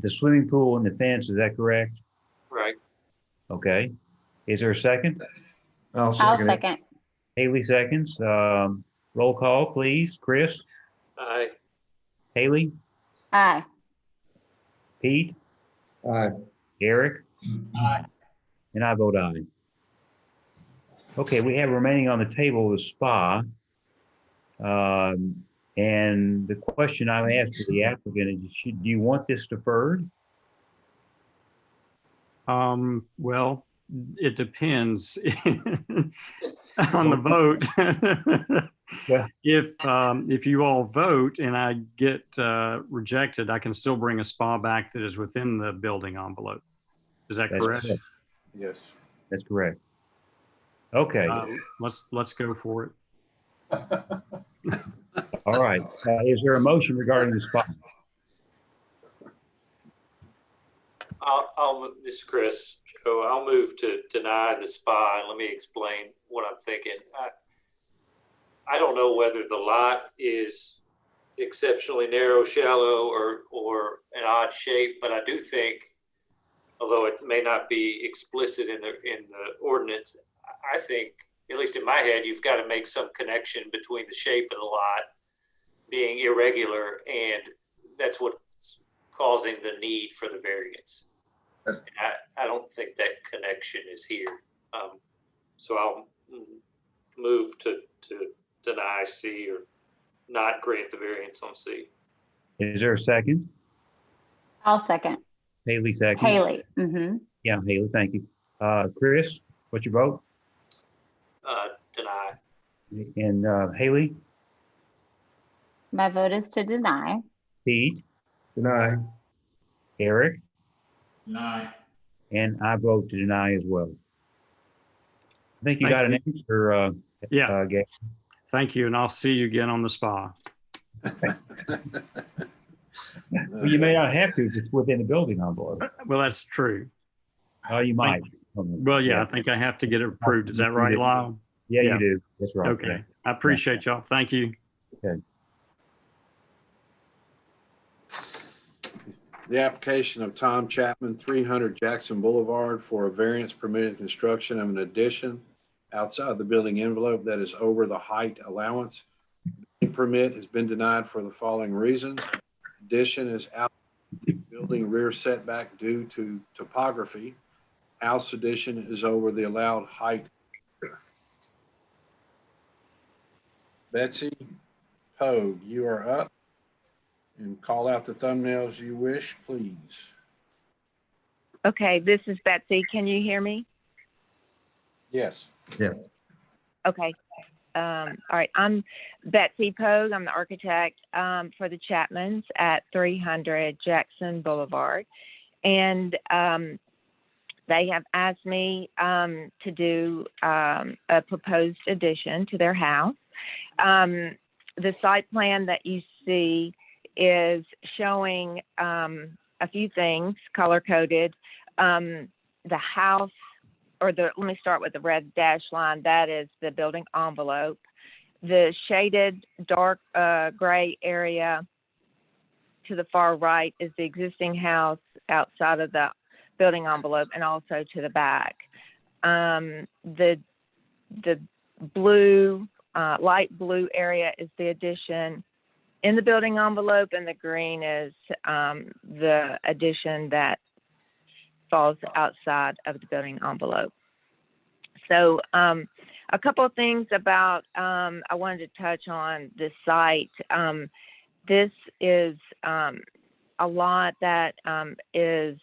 The swimming pool and the fence, is that correct? Right. Okay. Is there a second? I'll second. Haley seconds. Roll call, please. Chris? Aye. Haley? Aye. Pete? Aye. Eric? Aye. And I vote aye. Okay, we have remaining on the table the spa. And the question I asked to the applicant is, do you want this deferred? Well, it depends on the vote. Yeah. If you all vote and I get rejected, I can still bring a spa back that is within the building envelope. Is that correct? Yes. That's correct. Okay. Let's go for it. All right. Is there a motion regarding the spa? This is Chris. So I'll move to deny the spa, and let me explain what I'm thinking. I don't know whether the lot is exceptionally narrow, shallow, or an odd shape, but I do think, although it may not be explicit in the ordinance, I think, at least in my head, you've got to make some connection between the shape of the lot being irregular, and that's what's causing the need for the variance. I don't think that connection is here. So I'll move to deny C or not grant the variance on C. Is there a second? I'll second. Haley second. Haley. Mm-hmm. Yeah, Haley, thank you. Chris, what's your vote? Deny. And Haley? My vote is to deny. Pete? Deny. Eric? Deny. And I vote to deny as well. I think you Thank got an you. answer, Yeah. Gail. Thank you, and I'll see you again on the spa. Well, you may not have to if it's within the building envelope. Well, that's true. Oh, you might. Well, yeah, I think I have to get it approved. Is that right, Lyle? Yeah, you do. That's right. Okay. I appreciate y'all. Thank you. Okay. The application of Tom Chapman, 300 Jackson Boulevard, for a variance permitted construction of an addition outside the building envelope that is over the height allowance. The permit has been denied for the following reasons. Addition is out the building rear setback due to topography. House addition is over the allowed height. Betsy Pogue, you are up. And call out the thumbnails you wish, please. Okay, this is Betsy. Can you hear me? Yes. Yes. Okay. All right. I'm Betsy Pogue. I'm the architect for the Chapmans at 300 Jackson Boulevard. And they have asked me to do a proposed addition to their house. The site plan that you see is showing a few things color coded. The house, let me start with the red dashed line. That is the building envelope. The shaded dark gray area to the far right is the existing house outside of the building envelope and also to the back. The blue, light blue area is the addition in the building envelope, and the green is the addition that falls outside of the building envelope. So a couple of things about, I wanted to touch on this site. This is a lot that is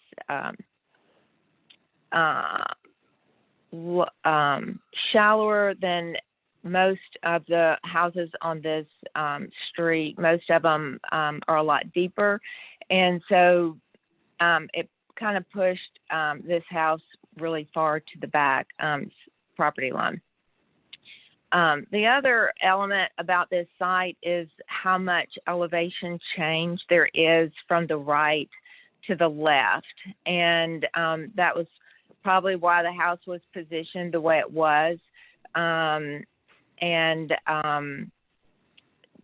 shallower than most of the houses on this street. Most of them are a lot deeper. And so it kind of pushed this house really far to the back property line. The other element about this site is how much elevation change there is from the right to the left. And that was probably why the house was positioned the way it was. And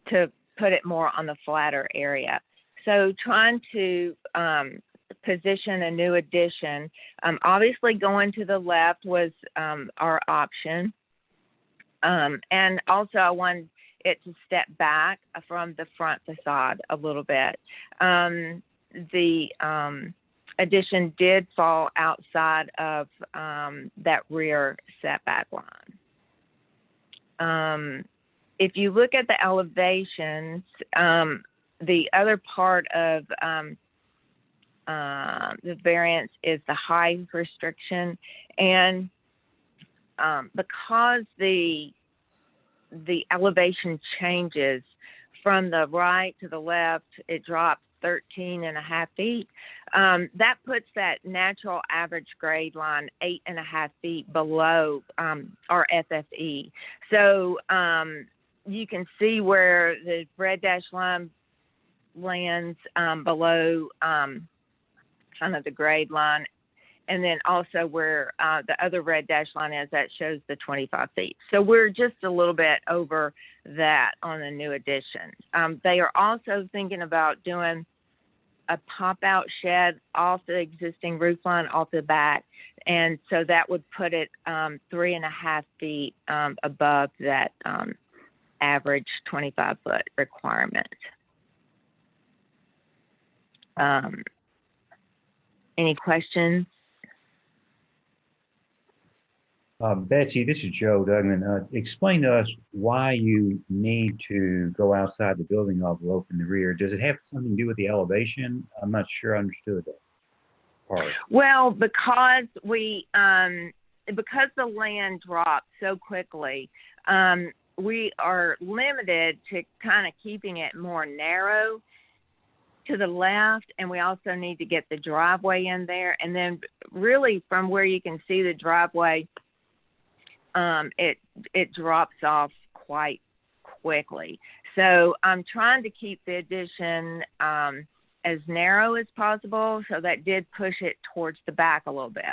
to put it more on the flatter area. So trying to position a new addition, obviously going to the left was our option. And also I wanted it to step back from the front facade a little bit. The addition did fall outside of that rear setback line. If you look at the elevations, the other part of the variance is the height restriction. And because the elevation changes from the right to the left, it drops 13.5 feet. That puts that natural average grade line 8.5 feet below our FFE. So you can see where the red dashed line lands below kind of the grade line, and then also where the other red dashed line is, that shows the 25 feet. So we're just a little bit over that on the new addition. They are also thinking about doing a pop-out shed off the existing roof line off the back. And so that would put it 3.5 feet above that average 25-foot requirement. Any questions? Betsy, this is Joe Duggan. Explain to us why you need to go outside the building envelope in the rear. Does it have something to do with the elevation? I'm not sure I understood that part. Well, because because the land dropped so quickly, we are limited to kind of keeping it more narrow to the left, and we also need to get the driveway in there. And then really from where you can see the driveway, it drops off quite quickly. So I'm trying to keep the addition as narrow as possible. So that did push it towards the back a little bit.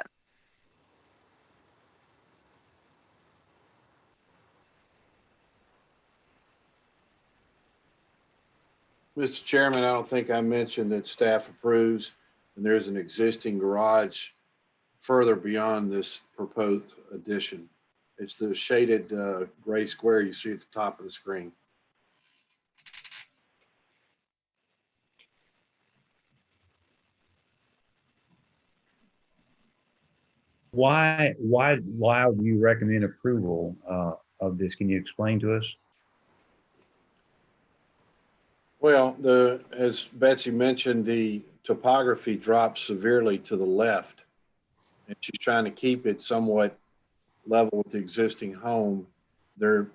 Mr. Chairman, I don't think I mentioned that staff approves, and there's an existing garage further beyond this proposed addition. It's the shaded gray square you see at the top of the screen. Why do you recommend approval of this? Can you explain to us? Well, as Betsy mentioned, the topography drops severely to the left. And she's trying to keep it somewhat level with the existing home. They're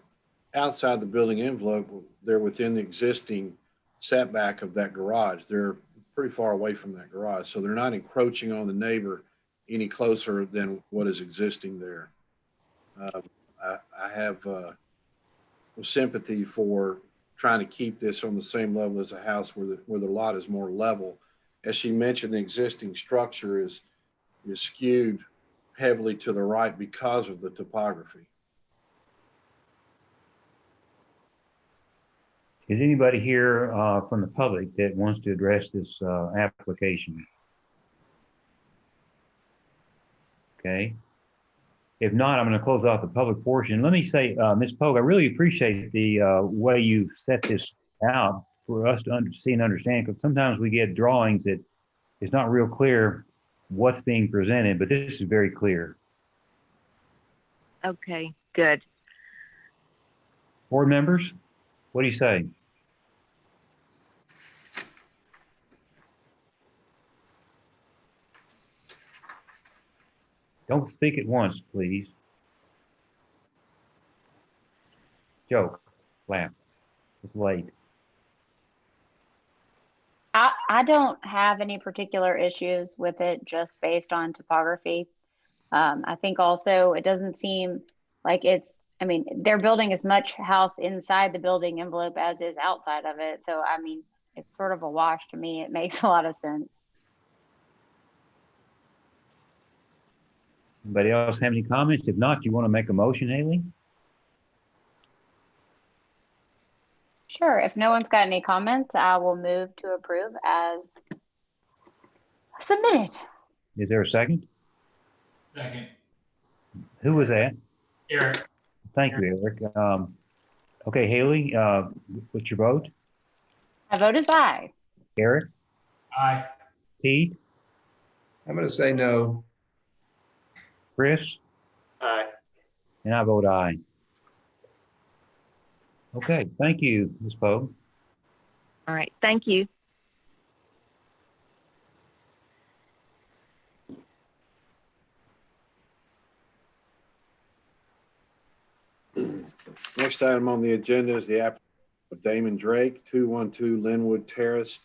outside the building envelope. They're within the existing setback of that garage. They're pretty far away from that garage. So they're not encroaching on the neighbor any closer than what is existing there. I have sympathy for trying to keep this on the same level as a house where the lot is more level. As she mentioned, the existing structure is skewed heavily to the right because of the topography. Is anybody here from the public that wants to address this application? Okay. If not, I'm going to close off the public portion. Let me say, Ms. Pogue, I really appreciate the way you set this out for us to see and understand, because sometimes we get drawings that it's not real clear what's being presented, but this is very clear. Okay, good. Board members, what do you say? Don't speak at once, please. Joke, laugh. It's late. I don't have any particular issues with it just based on topography. I think also it doesn't seem like I mean, they're building as much house inside the building envelope as is outside of it. So, I mean, it's sort of a wash to me. It makes a lot of sense. Anybody else have any comments? If not, you want to make a motion, Haley? Sure. If no one's got any comments, I will move to approve as submitted. Is there a second? Second. Who was that? Eric. Thank you, Eric. Okay, Haley, what's your vote? My vote is aye. Eric? Aye. Pete? I'm going to say no. Chris? Aye. And I vote aye. Okay, thank you, Ms. Pogue. All right, thank you. Next item on the agenda is the application of Damon Drake, 212 Linwood Terrace,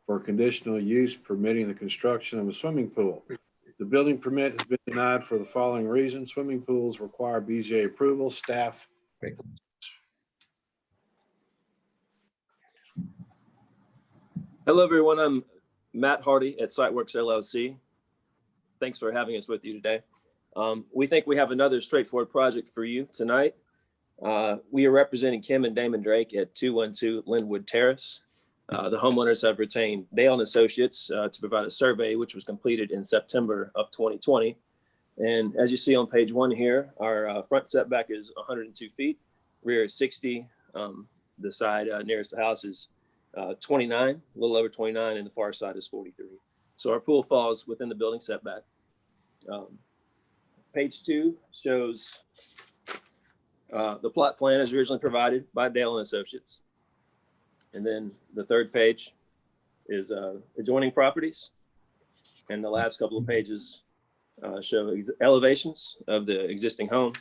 for conditional use permitting the construction of a swimming pool. The building permit has been denied for the following reasons. Swimming pools require BZA approval. Staff. Hello, everyone. I'm Matt Hardy at SiteWorks LLC. Thanks for having us with you today. We think we have another straightforward project for you tonight. We are representing Kim and Damon Drake at 212 Linwood Terrace. The homeowners have retained Dale & Associates to provide a survey, which was completed in September of 2020. And as you see on page 1 here, our front setback is 102 feet, rear is 60. The side nearest the house is 29, a little over 29, and the far side is 43. So our pool falls within the building setback. Page 2 shows the plot plan as originally provided by Dale & Associates. And then the third page is adjoining properties. And the last couple of pages show elevations of the existing home,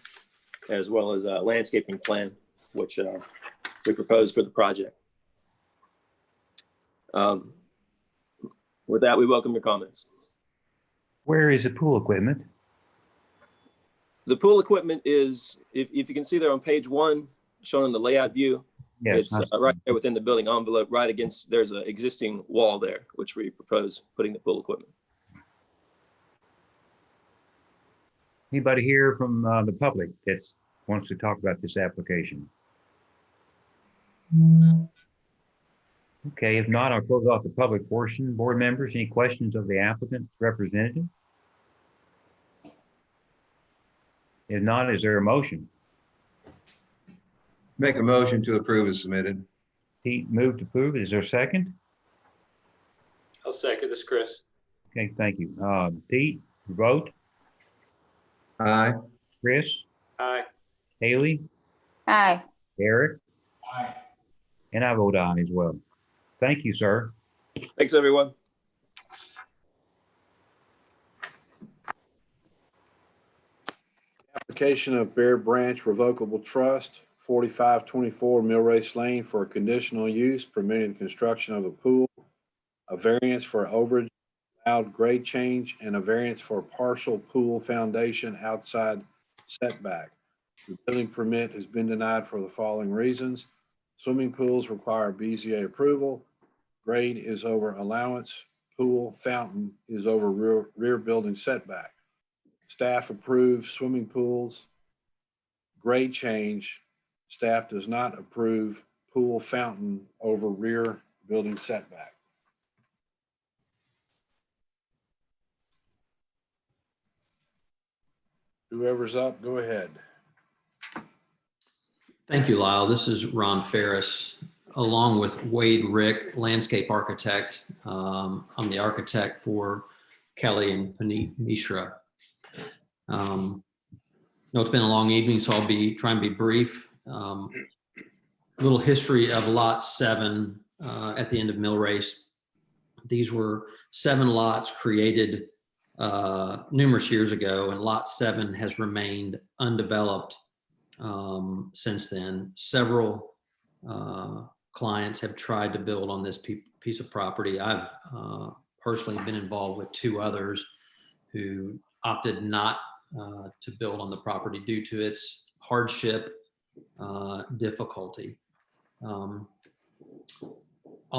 as well as a landscaping plan, which we proposed for the project. With that, we welcome your comments. Where is the pool equipment? The pool equipment is, if you can see there on page 1, shown in the layout view, yes, it's right there within the building envelope, right against, there's an existing wall there, which we propose putting the pool equipment. Anybody here from the public that wants to talk about this application? Okay, if not, I'll close off the public portion. Board members, any questions of the applicant's representative? If not, is there a motion? Make a motion to approve as submitted. Pete moved to approve. Is there a second? I'll second this, Chris. Okay, thank you. Pete, vote. Aye. Chris? Aye. Haley? Aye. Eric? Aye. And I vote aye as well. Thank you, sir. Thanks, everyone. Application of Bear Branch Revocable Trust, 4524 Millrace Lane for a conditional use permitting construction of a pool, a variance for overage allowed grade change, and a variance for partial pool foundation outside setback. The building permit has been denied for the following reasons. Swimming pools require BZA approval. Grade is over allowance. Pool fountain is over rear building setback. Staff approves swimming pools. Grade change. Staff does not approve pool fountain over rear building setback. Whoever's up, go ahead. Thank you, Lyle. This is Ron Ferris, along with Wade Rick, landscape architect. I'm the architect for Kelly and Paneet Mishra. No, it's been a long evening, so I'll be trying to be brief. A little history of Lot 7 at the end of Millrace. These were 7 lots created numerous years ago, and Lot 7 has remained undeveloped since then. Several clients have tried to build on this piece of property. I've personally been involved with 2 others who opted not to build on the property due to its hardship, difficulty. I'll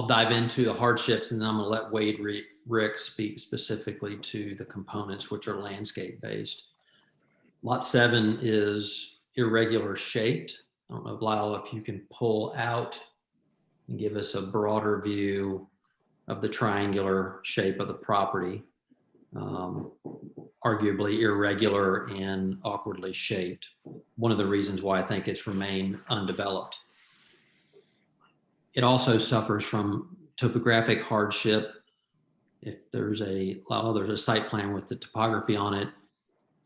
dive into the hardships, and then I'm going to let Wade Rick speak specifically to the components, which are landscape based. Lot 7 is irregular shaped. I don't know, Lyle, if you can pull out and give us a broader view of the triangular shape of the property. Arguably irregular and awkwardly shaped. One of the reasons why I think it's remained undeveloped. It also suffers from topographic hardship. If there's a site plan with the topography on it,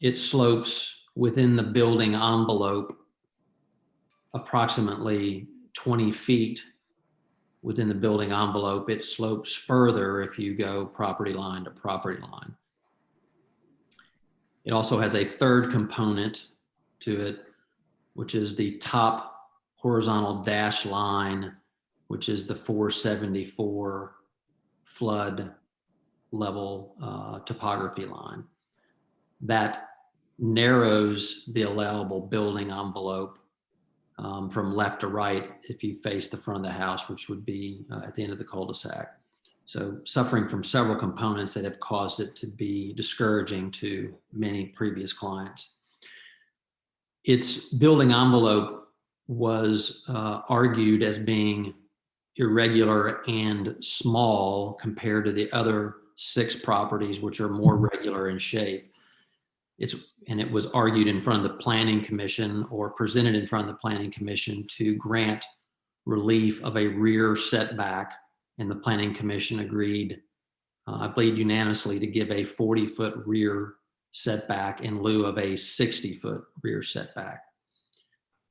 it slopes within the building envelope approximately 20 feet within the building envelope. It slopes further if you go property line to property line. It also has a third component to it, which is the top horizontal dash line, which is the 474 flood level topography line. That narrows the allowable building envelope from left to right if you face the front of the house, which would be at the end of the cul-de-sac. So suffering from several components that have caused it to be discouraging to many previous clients. Its building envelope was argued as being irregular and small compared to the other 6 properties, which are more regular in shape. And it was argued in front of the Planning Commission, or presented in front of the Planning Commission, to grant relief of a rear setback. And the Planning Commission agreed, I believe unanimously, to give a 40-foot rear setback in lieu of a 60-foot rear setback.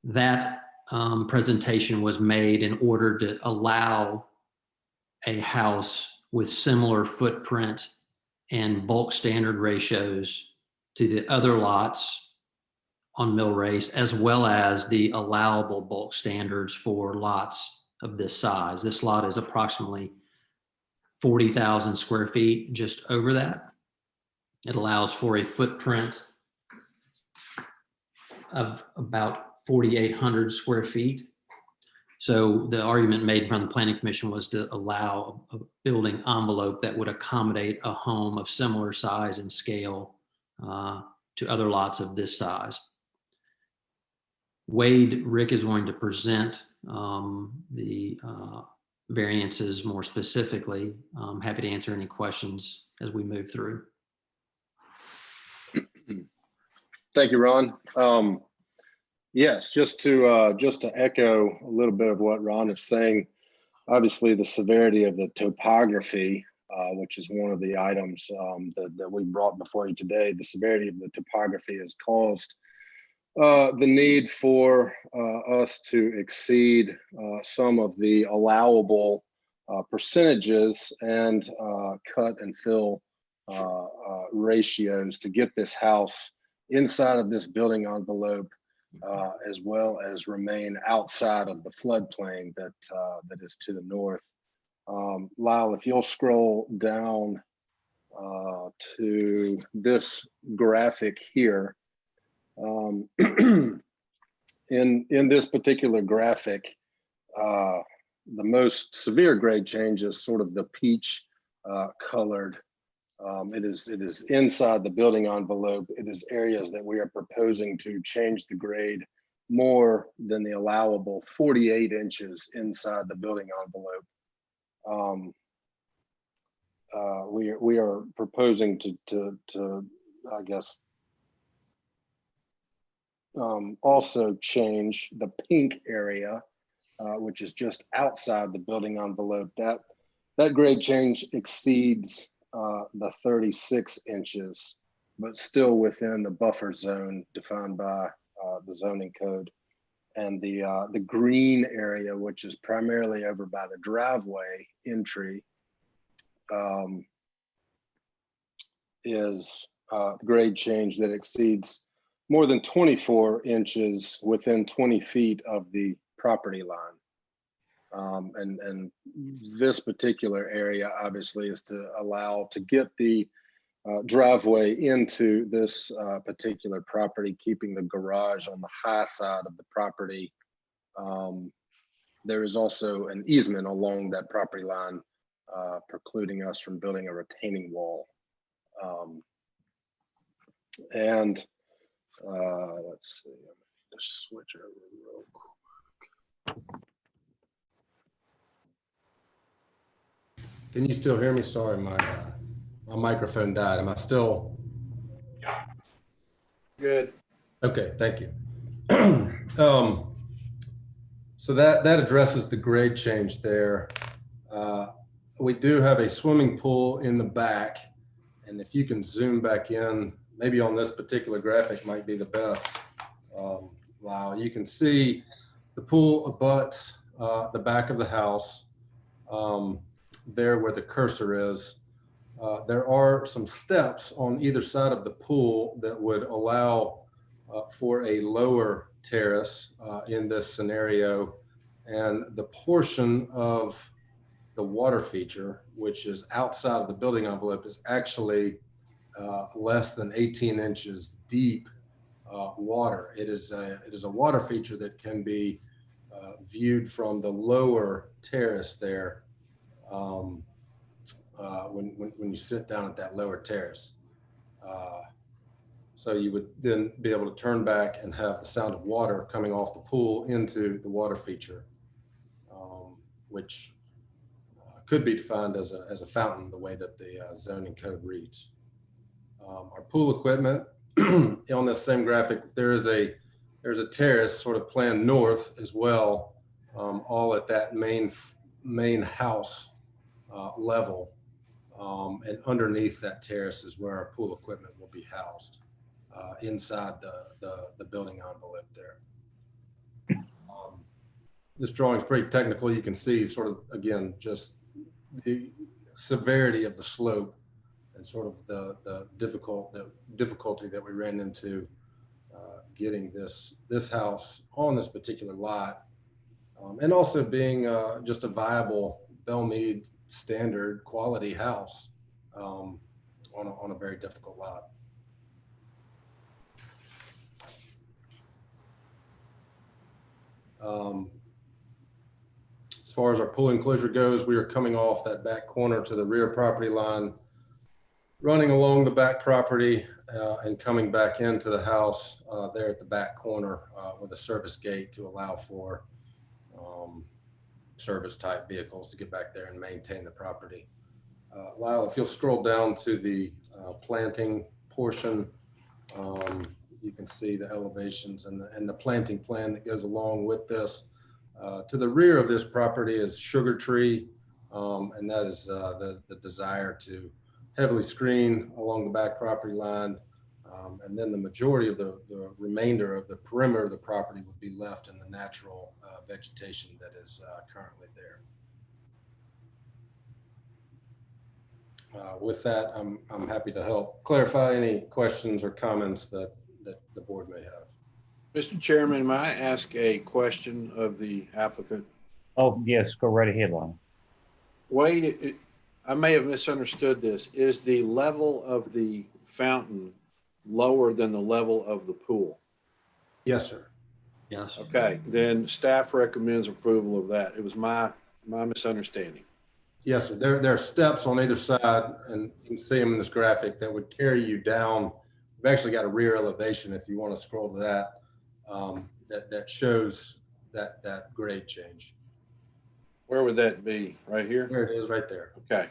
That presentation was made in order to allow a house with similar footprint and bulk standard ratios to the other lots on Millrace, as well as the allowable bulk standards for lots of this size. This lot is approximately 40,000 square feet, just over that. It allows for a footprint of about 4,800 square feet. So the argument made from the Planning Commission was to allow a building envelope that would accommodate a home of similar size and scale to other lots of this size. Wade Rick is going to present the variances more specifically. I'm happy to answer any questions as we move through. Thank you, Ron. Yes, just to echo a little bit of what Ron is saying, obviously the severity of the topography, which is one of the items that we brought before you today, the severity of the topography has caused the need for us to exceed some of the allowable percentages and cut and fill ratios to get this house inside of this building envelope, as well as remain outside of the floodplain that is to the north. Lyle, if you'll scroll down to this graphic here, in this particular graphic, the most severe grade change is sort of the peach colored. It is inside the building envelope. It is areas that we are proposing to change the grade more than the allowable 48 inches inside the building envelope. We are proposing to I guess, also change the pink area, which is just outside the building envelope. That grade change exceeds the 36 inches, but still within the buffer zone defined by the zoning code. And the green area, which is primarily over by the driveway entry, is grade change that exceeds more than 24 inches within 20 feet of the property line. And this particular area obviously is to allow to get the driveway into this particular property, keeping the garage on the high side of the property. There is also an easement along that property line precluding us from building a retaining wall. Let's see, I'm gonna just switch over real quick. Can you still hear me? Sorry, my microphone died. Am I still? Good. Okay, thank you. So that addresses the grade change there. We do have a swimming pool in the back, and if you can zoom back in, maybe on this particular graphic might be the best. Lyle, you can see the pool abuts the back of the house. There where the cursor is, there are some steps on either side of the pool that would allow for a lower terrace in this scenario. And the portion of the water feature, which is outside of the building envelope, is actually less than 18 inches deep water. It is a water feature that can be viewed from the lower terrace there. When you sit down at that lower terrace. So you would then be able to turn back and have the sound of water coming off the pool into the water feature, which could be defined as a fountain, the way that the zoning code reads. Our pool equipment, on this same graphic, there's a terrace sort of planned north as well, all at that main house level, and underneath that terrace is where our pool equipment will be housed inside the building envelope there. This drawing is pretty technical. You can see sort of, again, just the severity of the slope and sort of the difficulty that we ran into getting this house on this particular lot, and also being just a viable Belmead standard quality house on a very difficult lot. As far as our pool enclosure goes, we are coming off that back corner to the rear property line, running along the back property and coming back into the house there at the back corner with a service gate to allow for service type vehicles to get back there and maintain the property. Lyle, if you'll scroll down to the planting portion, you can see the elevations and the planting plan that goes along with this. To the rear of this property is sugar tree, and that is the desire to heavily screen along the back property line. And then the majority of the remainder of the perimeter of the property would be left in the natural vegetation that is currently there. With that, I'm happy to help clarify any questions or comments that the board may have. Mr. Chairman, may I ask a question of the applicant? Oh, yes, go right ahead, Lon. Wade, I may have misunderstood this. Is the level of the fountain lower than the level of the pool? Yes, sir. Yes. Okay, then staff recommends approval of that. It was my misunderstanding. Yes, sir. There are steps on either side, and you can see them in this graphic that would carry you down. We've actually got a rear elevation if you want to scroll to that. That shows that grade change. Where would that be? Right here? There it is, right there. Okay.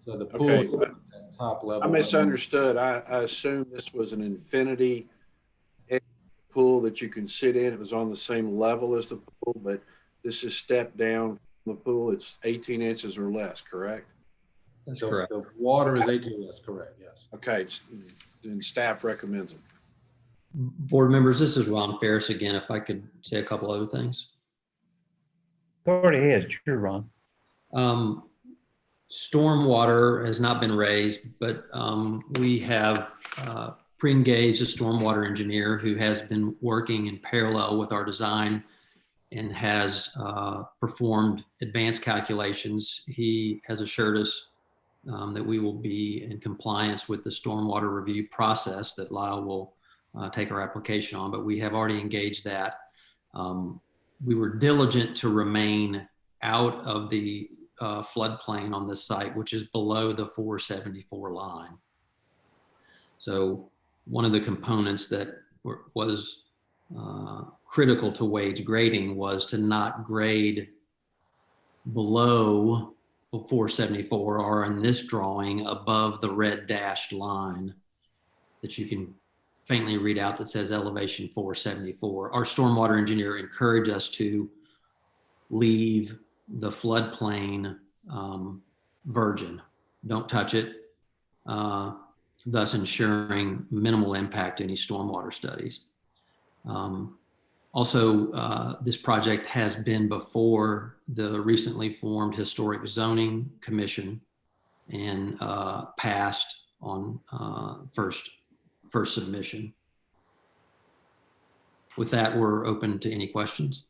So the pool Okay. is at that top level. I misunderstood. I assumed this was an infinity pool that you can sit in. It was on the same level as the pool, but this is stepped down from the pool. It's 18 inches or less, correct? That's So correct. the water is 18, that's correct, yes. Okay, then staff recommends it. Board members, this is Ron Ferris again. If I could say a couple other things. Go right ahead, sure, Ron. Stormwater has not been raised, but we have pre-engaged a stormwater engineer who has been working in parallel with our design and has performed advanced calculations. He has assured us that we will be in compliance with the stormwater review process that Lyle will take our application on, but we have already engaged that. We were diligent to remain out of the floodplain on this site, which is below the 474 line. So one of the components that was critical to Wade's grading was to not grade below the 474, or in this drawing above the red dashed line that you can faintly read out that says elevation 474. Our stormwater engineer encouraged us to leave the floodplain virgin. Don't touch it, thus ensuring minimal impact to any stormwater studies. Also, this project has been before the recently formed Historic Zoning Commission and passed on first submission. With that, we're open to any questions.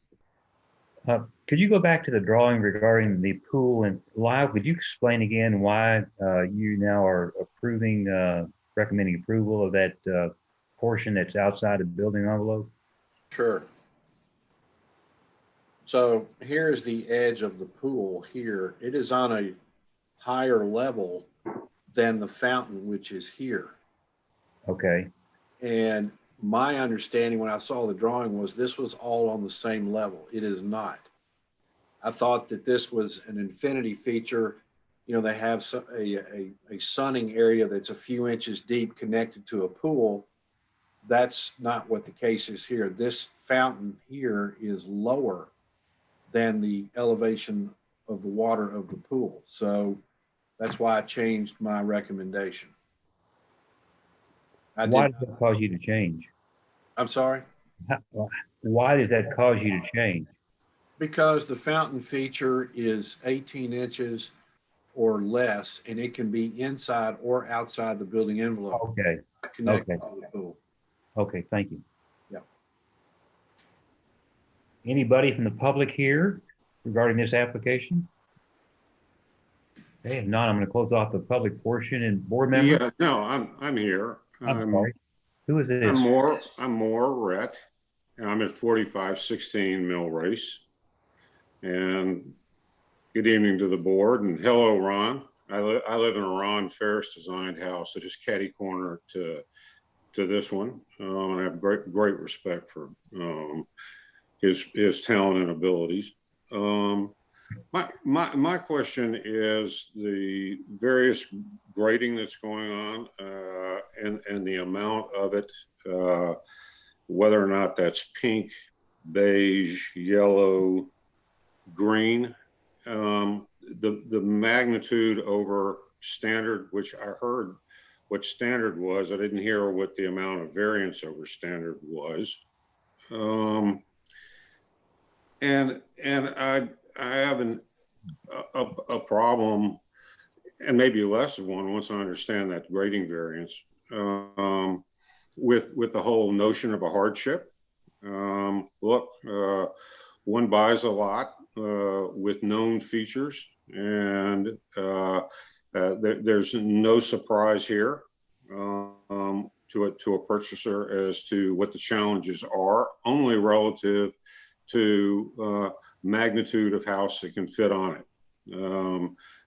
Could you go back to the drawing regarding the pool, and Lyle, could you explain again why you now are recommending approval of that portion that's outside the building envelope? Sure. So here's the edge of the pool here. It is on a higher level than the fountain, which is here. Okay. And my understanding when I saw the drawing was this was all on the same level. It is not. I thought that this was an infinity feature. You know, they have a sunning area that's a few inches deep connected to a pool. That's not what the case is here. This fountain here is lower than the elevation of the water of the pool. So that's why I changed my recommendation. Why does that cause you to change? I'm sorry? Why does that cause you to change? Because the fountain feature is 18 inches or less, and it can be inside or outside the building envelope. Okay. Connected Okay. to the pool. Okay, thank you. Yeah. Anybody from the public here regarding this application? Okay, if not, I'm going to close off the public portion. And board member? Yeah, no, I'm here. I'm sorry. Who is this? I'm Moore Rhett, and I'm at 4516 Mill Race. And good evening to the board, and hello, Ron. I live in a Ron Ferris designed house that is catty corner to this one. And I have great respect for his talent and abilities. My question is the various grading that's going on and the amount of it, whether or not that's pink, beige, yellow, green, the magnitude over standard, which I heard what standard was. I didn't hear what the amount of variance over standard was. And I have a problem and maybe less of one once I understand that grading variance. With the whole notion of a hardship. Look, one buys a lot with known features, and there's no surprise here to a purchaser as to what the challenges are, only relative to magnitude of house that can fit on it.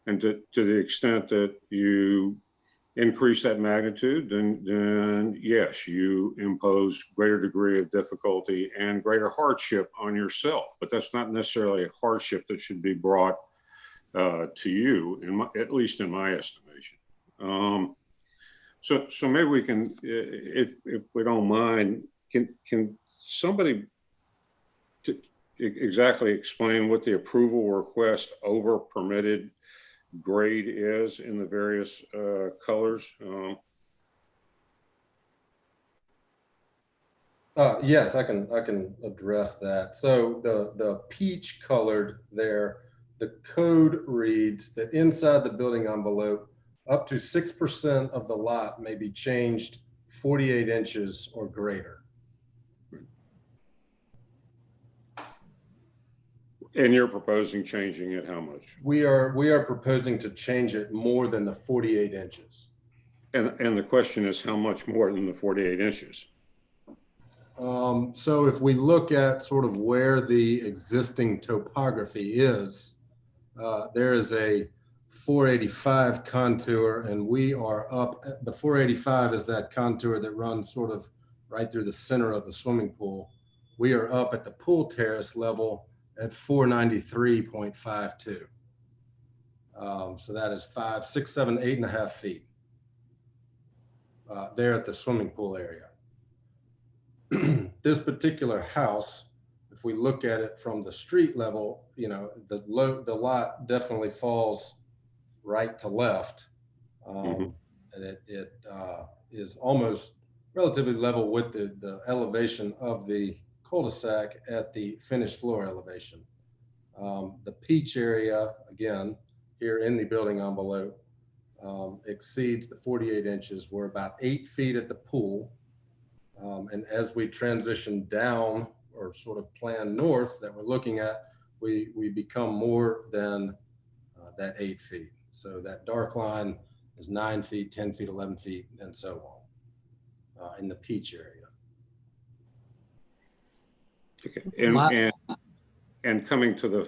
And to the extent that you increase that magnitude, then yes, you impose greater degree of difficulty and greater hardship on yourself. But that's not necessarily a hardship that should be brought to you, at least in my estimation. So maybe we can, if we don't mind, can somebody exactly explain what the approval request over permitted grade is in the various colors? Yes, I can address that. So the peach colored there, the code reads that inside the building envelope, up to 6% of the lot may be changed 48 inches or greater. And you're proposing changing it how much? We are proposing to change it more than the 48 inches. And the question is, how much more than the 48 inches? So if we look at sort of where the existing topography is, there is a 485 contour, and we are up. The 485 is that contour that runs sort of right through the center of the swimming pool. We are up at the pool terrace level at 493.52. So that is 5, 6, 7, 8.5 feet there at the swimming pool area. This particular house, if we look at it from the street level, you know, the lot definitely falls right to left, and it is almost relatively level with the elevation of the cul-de-sac at the finished floor elevation. The peach area, again, here in the building envelope, exceeds the 48 inches. We're about 8 feet at the pool. And as we transition down or sort of plan north that we're looking at, we become more than that 8 feet. So that dark line is 9 feet, 10 feet, 11 feet, and so on in the peach area. Okay, and coming to the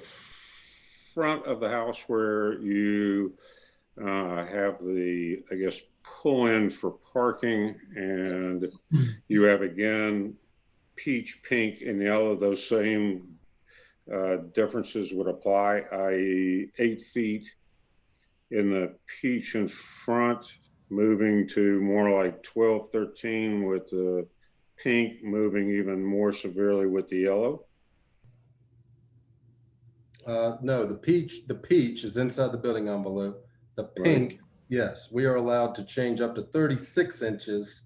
front of the house where you have the, I guess, pull in for parking, and you have again peach, pink, and yellow. Those same differences would apply, i.e. 8 feet in the peach in front, moving to more like 12, 13 with the pink, moving even more severely with the yellow. No, the peach is inside the building envelope. The pink, right. Yes, we are allowed to change up to 36 inches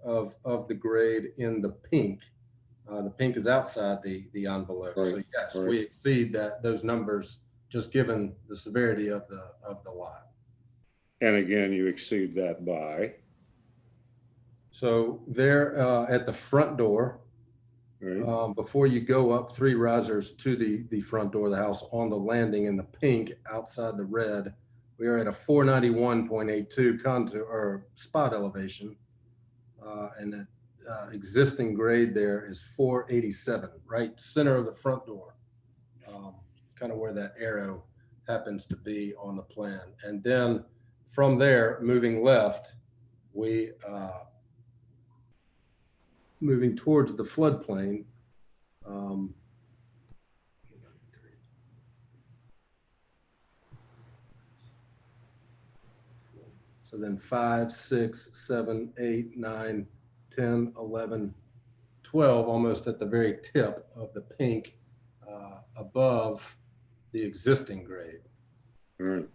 of the grade in the pink. The pink is outside the envelope. Right. So yes, right. We exceed those numbers just given the severity of the lot. And again, you exceed that by? So there at the front door, right. Before you go up 3 risers to the front door of the house, on the landing in the pink outside the red, we are at a 491.82 contour or spot elevation, and the existing grade there is 487, right center of the front door, kind of where that arrow happens to be on the plan. And then from there, moving left, we moving towards the floodplain. So then 5, 6, 7, 8, 9, 10, 11, 12, almost at the very tip of the pink, above the existing grade. All right.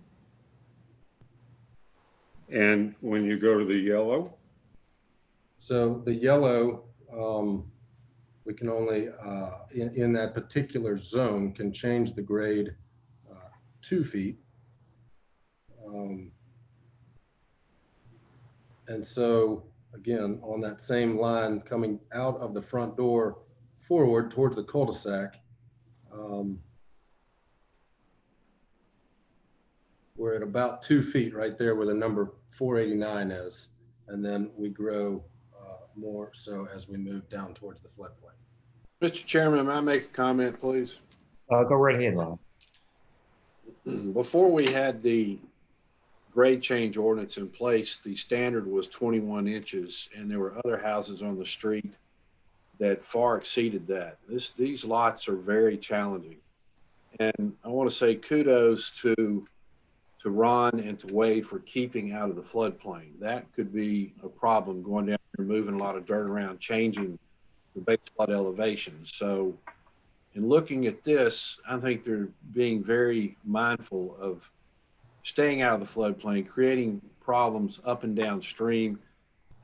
And when you go to the yellow? So the yellow, we can only, in that particular zone, can change the grade 2 feet. And so again, on that same line coming out of the front door forward towards the cul-de-sac, we're at about 2 feet right there where the number 489 is. And then we grow more so as we move down towards the floodplain. Mr. Chairman, may I make a comment, please? Go right ahead, Lon. Before we had the grade change ordinance in place, the standard was 21 inches, and there were other houses on the street that far exceeded that. These lots are very challenging. And I want to say kudos to Ron and to Wade for keeping out of the floodplain. That could be a problem, going down there, moving a lot of dirt around, changing the base flood elevation. So in looking at this, I think they're being very mindful of staying out of the floodplain, creating problems up and downstream,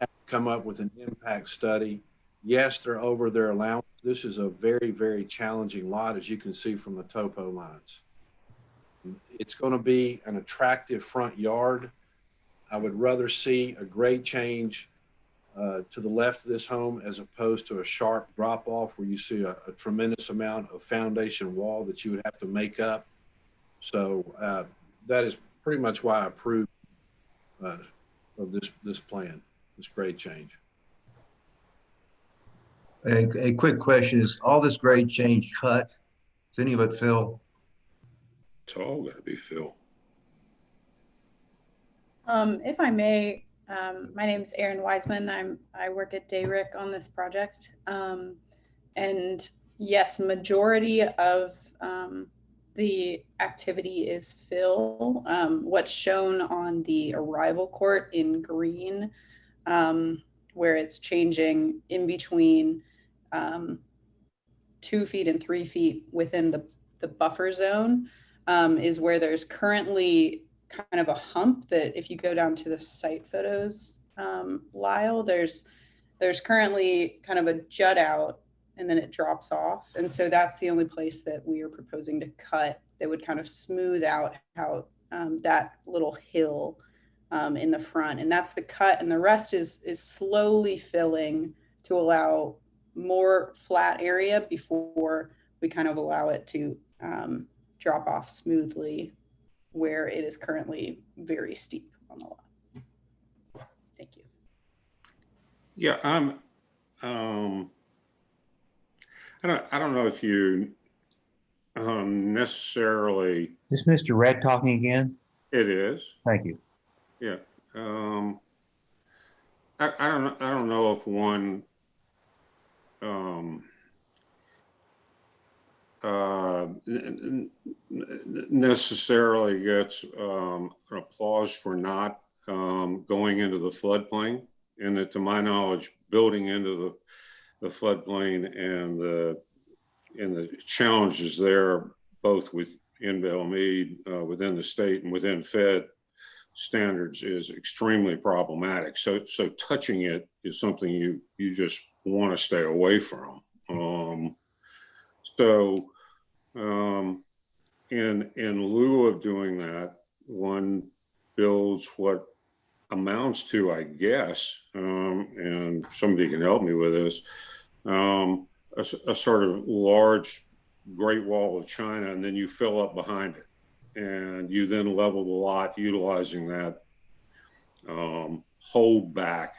have to come up with an impact study. Yes, they're over their allowance. This is a very, very challenging lot, as you can see from the topo lines. It's going to be an attractive front yard. I would rather see a grade change to the left of this home as opposed to a sharp drop off where you see a tremendous amount of foundation wall that you would have to make up. So that is pretty much why I approve of this plan, this grade change. A quick question, is all this grade change cut? Is any of it fill? It's all got to be fill. If I may, my name's Erin Wiseman. I work at Dayrick on this project. And yes, majority of the activity is fill. What's shown on the arrival court in green, where it's changing in between 2 feet and 3 feet within the buffer zone, is where there's currently kind of a hump that if you go down to the site photos, Lyle, there's currently kind of a jut out and then it drops off. And so that's the only place that we are proposing to cut that would kind of smooth out how that little hill in the front. And that's the cut, and the rest is slowly filling to allow more flat area before we kind of allow it to drop off smoothly where it is currently very steep on the lot. Thank you. Yeah, I don't know if you necessarily. Is Mr. Red talking again? It is. Thank you. Yeah. I don't know if one necessarily gets applause for not going into the floodplain, and that, to my knowledge, building into the floodplain and the challenges there, both within Belmead, within the state and within Fed standards, is extremely problematic. So touching it is something you just want to stay away from. In lieu of doing that, one builds what amounts to, I guess, and somebody can help me with this, a sort of large Great Wall of China, and then you fill up behind it. And you then level the lot utilizing that hold back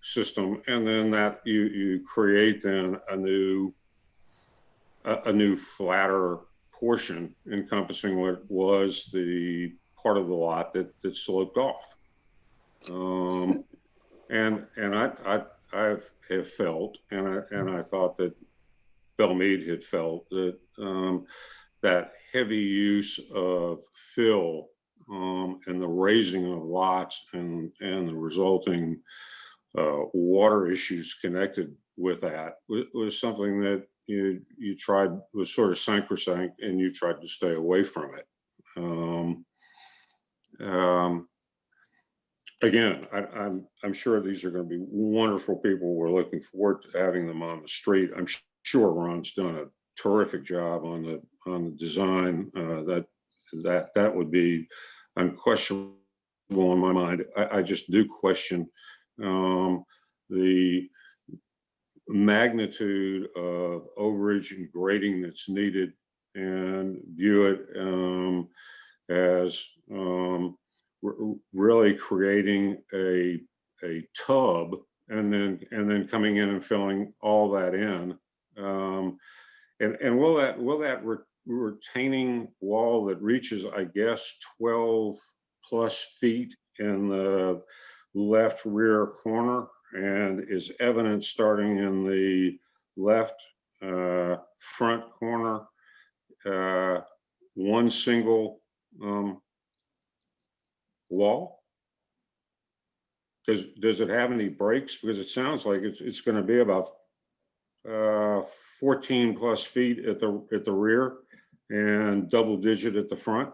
system. And then that you create then a new flatter portion encompassing what was the part of the lot that sloped off. And I have felt, and I thought that Belmead had felt that that heavy use of fill and the raising of lots and the resulting water issues connected with that was something that you tried, was sort of sacrosanct, and you tried to stay away from it. Again, I'm sure these are going to be wonderful people. We're looking forward to having them on the street. I'm sure Ron's done a terrific job on the design. That would be unquestionably in my mind. I just do question the magnitude of overage and grading that's needed, and view it as really creating a tub and then coming in and filling all that in. And will that retaining wall that reaches, I guess, 12 plus feet in the left rear corner and is evident starting in the left front corner, one single wall? Does it have any breaks? Because it sounds like it's going to be about 14 plus feet at the rear and double digit at the front.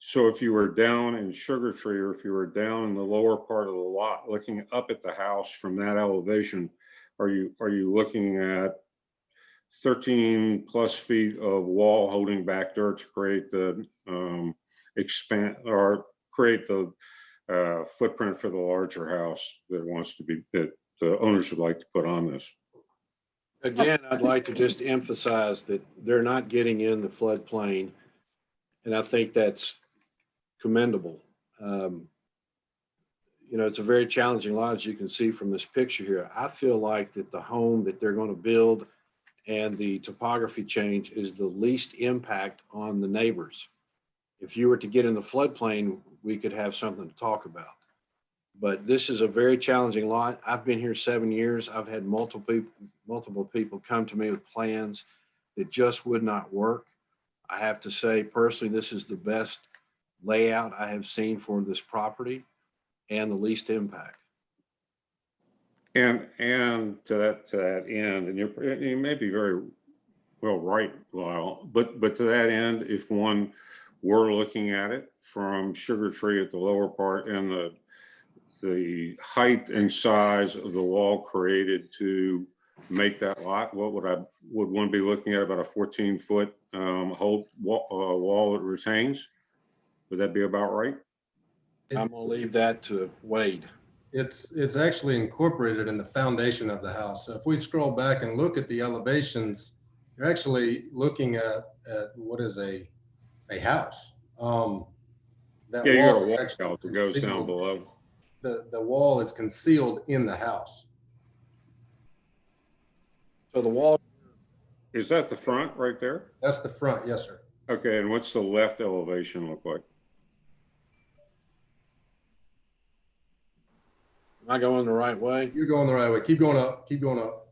So if you were down in Sugar Tree, or if you were down in the lower part of the lot, looking up at the house from that elevation, are you looking at 13 plus feet of wall holding back dirt to create the expand or create the footprint for the larger house that the owners would like to put on this? Again, I'd like to just emphasize that they're not getting in the floodplain, and I think that's commendable. It's a very challenging lot, as you can see from this picture here. I feel like that the home that they're going to build and the topography change is the least impact on the neighbors. If you were to get in the floodplain, we could have something to talk about. But this is a very challenging lot. I've been here 7 years. I've had multiple people come to me with plans that just would not work. I have to say, personally, this is the best layout I have seen for this property and the least impact. And to that end, and you may be very well right, Lyle, but to that end, if one were looking at it from Sugar Tree at the lower part and the height and size of the wall created to make that lot, what would one be looking at? About a 14-foot wall that retains? Would that be about right? I'm gonna leave that to Wade. It's actually incorporated in the foundation of the house. So if we scroll back and look at the elevations, you're actually looking at what is a house. That Yeah, you got a wall is wall actually out that goes down concealed. below. The wall is concealed in the house. So the wall. Is that the front right there? That's the front, yes, sir. Okay, and what's the left elevation look like? Am I going the right way? You're going the right way. Keep going up. Keep going up.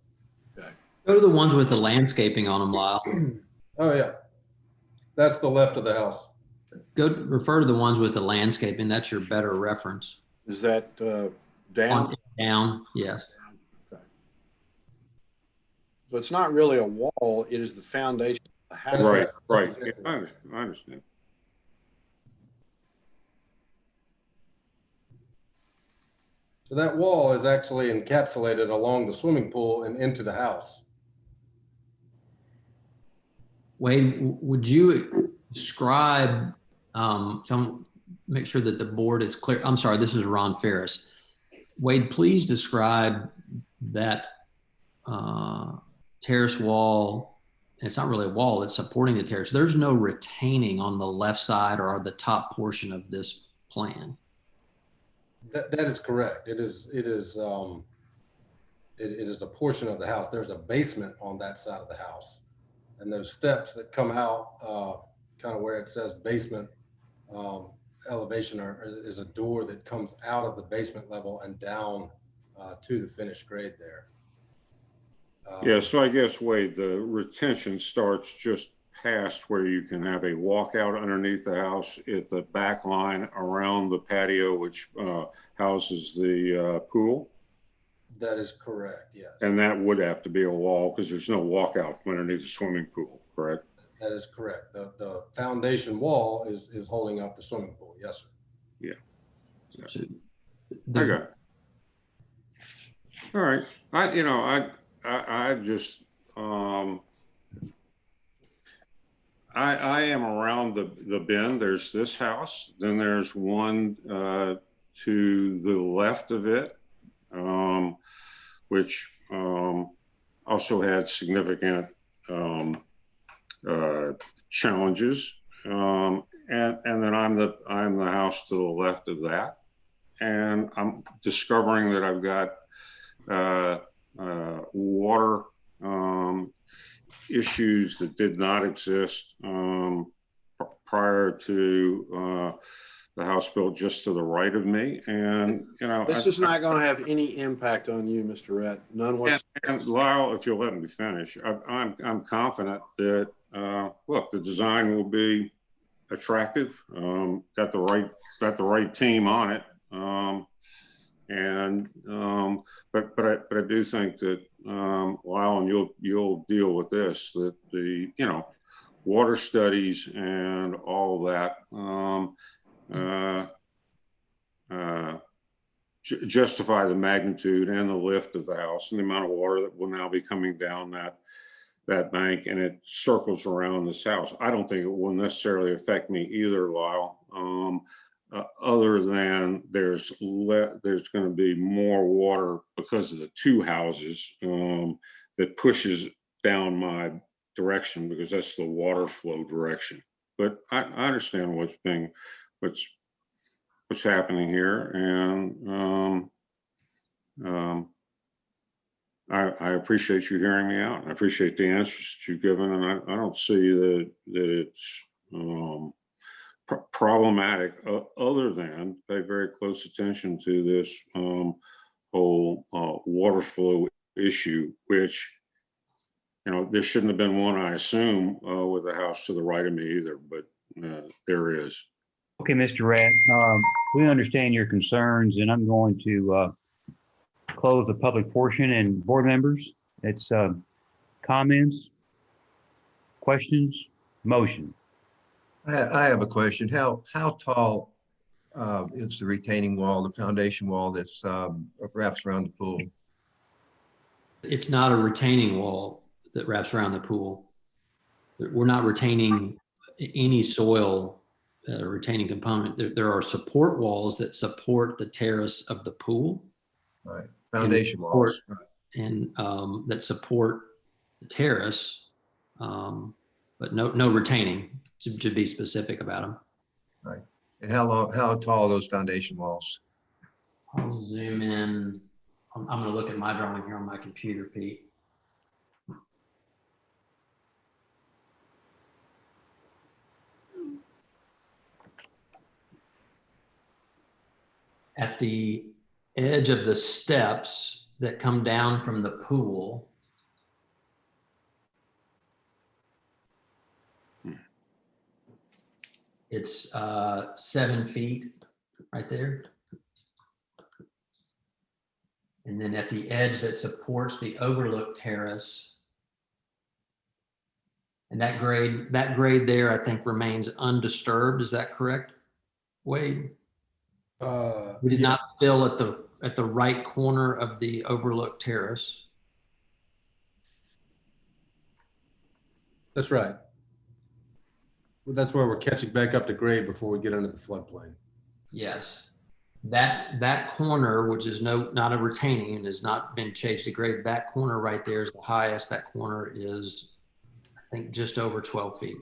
Okay. Go to the ones with the landscaping on them, Lyle. Oh yeah, that's the left of the house. Go refer to the ones with the landscaping. That's your better reference. Is that down? Down, yes. Okay. So it's not really a wall, it is the foundation of the house. Right, right. Exactly Yeah, I understand. So that wall is actually encapsulated along the swimming pool and into the house. Wade, would you describe, make sure that the board is clear. I'm sorry, this is Ron Ferris. Wade, please describe that terrace wall. And it's not really a wall, it's supporting the terrace. There's no retaining on the left side or the top portion of this plan. That is correct. It is a portion of the house. There's a basement on that side of the house. And those steps that come out, kind of where it says basement elevation is a door that comes out of the basement level and down to the finished grade there. Yeah, so I guess, Wade, the retention starts just past where you can have a walkout underneath the house at the back line around the patio, which houses the pool. That is correct, yes. And that would have to be a wall because there's no walkout from underneath the swimming pool, correct? That is correct. The foundation wall is holding up the swimming pool, yes, sir. Yeah. Okay. All right. I just I am around the bend. There's this house, then there's one to the left of it, which also had significant challenges. And then I'm the house to the left of that, and I'm discovering that I've got water issues that did not exist prior to the house built just to the right of me. And This is not going to have any impact on you, Mr. Rhett. None whatsoever. and Lyle, if you'll let me finish, I'm confident that look, the design will be attractive. Got the right team on it. But I do think that Lyle, and you'll deal with this, that the water studies and all that justify the magnitude and the lift of the house and the amount of water that will now be coming down that bank, and it circles around this house. I don't think it will necessarily affect me either, Lyle. Other than there's going to be more water because of the two houses that pushes down my direction, because that's the water flow direction. But I understand what's happening here, and I appreciate you hearing me out. I appreciate the answers that you've given, and I don't see that it's problematic, other than pay very close attention to this whole water flow issue, which there shouldn't have been one, I assume, with the house to the right of me either, but there is. Okay, Mr. Ratt, we understand your concerns, and I'm going to close the public portion. And board members, it's comments, questions, motion. I have a question. How tall is the retaining wall, the foundation wall that's wraps around the pool? It's not a retaining wall that wraps around the pool. We're not retaining any soil retaining component. There are support walls that support the terrace of the pool. Right. Foundation walls. And that support the terrace, but no retaining, to be specific about them. Right. And how tall are those foundation walls? I'll zoom in. I'm going to look at my drawing here on my computer, Pete. At the edge of the steps that come down from the pool, it's 7 feet right there. And then at the edge that supports the overlook terrace, and that grade there, I think, remains undisturbed. Is that correct, Wade? We did not fill at the right corner of the overlook terrace. That's right. That's where we're catching back up to grade before we get into the floodplain. Yes. That corner, which is not a retaining and has not been changed to grade, that corner right there is the highest. That corner is, I think, just over 12 feet.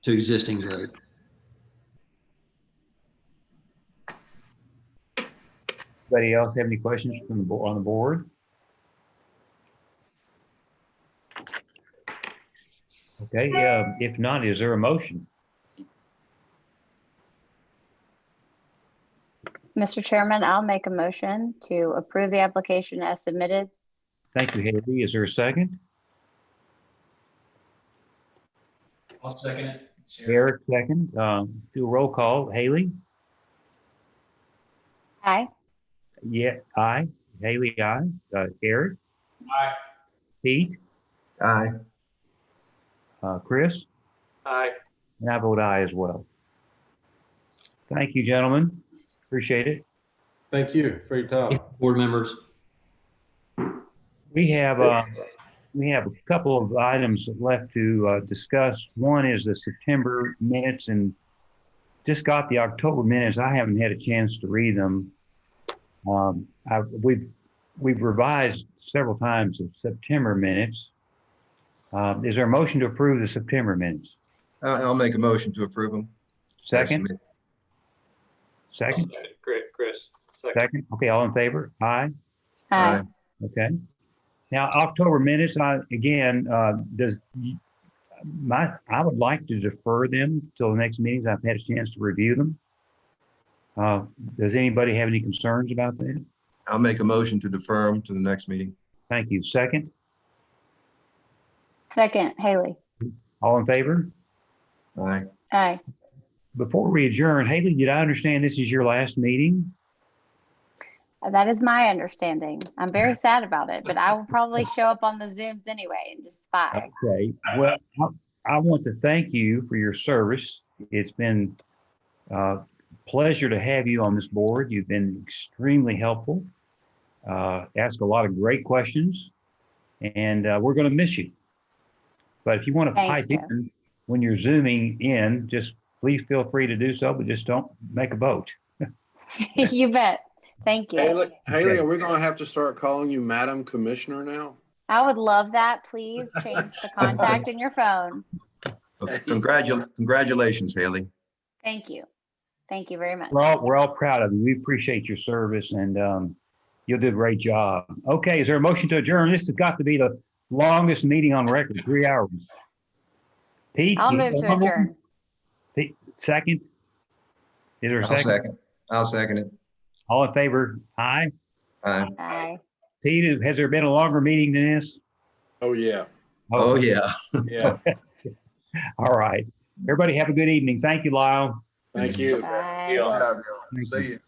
To existing grade. Anybody else have any questions from on the board? Okay, if not, is there a motion? Mr. Chairman, I'll make a motion to approve the application as submitted. Thank you, Haley. Is there a second? I'll second it. Eric, second. Do a roll call. Haley? Aye. Yeah, aye. Haley, aye. Eric? Aye. Pete? Aye. Chris? Aye. And I vote aye as well. Thank you, gentlemen. Appreciate it. Thank you for your time. Board members. We have a couple of items left to discuss. One is the September minutes, and just got the October minutes. I haven't had a chance to read them. We've revised several times the September minutes. Is there a motion to approve the September minutes? I'll make a motion to approve them. Second? Second? Great, Chris. Second? Okay, all in favor? Aye? Aye. Okay. Now, October minutes, I would like to defer them till the next meetings. I've had a chance to review them. Does anybody have any concerns about that? I'll make a motion to defer them to the next meeting. Thank you. Second? Second, Haley. All in favor? Aye. Aye. Before we adjourn, Haley, did I understand this is your last meeting? That is my understanding. I'm very sad about it, but I will probably show up on the Zooms anyway and just spy. Okay. Well, I want to thank you for your service. It's been a pleasure to have you on this board. You've been extremely helpful. Ask a lot of great questions, and we're going to miss you. But if you want to pipe in when you're Zooming in, just please feel free to do so, but just don't make a vote. You bet. Thank you. Haley, are we going to have to start calling you Madam Commissioner now? I would love that. Please change the contact in your phone. Congratulations, Haley. Thank you. Thank you very much. We're all proud of you. We appreciate your service, and you'll do a great job. Okay, is there a motion to adjourn? This has got to be the longest meeting on record, 3 hours. Pete? I'll move to adjourn. Pete, second? Is there a second? I'll second it. All in favor? Aye? Aye. Aye. Pete, has there been a longer meeting than this? Oh, yeah. Oh, yeah. Yeah. All right. Everybody have a good evening. Thank you, Lyle. Thank you. Bye. Yeah. See you.